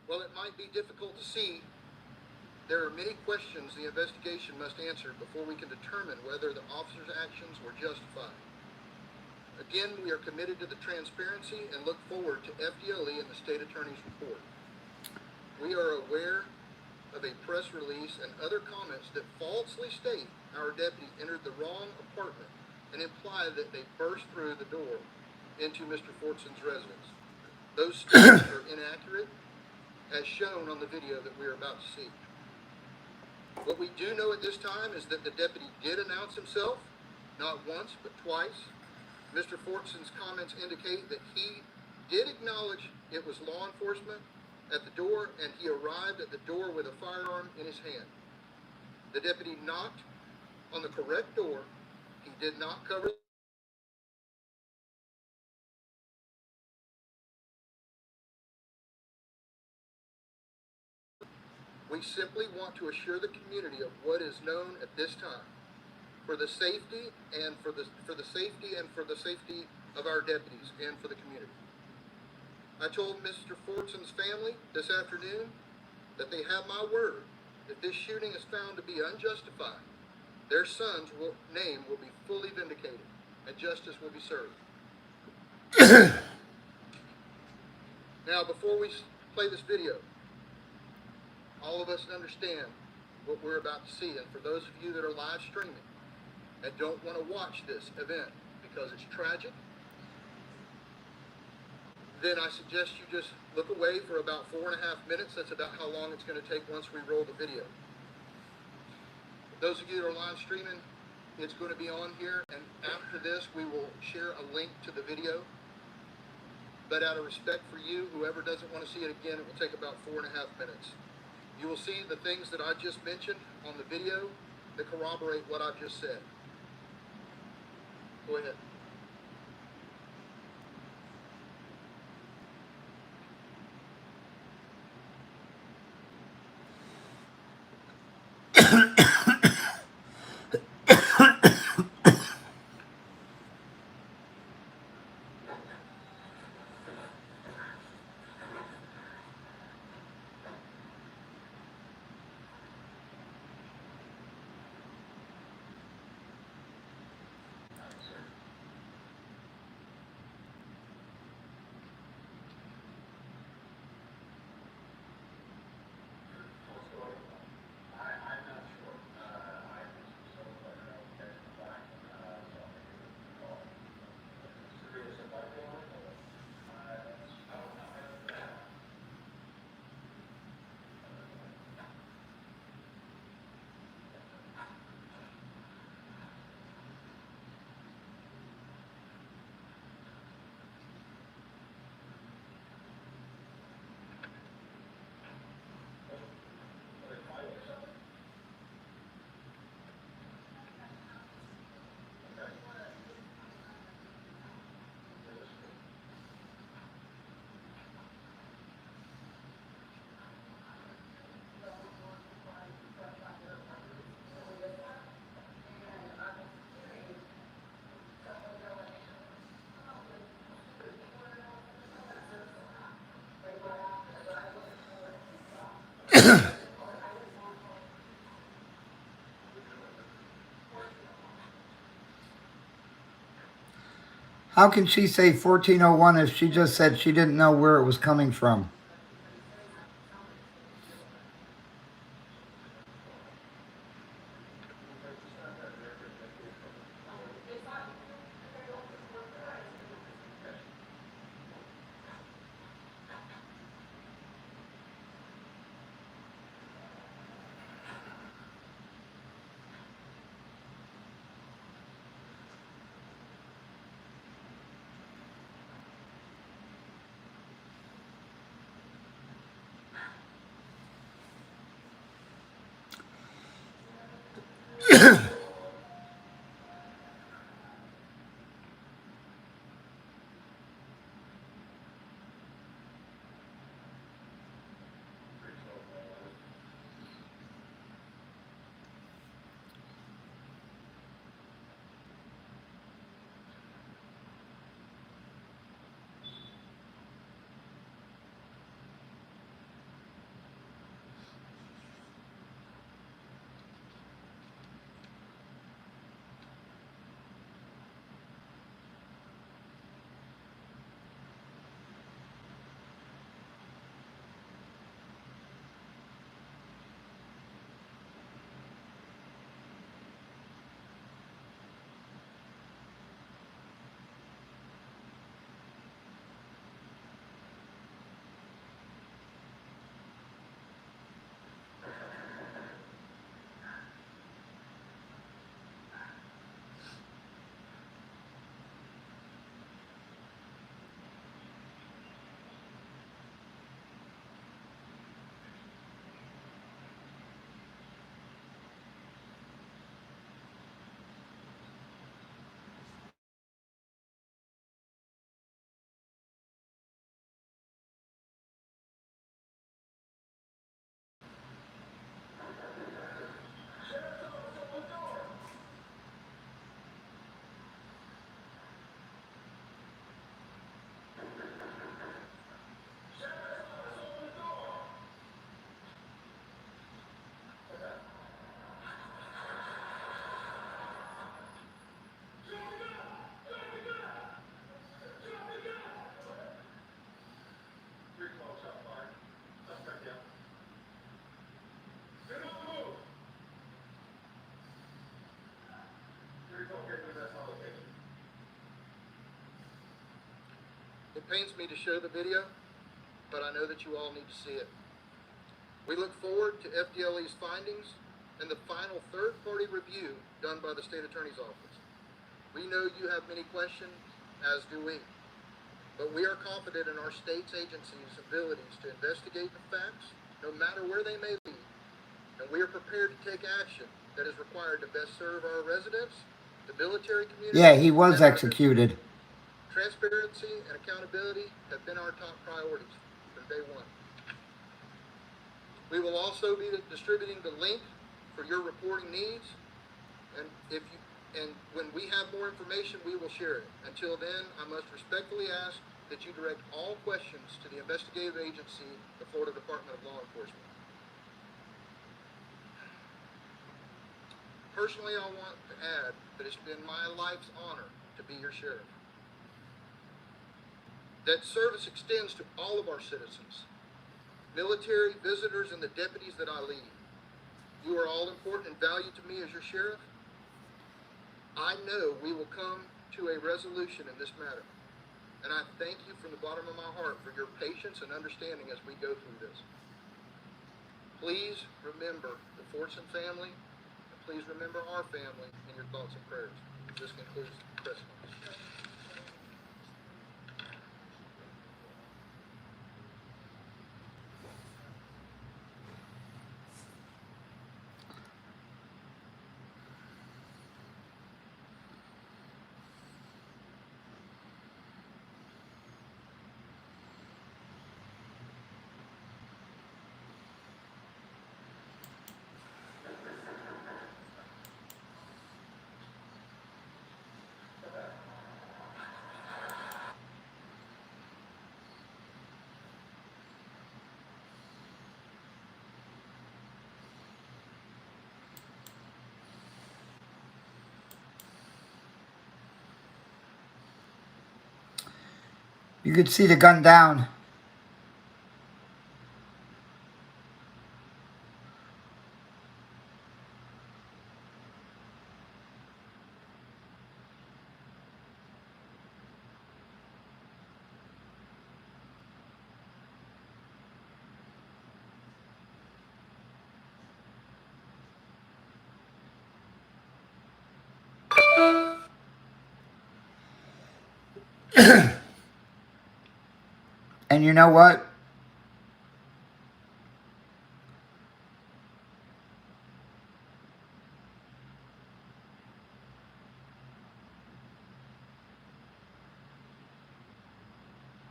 While it might be difficult to see, there are many questions the investigation must answer before we can determine whether the officer's actions were justified. Again, we are committed to the transparency and look forward to FDLE and the state attorney's report. We are aware of a press release and other comments that falsely state our deputy entered the wrong apartment and imply that they burst through the door into Mr. Fortson's residence. Those statements are inaccurate, as shown on the video that we are about to see. What we do know at this time is that the deputy did announce himself, not once, but twice, Mr. Fortson's comments indicate that he did acknowledge it was law enforcement at the door, and he arrived at the door with a firearm in his hand. The deputy knocked on the correct door. He did not cover. We simply want to assure the community of what is known at this time, for the safety and for the safety of our deputies and for the community. I told Mr. Fortson's family this afternoon that they have my word. If this shooting is found to be unjustified, their son's name will be fully vindicated and justice will be served. Now, before we play this video, all of us understand what we're about to see. And for those of you that are live streaming and don't want to watch this event because it's tragic, then I suggest you just look away for about 4.5 minutes. That's about how long it's going to take once we roll the video. Those of you that are live streaming, it's going to be on here, and after this we will share a link to the video. But out of respect for you, whoever doesn't want to see it again, it will take about 4.5 minutes. You will see the things that I just mentioned on the video that corroborate what I've just said. Go ahead. How can she say 1401 if she just said she didn't know where it was coming from? pains me to show the video, but I know that you all need to see it. We look forward to FDLE's findings and the final third-party review done by the State Attorney's Office. We know you have many questions, as do we, but we are confident in our state's agencies' abilities to investigate the facts, no matter where they may be, and we are prepared to take action that is required to best serve our residents, the military community. Yeah, he was executed. Transparency and accountability have been our top priorities from day one. We will also be distributing the link for your reporting needs, and when we have more information, we will share it. Until then, I must respectfully ask that you direct all questions to the investigative agency, the Florida Department of Law Enforcement. Personally, I want to add that it's been my life's honor to be your sheriff. That service extends to all of our citizens, military, visitors, and the deputies that I lead. You are all important and valued to me as your sheriff. I know we will come to a resolution in this matter, and I thank you from the bottom of my heart for your patience and understanding as we go through this. Please remember the Fortson family, and please remember our family in your thoughts and prayers. This concludes the press conference. You could see the gun down. And you know what?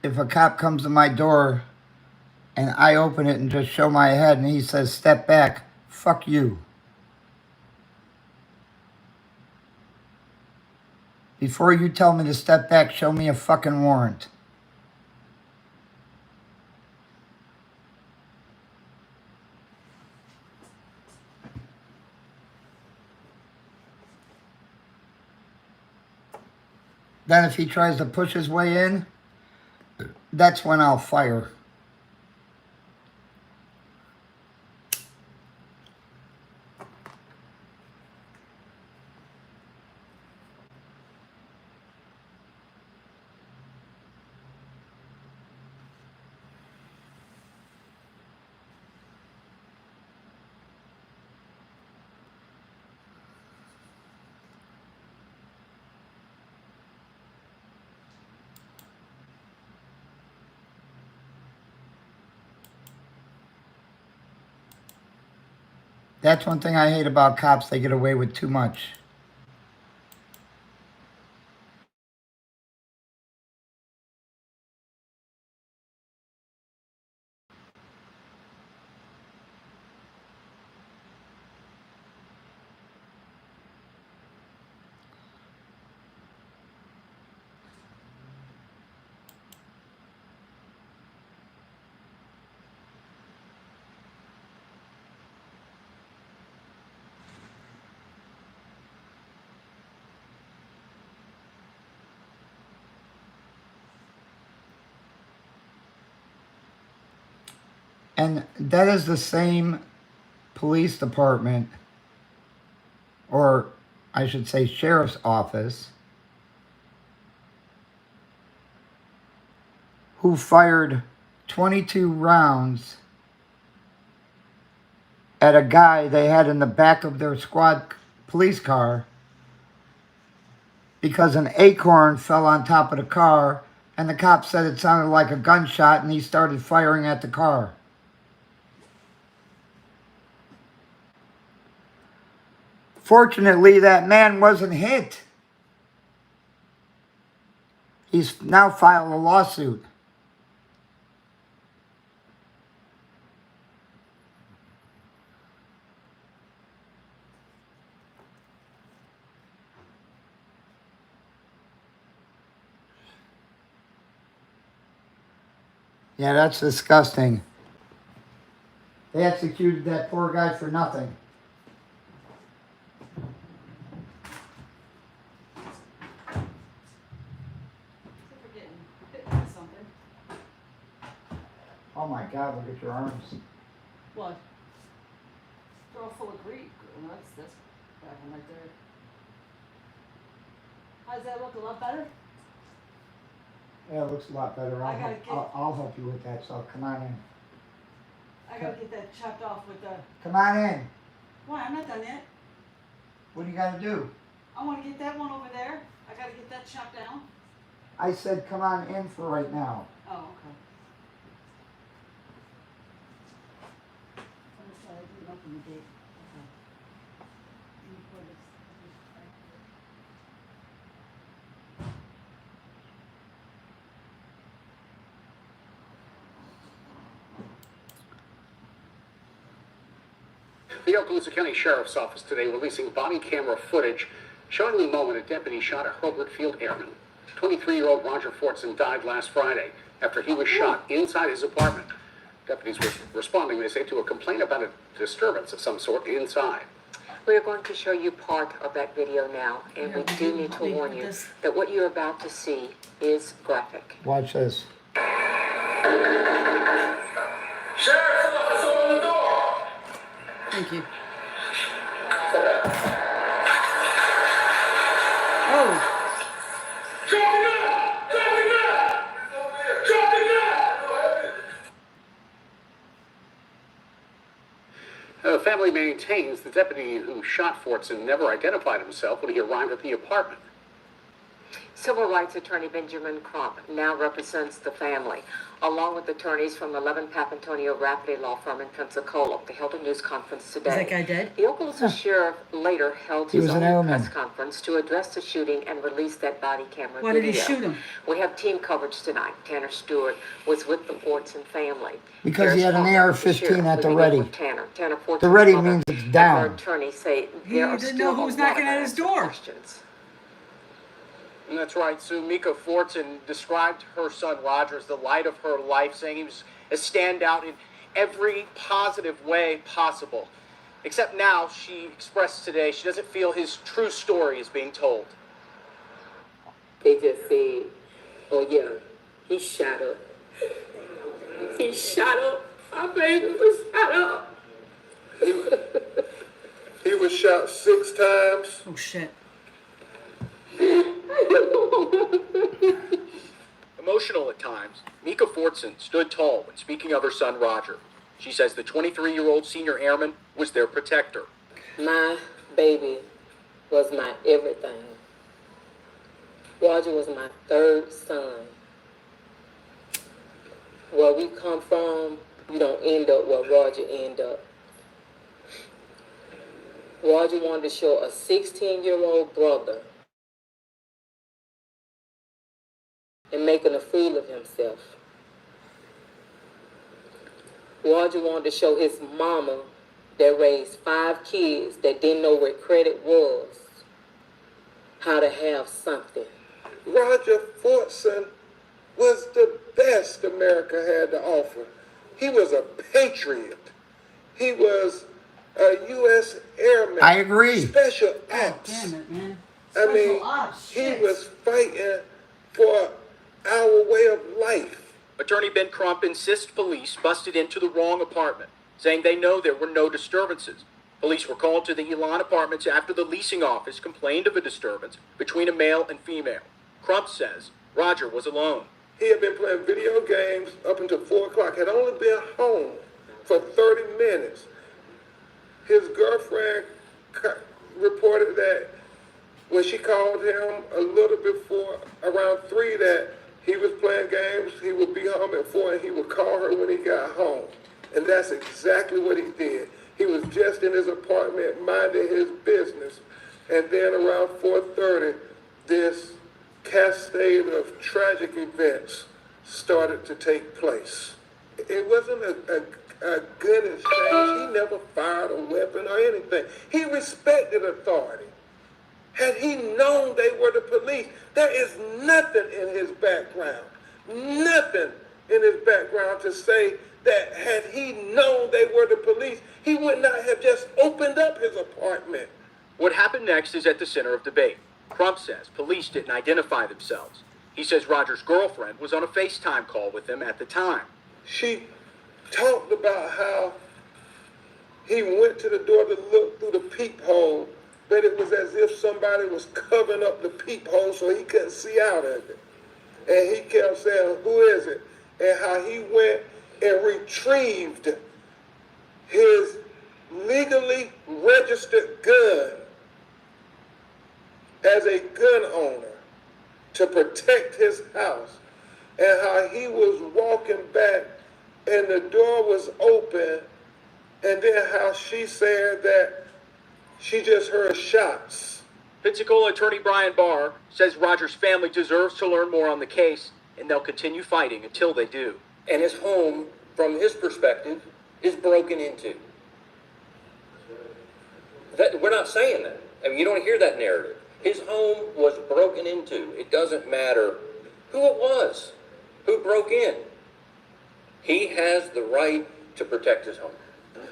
If a cop comes to my door and I open it and just show my head and he says, step back, fuck you. Before you tell me to step back, show me a fucking warrant. Then if he tries to push his way in, that's when I'll fire. That's one thing I hate about cops. They get away with too much. And that is the same police department, or I should say sheriff's office, who fired 22 rounds at a guy they had in the back of their squad police car because an acorn fell on top of the car, and the cop said it sounded like a gunshot, and he started firing at the car. Fortunately, that man wasn't hit. He's now filed a lawsuit. Yeah, that's disgusting. They executed that poor guy for nothing. Oh my God, look at your arms. What? They're all full of Greek. Well, that's bad one right there. How does that look? A lot better? Yeah, it looks a lot better. I'll help you with that, so come on in. I gotta get that chopped off with the... Come on in. Why? I'm not done yet. What do you got to do? I want to get that one over there. I gotta get that chopped down. I said come on in for right now. Oh, okay. I'm sorry, I didn't open the gate. Okay. Let me put this back here. The Okaloosa County Sheriff's Office today releasing body camera footage showing the moment a deputy shot a Hobart Field airman. 23-year-old Roger Fortson died last Friday after he was shot inside his apartment. Deputies were responding, they say, to a complaint about a disturbance of some sort inside. We're going to show you part of that video now, and we do need to warn you that what you're about to see is graphic. Watch this. Sheriff's office on the door. Thank you. Oh. The family maintains the deputy who shot Fortson never identified himself when he arrived at the apartment. Civil rights attorney Benjamin Crump now represents the family, along with attorneys from the Levin Papantonio Rafferty law firm in Pensacola. They held a news conference today. Is that guy dead? The Okaloosa sheriff later held his own airman. press conference to address the shooting and release that body camera Why video. did he shoot him? We have team coverage tonight. Tanner Stewart was with the Fortson family. Because he had an AR-15 at the ready. Tanner Fortson's The ready mother means it's and her down. attorney say He there are didn't still know who was a lot knocking of at his door. questions. And that's right, Sue. Mika Fortson described her son Roger as the light of her life, saying he was a standout in every positive way possible. Except now, she expressed today, she doesn't feel his true story is being told. They just said, oh yeah, he shot up. He shot up. Our baby was shot up. He was shot 6 times. Oh, shit. Emotional at times, Mika Fortson stood tall when speaking of her son Roger. She says the 23-year-old senior airman was their protector. My baby was my everything. Roger was my third son. Where we come from, you don't end up where Roger ended up. Roger wanted to show a 16-year-old brother and making a fool of himself. Roger wanted to show his mama that raised 5 kids that didn't know where credit was, how to have something. Roger Fortson was the best America had to offer. He was a patriot. He was a U.S. airman. I agree. Special ops. Damn it, man. I mean, ops, he shit. was fighting for our way of life. Attorney Ben Crump insists police busted into the wrong apartment, saying they know there were no disturbances. Police were called to the Elon apartments after the leasing office complained of a disturbance between a male and female. Crump says Roger was alone. He had been playing video games up until 4 o'clock, had only been home for 30 minutes. His girlfriend reported that when she called him a little before, around 3, that he was playing games, he would be home at 4, and he would call her when he got home. And that's exactly what he did. He was just in his apartment minding his business. And then around 4:30, this cascade of tragic events started to take place. It wasn't a gun exchange. He never fired a weapon or anything. He respected authority. Had he known they were the police, there is nothing in his background to say that had he known they were the police, he would not have just opened up his apartment. What happened next is at the center of debate. Crump says police didn't identify themselves. He says Roger's girlfriend was on a FaceTime call with him at the time. She talked about how he went to the door to look through the peephole, but it was as if somebody was covering up the peephole so he couldn't see out of it. And he kept saying, "Who is it?" And how he went and retrieved his legally registered gun as a gun owner to protect his house, and how he was walking back and the door was open, and then how she said that she just heard shots. Pensacola attorney Brian Barr says Roger's family deserves to learn more on the case, and they'll continue fighting until they do. And his home, from his perspective, is broken into. We're not saying that. I mean, you don't hear that narrative. His home was broken into. It doesn't matter who it was, who broke in. He has the right to protect his home.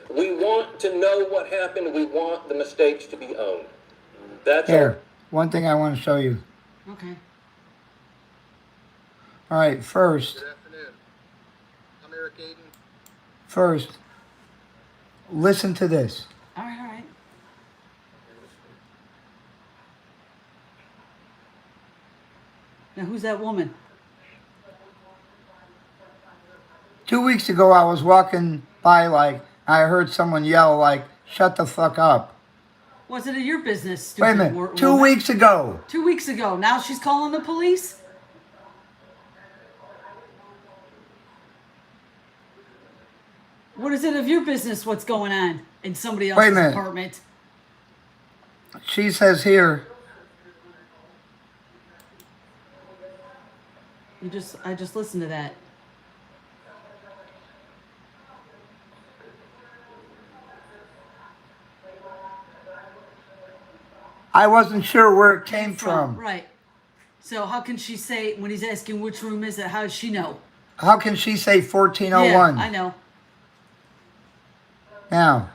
We want to know what happened. We want the mistakes to be owned. That's Here, one thing I want to show you. Okay. All right, first, Good afternoon. I'm Eric Aiden. first, listen to this. All right, all right. Now, who's that woman? 2 weeks ago, I was walking by, like, I heard someone yell, like, "Shut the fuck up." Was it your business, stupid Wait a minute, woman? 2 weeks ago. 2 weeks ago. Now she's calling the police? What is it of your business what's going on in somebody Wait a else's minute. apartment? She says here, I just listened to that. I wasn't sure where it came from. Right. So how can she say, when he's asking which room is it, how does she know? How can she say 1401? Yeah, I know. Now,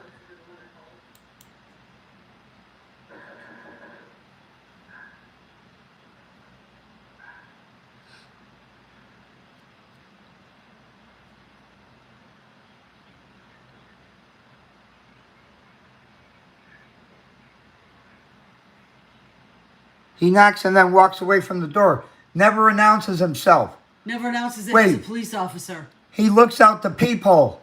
he knocks and then walks away from the door. Never announces himself. Never announces that he's a Wait. police officer. He looks out the peephole.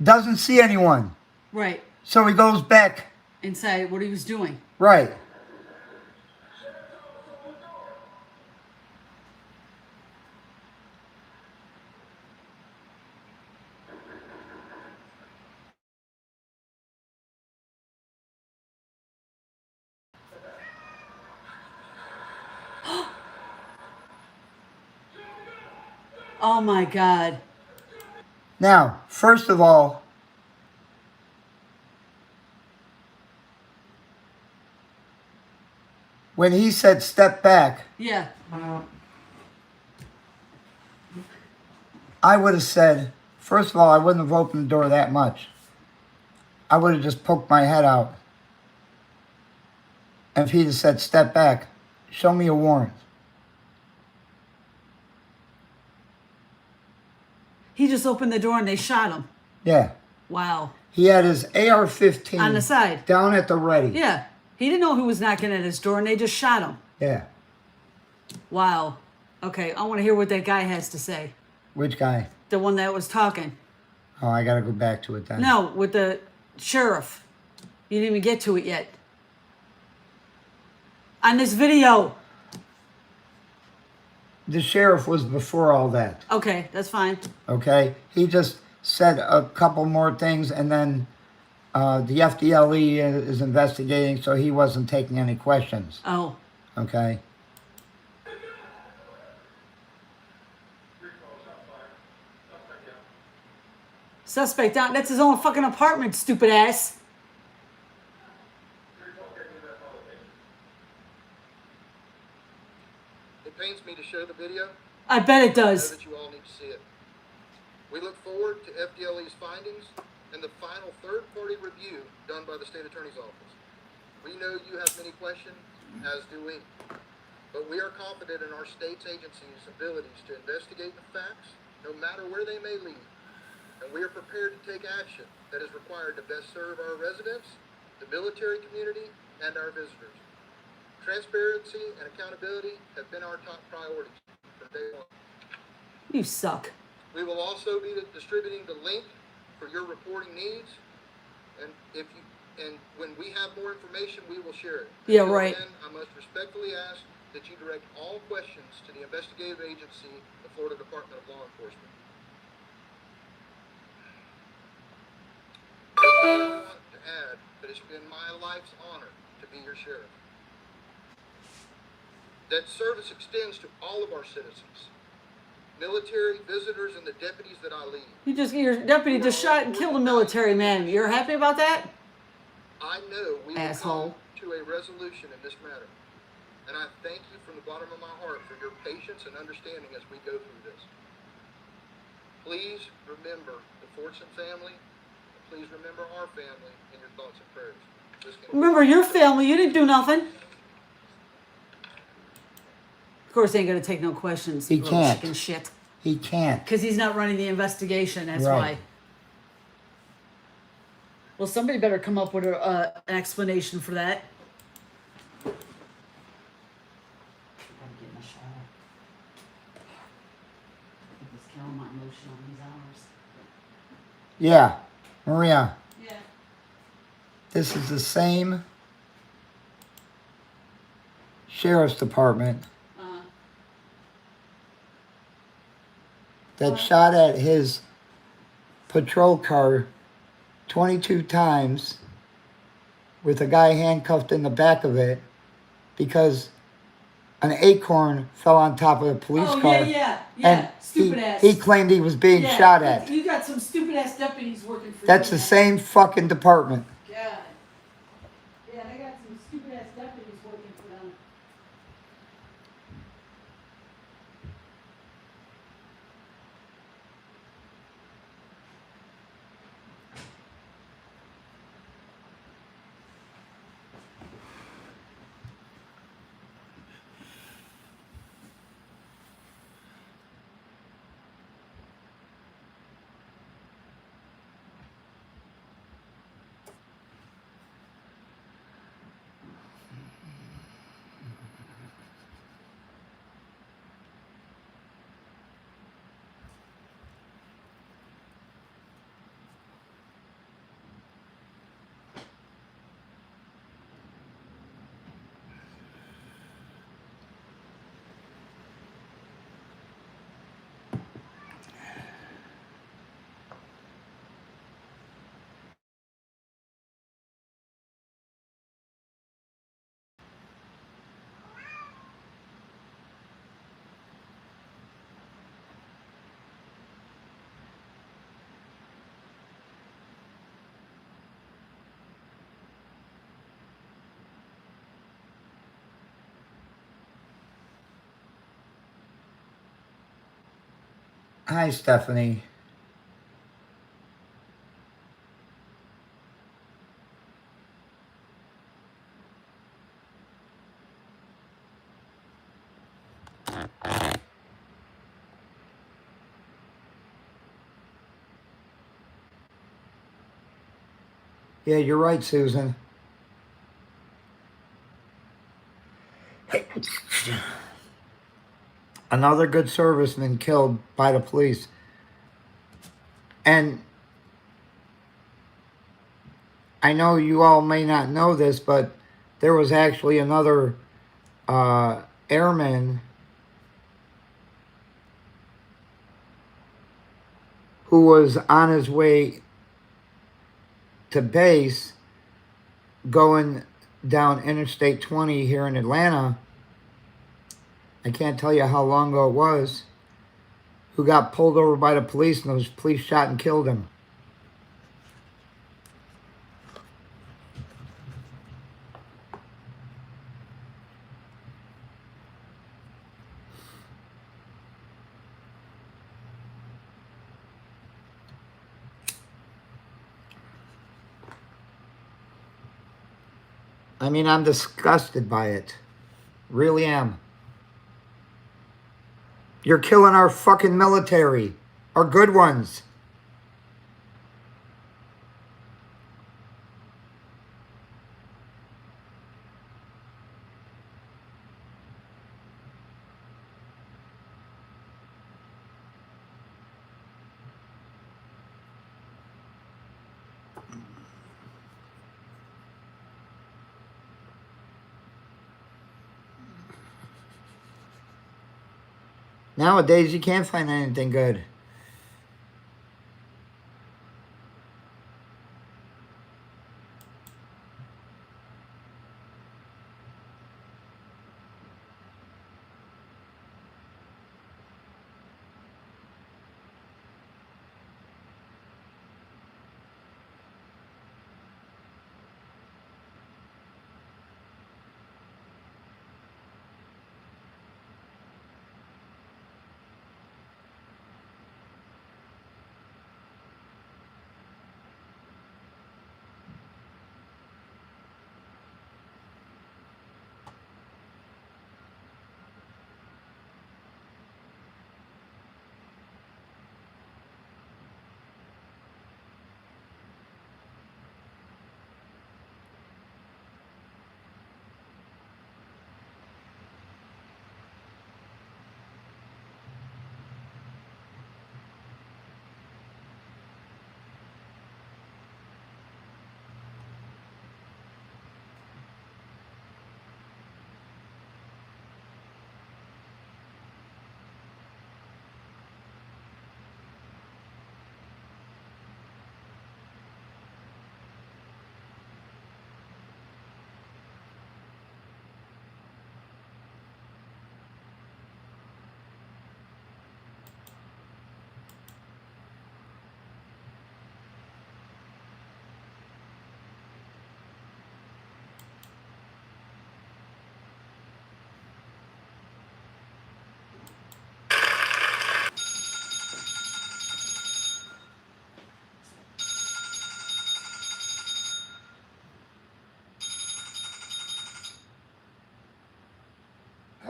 Doesn't see anyone. Right. So he goes back. Inside what he was doing. Right. Oh my God. Now, first of all, when he said step back, Yeah. I would have said, first of all, I wouldn't have opened the door that much. I would have just poked my head out. And if he'd have said, step back, show me a warrant. He just opened the door and they shot him. Yeah. Wow. He had his AR-15 On the side. down at the ready. Yeah. He didn't know who was knocking at his door and they just shot him. Yeah. Wow. Okay, I want to hear what that guy has to say. Which guy? The one that was talking. Oh, I gotta go back to it then. No, with the sheriff. You didn't even get to it yet. On this video. The sheriff was before all that. Okay, that's fine. Okay? He just said a couple more things, and then the FDLE is investigating, so he wasn't taking any questions. Oh. Okay? Suspect down. That's his own fucking apartment, stupid ass. It pains me to show the video. I bet it I know does. that you all need to see it. We look forward to FDLE's findings and the final third-party review done by the state attorney's office. We know you have many questions, as do we. But we are confident in our state's agencies' abilities to investigate the facts, no matter where they may lead. And we are prepared to take action that is required to best serve our residents, the military community, and our visitors. Transparency and accountability have been our top priorities from day one. You suck. We will also be distributing the link for your reporting needs, and when we have more information, we will share it. Yeah, Until right. then, I must respectfully ask that you direct all questions to the investigative agency, the Florida Department of Law Enforcement. I want to add that it's been my life's honor to be your sheriff. That service extends to all of our citizens, military, visitors, and the deputies that I lead. Your deputy just shot and killed a military man. You're happy about that? I know we will Asshole. come to a resolution in this matter, and I thank you from the bottom of my heart for your patience and understanding as we go through this. Please remember the Fortson family, and please remember our family in your thoughts and prayers. Remember your family. You didn't do nothing. Of course, he ain't gonna take no questions. He little can't. Chicken shit. He can't. Because he's not running the investigation. That's Right. why. Well, somebody better come up with an explanation for that. Gotta get in the shower. Get this calamine lotion on these hours. Yeah. Maria. Yeah. This is the same sheriff's department that shot at his patrol car 22 times with a guy handcuffed in the back of it because an acorn fell on top of a police car. Yeah. And Stupid ass. he claimed he was being shot at. You got some stupid ass deputies working for you. That's the same fucking department. God. Yeah, they got some stupid ass deputies working for them. Hi, Stephanie. Yeah, you're right, Susan. Another good serviceman killed by the police. And I know you all may not know this, but there was actually another airman who was on his way to base going down Interstate 20 here in Atlanta. I can't tell you how long ago it was, who got pulled over by the police, and those police shot and killed him. I mean, I'm disgusted by it. Really am. You're killing our fucking military. Our good ones. Nowadays, you can't find anything good.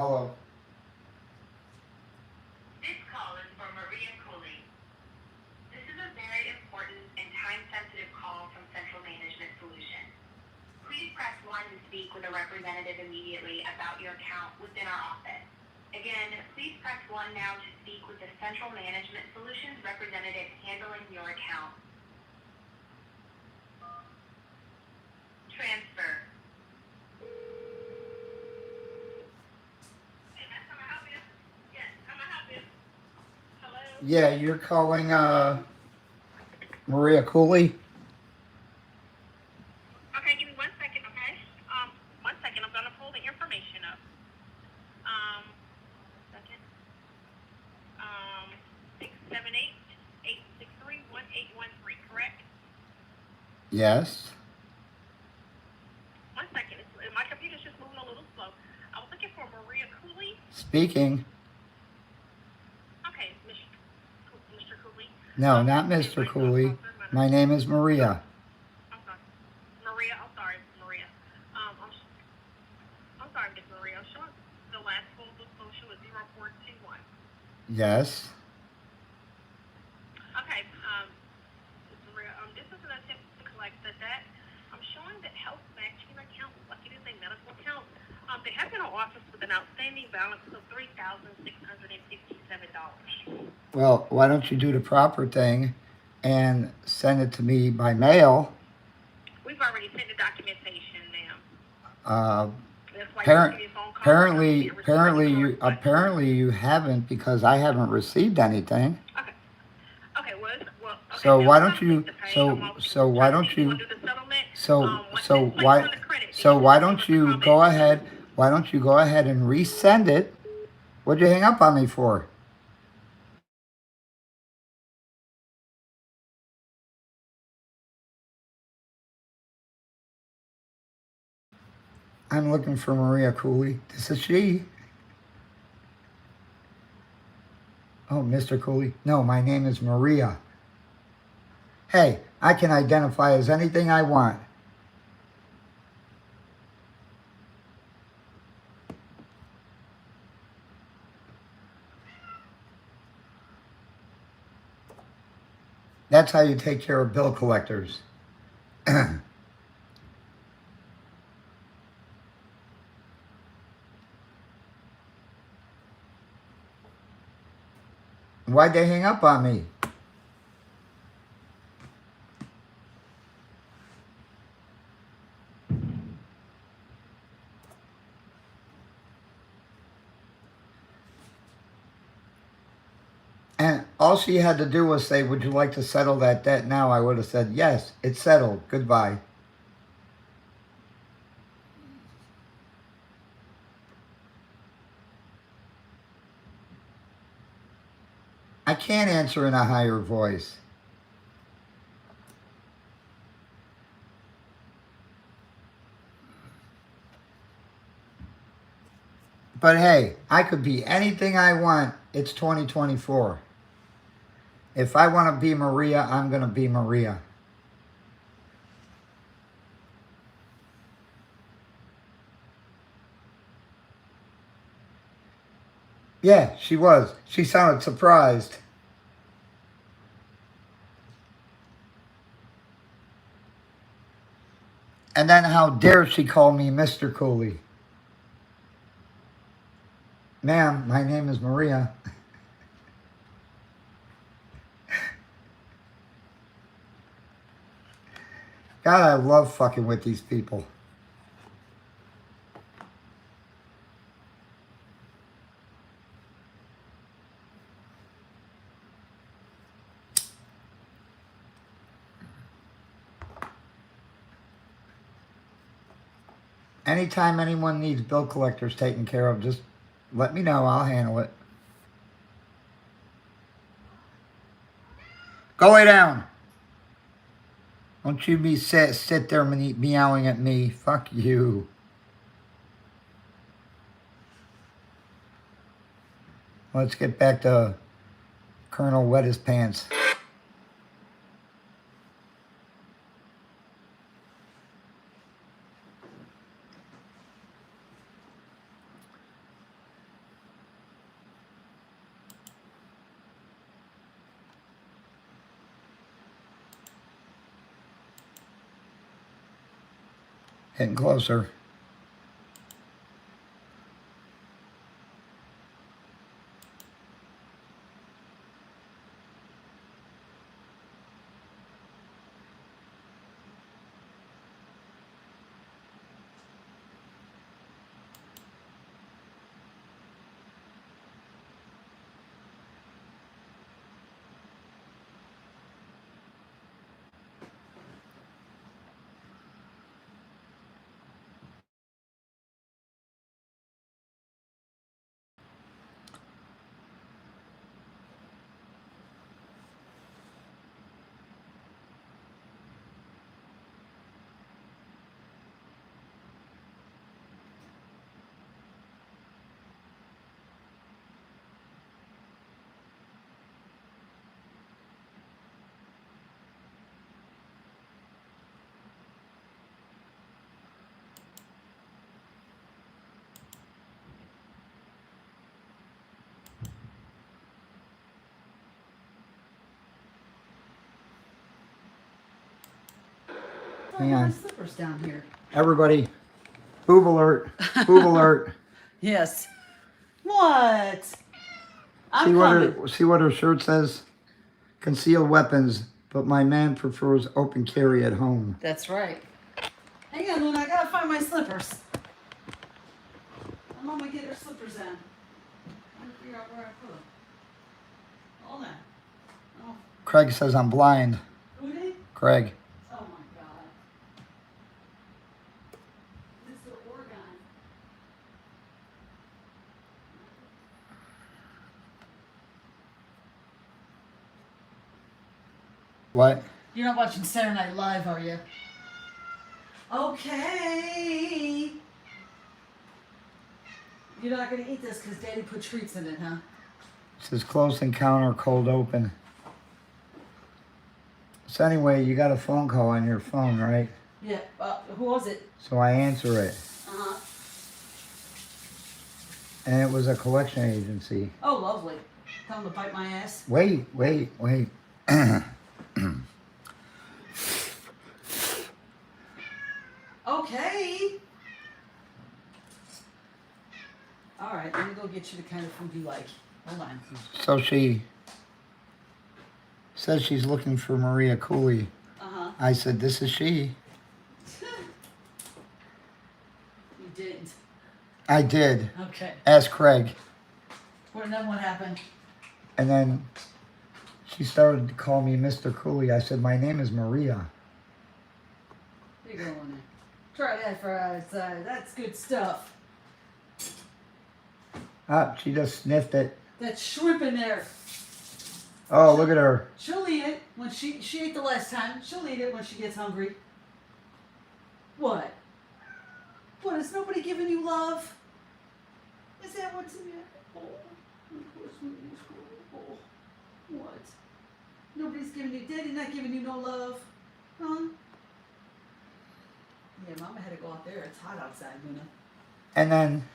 Hello. This call is for Maria Cooley. This is a very important and time-sensitive call from Central Management Solutions. Please press 1 to speak with a representative immediately about your account within our office. Again, please press 1 now to speak with the Central Management Solutions representative handling your account. Transfer. Yeah, you're calling Maria Cooley? Okay, give me 1 second, okay? 1 second, I'm gonna pull the information up. Second. 678-863-1813, correct? Yes. 1 second, my computer's just moving a little slow. I was looking for Maria Cooley. Speaking. Okay, Mr. Cooley. No, not Mr. Cooley. My name is Maria. I'm sorry. Maria, I'm sorry, Maria. I'm sorry, Miss Maria. I'm showing the last full social is 0421. Yes. Okay, Miss Maria, this is an attempt to collect the debt. I'm showing that health matching account, like it is a medical account. There has been an office with an outstanding balance of $3,657. Well, why don't you do the proper thing and send it to me by mail? We've already sent the documentation, ma'am. That's why Parent, you see your phone call. apparently you haven't, because I haven't received anything. Okay. Okay. Well, okay. So Now, why I'm don't not you? quick to pay. So I'm always so why trying to don't see if you you? want to do the settlement. So Once so this place why? on the credit, So then why you don't want to you call go back. ahead? Why don't you go ahead and resend it? What'd you hang up on me for? I'm looking for Maria Cooley. This is she. Oh, Mr. Cooley. No, my name is Maria. Hey, I can identify as anything I want. That's how you take care of bill collectors. Why'd they hang up on me? And all she had to do was say, would you like to settle that debt now? I would have said, yes, it's settled. Goodbye. I can't answer in a higher voice. But hey, I could be anything I want. It's 2024. If I want to be Maria, I'm going to be Maria. Yeah, she was. She sounded surprised. And then how dare she call me Mr. Cooley? Ma'am, my name is Maria. God, I love fucking with these people. Anytime anyone needs bill collectors taken care of, just let me know. I'll handle it. Go lay down. Don't you be sit there meowing at me. Fuck you. Let's get back to Colonel Wet His Pants. Getting closer. Hang on. Slippers down here. Everybody, boob alert, boob alert. Yes. What? I'm coming. See what her shirt says? Concealed weapons, but my man prefers open carry at home. That's right. Hang on, Luna. I gotta find my slippers. I'm gonna get her slippers in. I'm gonna figure out where I put them. Hold on. Oh, Craig says I'm blind. who did? Craig. Oh my God. Mr. Oregon. What? You're not watching Saturday Night Live, are you? Okay. You're not gonna eat this because Daddy put treats in it, huh? It says close encounter, cold open. So anyway, you got a phone call on your phone, right? Yeah. Who was it? So I answer it. Uh-huh. And it was a collection agency. Oh, lovely. Tell him to bite my ass. Wait. Okay. All right, let me go get you the kind of food you like. Hold on. So she says she's looking for Maria Cooley. Uh-huh. I said, this is she. You didn't. I did. Okay. Ask Craig. Well, then what happened? And then she started to call me Mr. Cooley. I said, my name is Maria. Here you go on there. Try that for us. That's good stuff. Ah, she just sniffed it. That shrimp in there. Oh, look at her. She'll eat it when she ate the last time. She'll eat it when she gets hungry. What? What, is nobody giving you love? Is that what's in there? Oh, of course we need school. Oh, what? Nobody's giving you, Daddy not giving you no love? Huh? Yeah, Mama had to go out there. It's hot outside, Luna. And then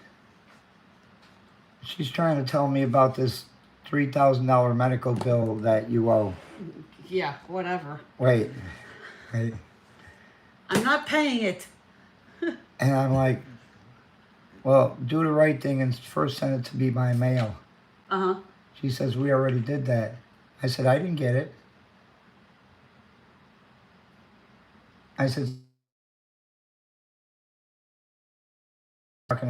she's trying to tell me about this $3,000 medical bill that you owe. Yeah, whatever. Wait. I'm not paying it. And I'm like, well, do the right thing and first send it to me by mail. Uh-huh. She says, we already did that. I said, I didn't get it. I said,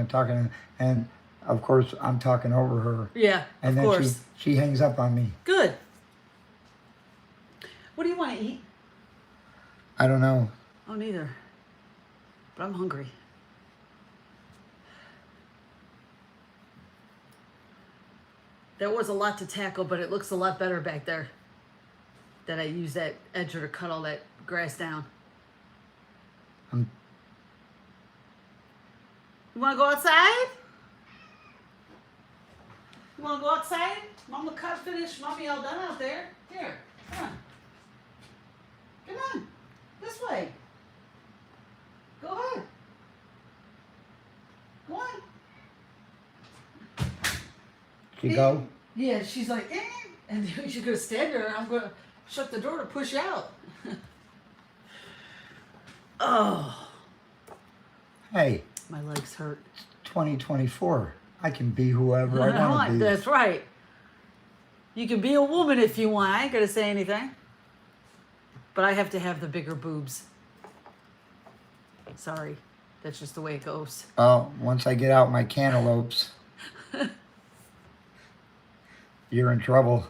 talking, and of course I'm talking over her. Yeah, and of then course. she hangs up on me. Good. What do you want to eat? I don't know. Oh, neither. But I'm hungry. That was a lot to tackle, but it looks a lot better back there. That I used that edger to cut all that grass down. You want to go outside? You want to go outside? Mama cut finish. Mommy all done out there. Here, come on. Come on. This way. Go ahead. Go on. She go? Yeah, she's like, eh. And she's going to stand there. I'm going to shut the door to push out. Oh. Hey. My legs hurt. 2024. I can be whoever I want to be. That's right. You can be a woman if you want. I ain't going to say anything. But I have to have the bigger boobs. Sorry. That's just the way it goes. Oh, once I get out my cantaloupes, you're in trouble.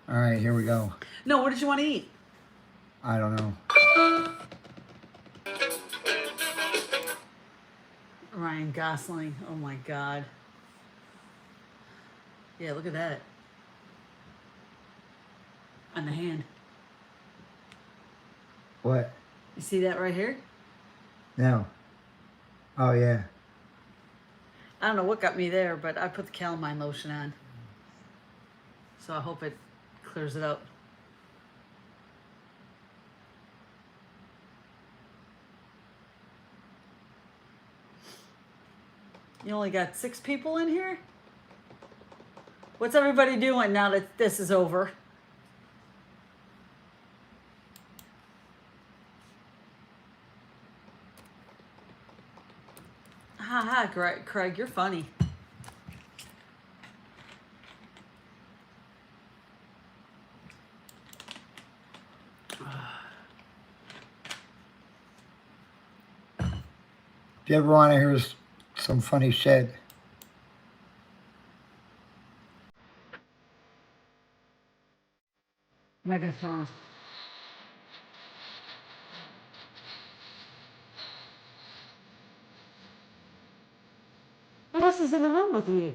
All right, here we go. No, what did you want to eat? I don't know. Ryan Gosling. Oh my God. Yeah, look at that. On the hand. What? You see that right here? No. Oh, yeah. I don't know what got me there, but I put the calamine lotion on. So I hope it clears it up. You only got 6 people in here? What's everybody doing now that this is over? Ha ha, Craig, you're funny. If you ever want to hear some funny shit, Megaphone. What else is in the room with you?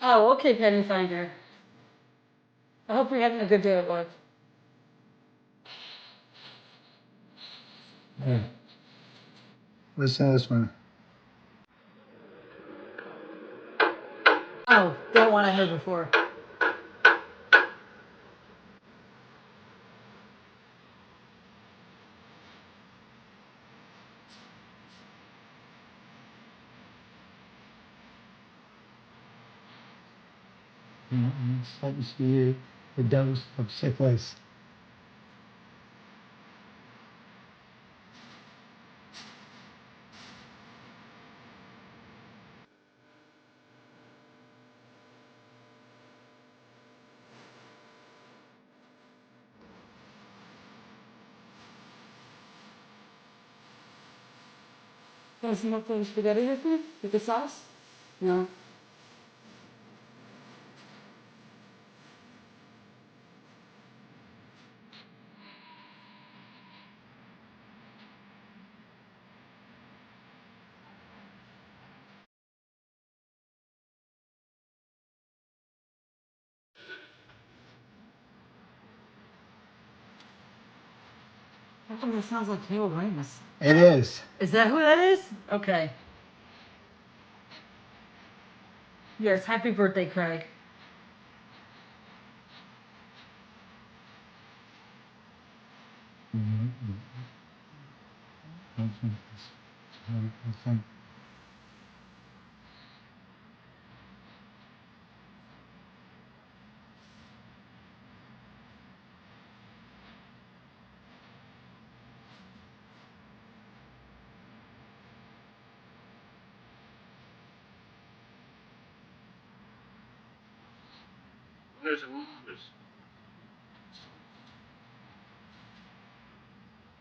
Oh, okay, Penny Finder. I hope you're having a good day at work. listen to this one. Oh, that one I heard before. Sentence to you, the dose of syphilis. There's no spaghetti with me? With the sauce? No. How come it sounds like Taylor Ramis? It is. Is that who that is? Okay. Yes, happy birthday, Craig. There's a rumors.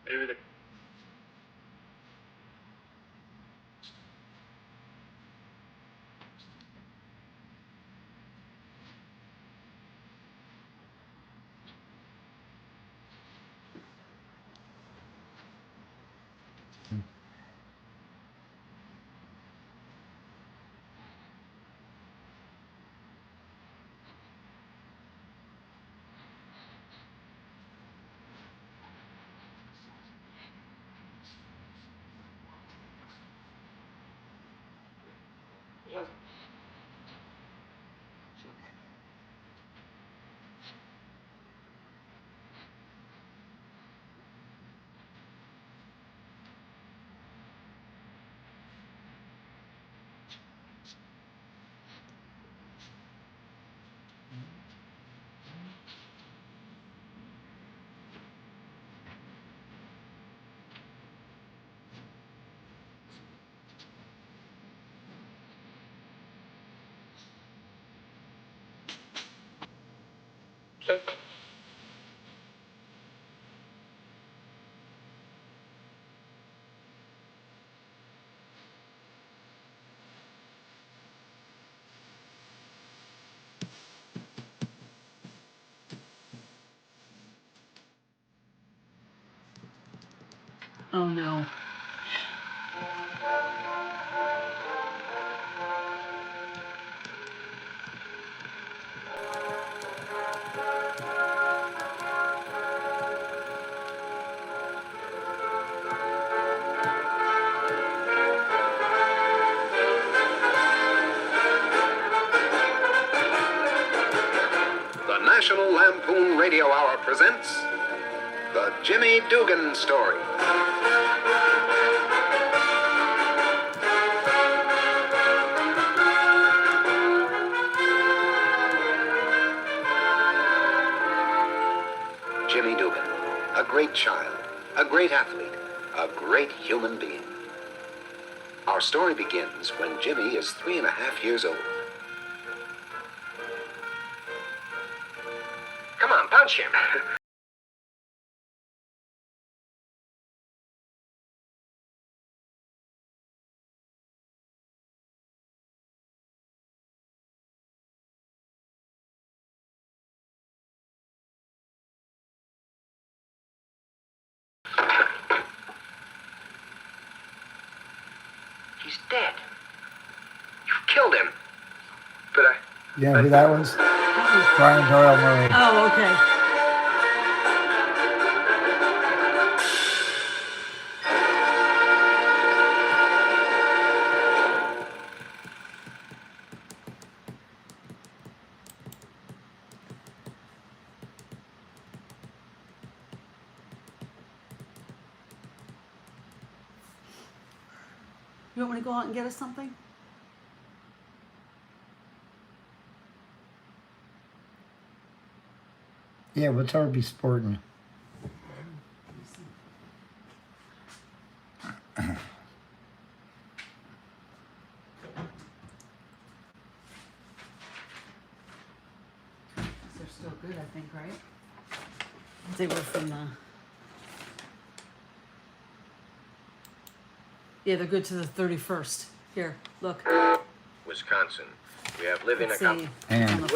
Maybe the Oh no. National Lampoon Radio Hour presents The Jimmy Dugan Story. Jimmy Dugan, a great child, a great athlete, a great human being. Our story begins when Jimmy is 3.5 years old. Come on, punch him. He's dead. You've killed him. But You know who that was? Brian Doyle Murray. Oh, okay. You want me to go out and get us something? Yeah, what's our be sporting? They're still good, I think, right? They were from yeah, they're good to the 31st. Here, look. Wisconsin. We have living Let's account. see. And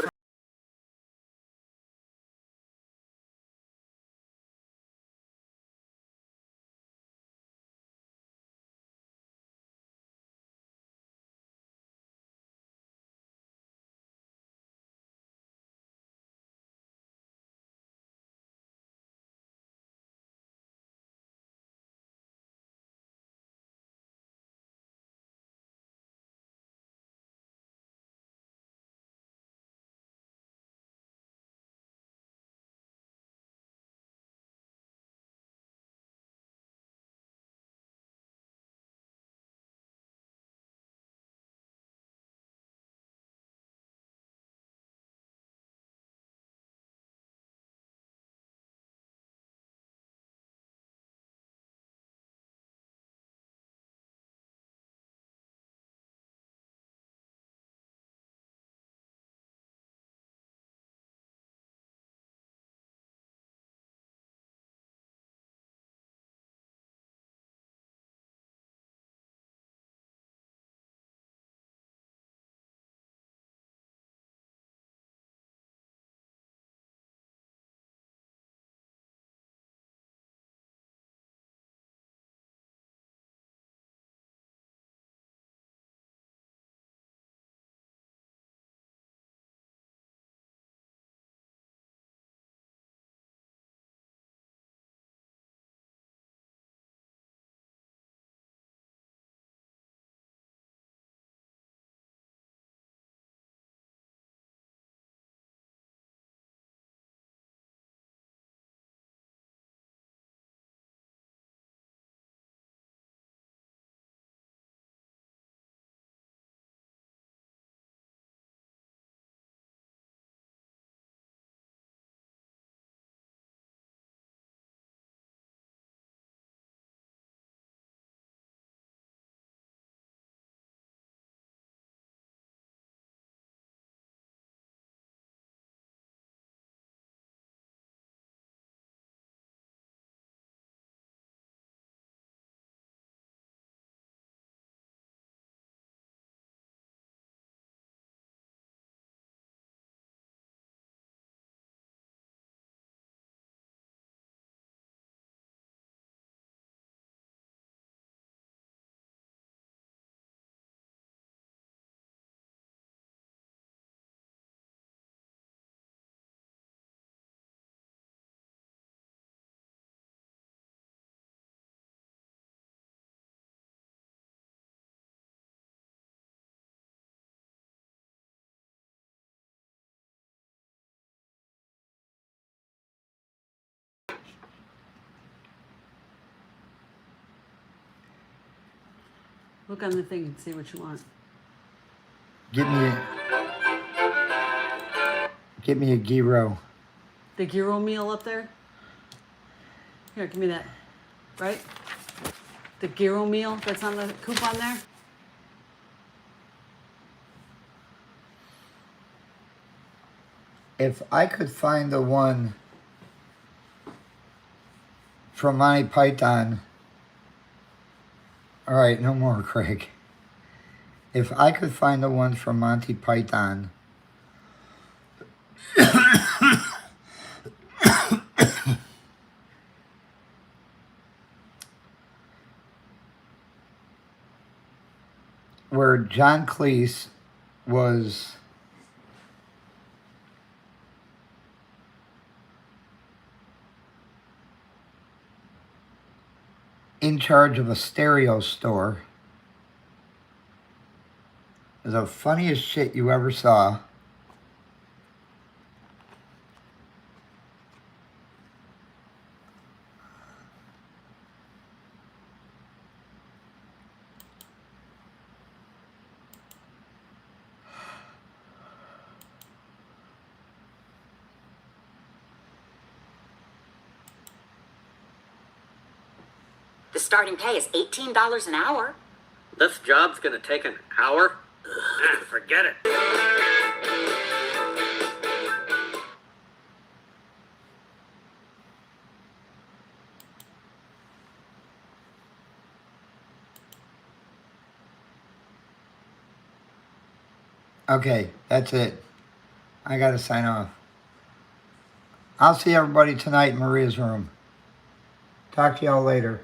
Look on the thing and see what you want. Get me a gyro. The gyro meal up there? Here, give me that. Right? The gyro meal that's on the coupon there? If I could find the one from Monty Python. All right, no more, Craig. If I could find the one from Monty Python. Where John Cleese was in charge of a stereo store. The funniest shit you ever saw. The starting pay is $18 an hour. This job's gonna take an hour? Forget it. Okay, that's it. I gotta sign off. I'll see everybody tonight in Maria's room. Talk to y'all later.